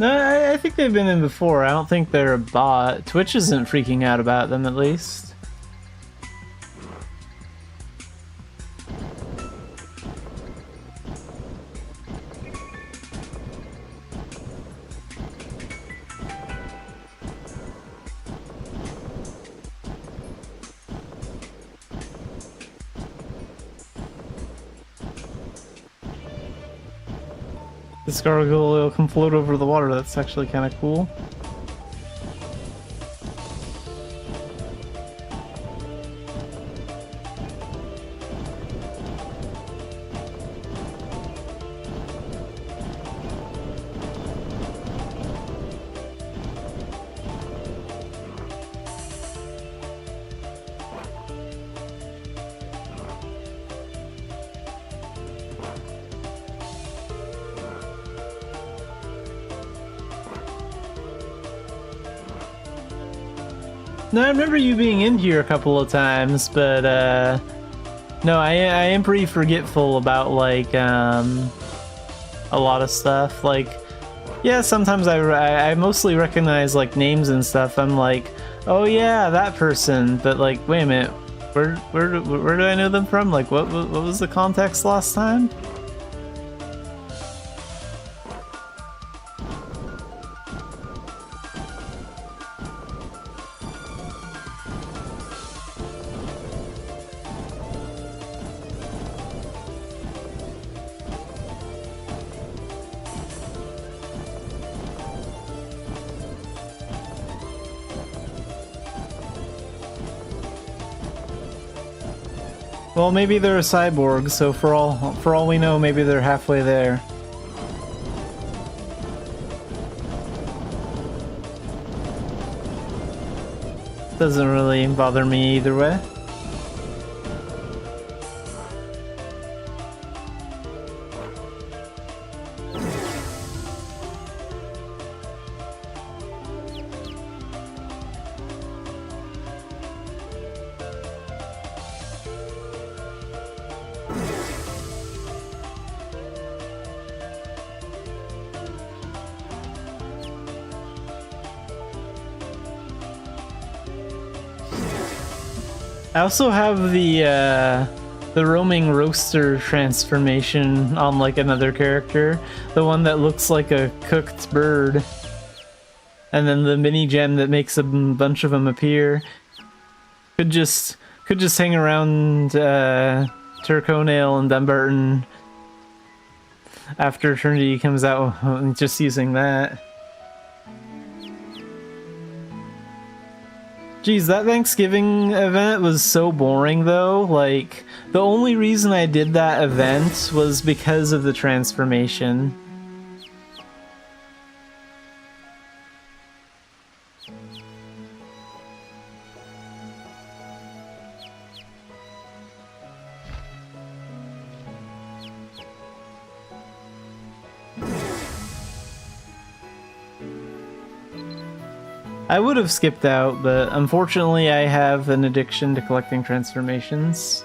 No, I think they've been in before. I don't think they're a bot. Twitch isn't freaking out about them, at least. This gargoyle can float over the water. That's actually kind of cool. No, I remember you being in here a couple of times, but no, I am pretty forgetful about like a lot of stuff. Like, yeah, sometimes I mostly recognize like names and stuff. I'm like, oh yeah, that person. But like, wait a minute, where do I know them from? Like, what was the context last time? Well, maybe they're a cyborg, so for all we know, maybe they're halfway there. Doesn't really bother me either way. I also have the roaming roaster transformation on like another character, the one that looks like a cooked bird, and then the mini gem that makes a bunch of them appear. Could just hang around Turconail and Dumbarton after Eternity comes out, just using that. Geez, that Thanksgiving event was so boring though. Like, the only reason I did that event was because of the transformation. I would have skipped out, but unfortunately I have an addiction to collecting transformations.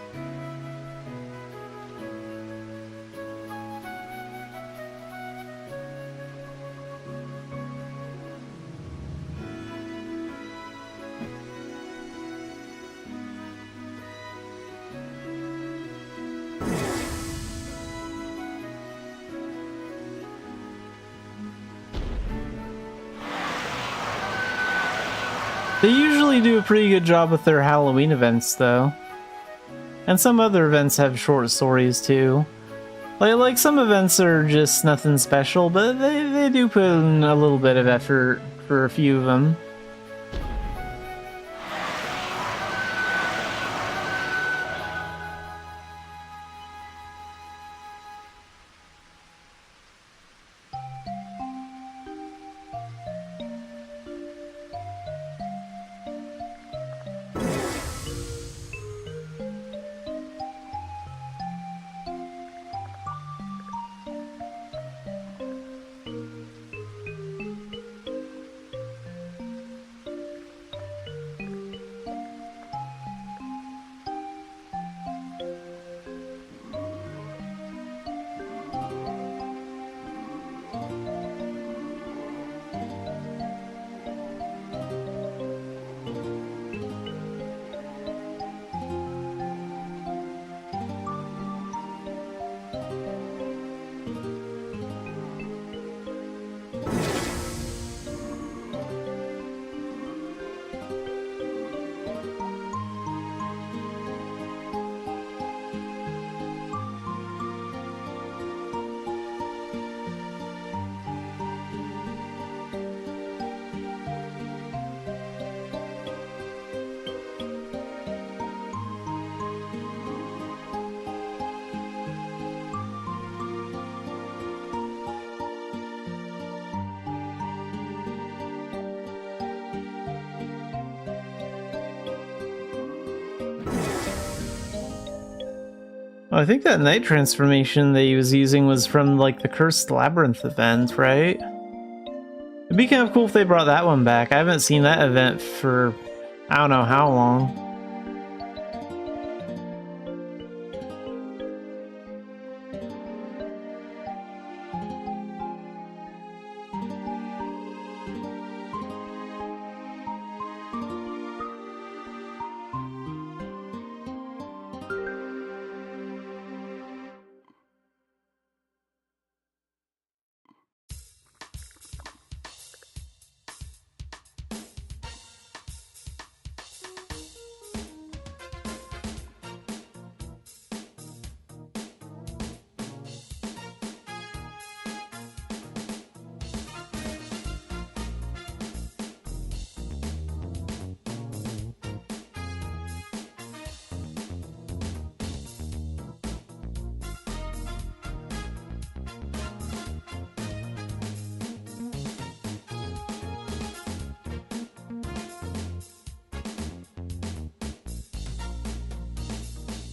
They usually do a pretty good job with their Halloween events, though. And some other events have short stories, too. Like some events are just nothing special, but they do put in a little bit of effort for a few of them. I think that night transformation that he was using was from, like, the Cursed Labyrinth event, right? It'd be kind of cool if they brought that one back. I haven't seen that event for I don't know how long.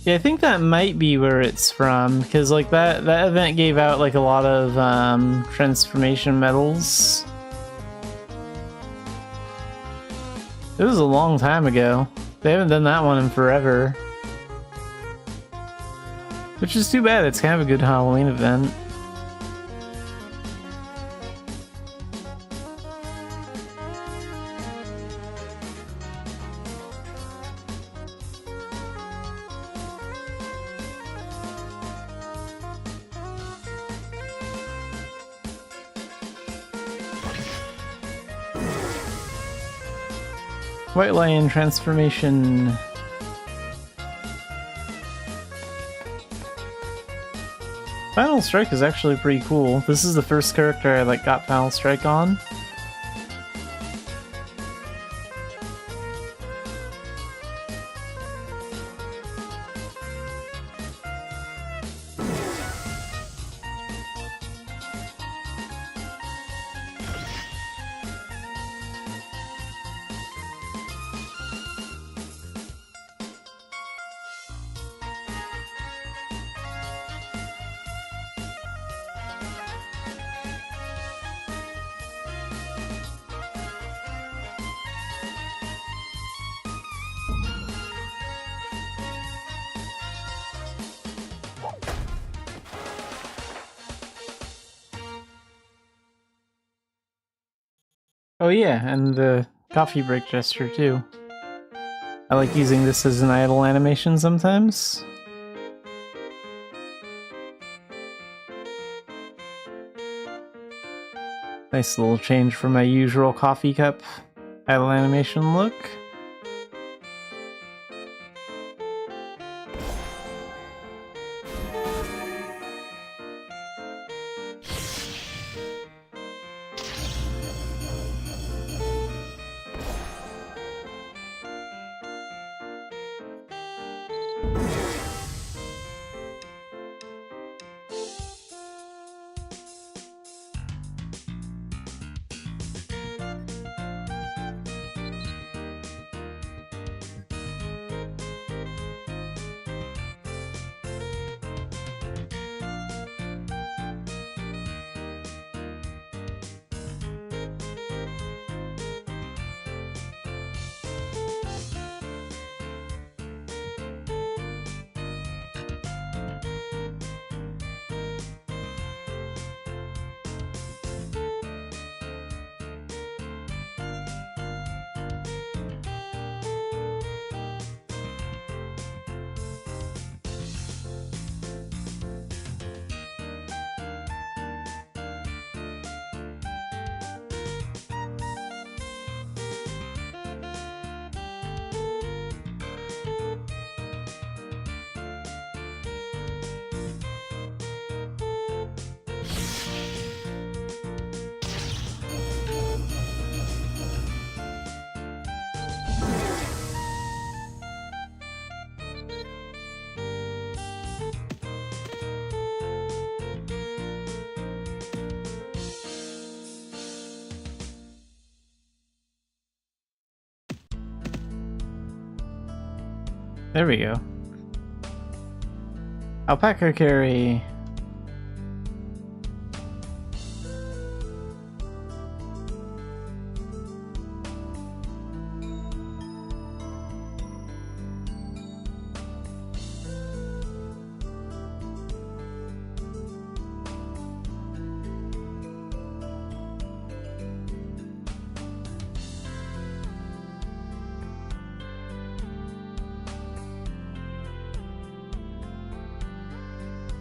Yeah, I think that might be where it's from, because like that event gave out like a lot of transformation medals. It was a long time ago. They haven't done that one in forever. Which is too bad, it's kind of a good Halloween event. White Lion transformation. Final Strike is actually pretty cool. This is the first character I like got Final Strike on. Oh yeah, and the coffee break gesture too. I like using this as an idle animation sometimes. Nice little change from my usual coffee cup idle animation look. There we go. Alpaca carry.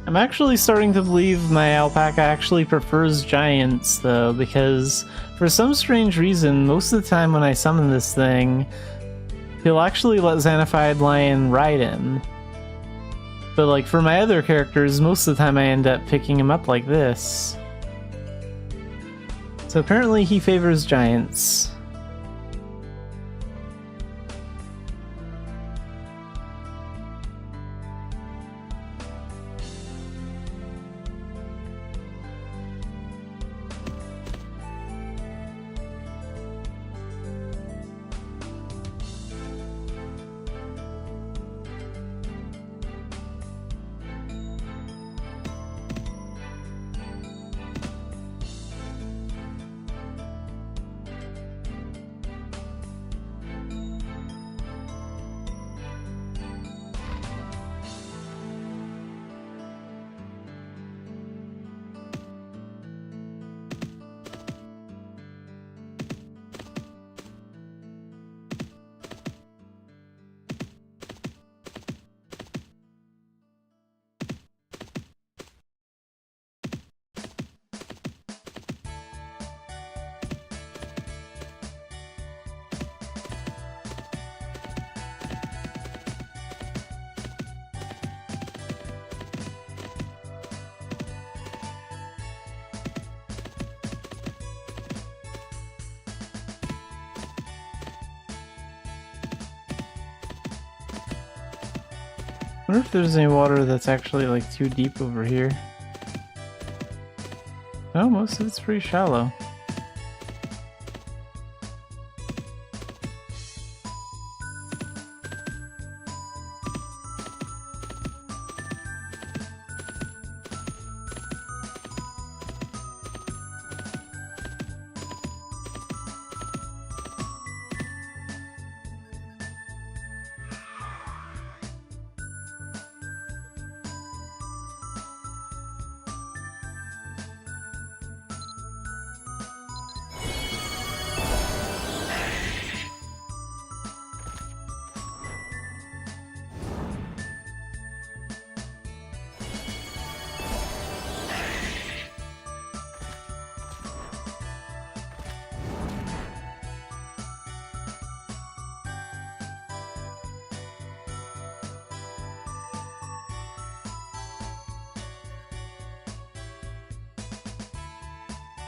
I'm actually starting to believe my alpaca actually prefers giants, though, because for some strange reason, most of the time when I summon this thing, he'll actually let Xanafiedlion ride him. But like for my other characters, most of the time I end up picking him up like this. So apparently he favors giants. wonder if there's any water that's actually like too deep over here. No, most of it's pretty shallow.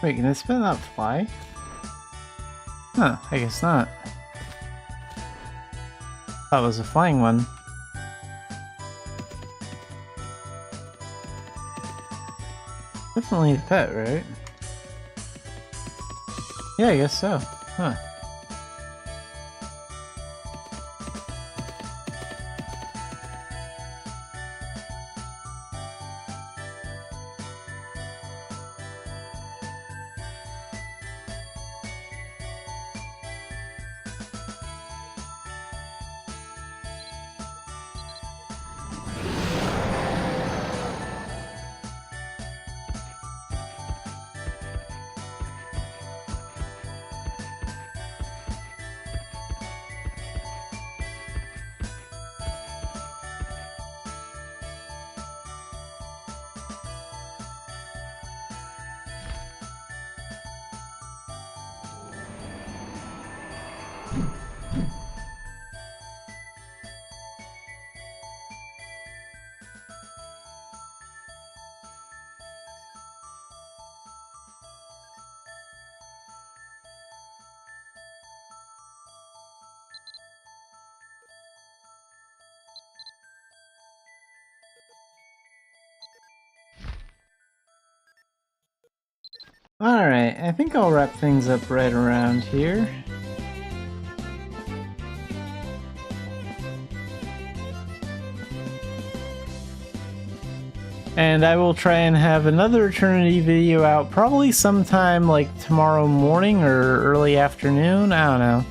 Wait, can this bit not fly? Huh, I guess not. That was a flying one. Definitely a pet, right? Yeah, I guess so. Huh. Alright, I think I'll wrap things up right around here. And I will try and have another Eternity video out probably sometime like tomorrow morning or early afternoon. I don't know.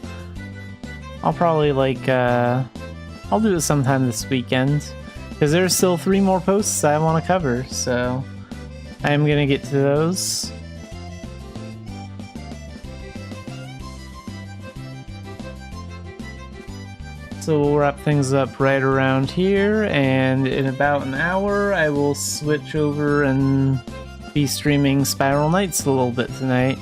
I'll probably like, I'll do it sometime this weekend. Because there's still 3 more posts I want to cover, so I am going to get to those. So we'll wrap things up right around here, and in about an hour I will switch over and be streaming Spiral Knights a little bit tonight.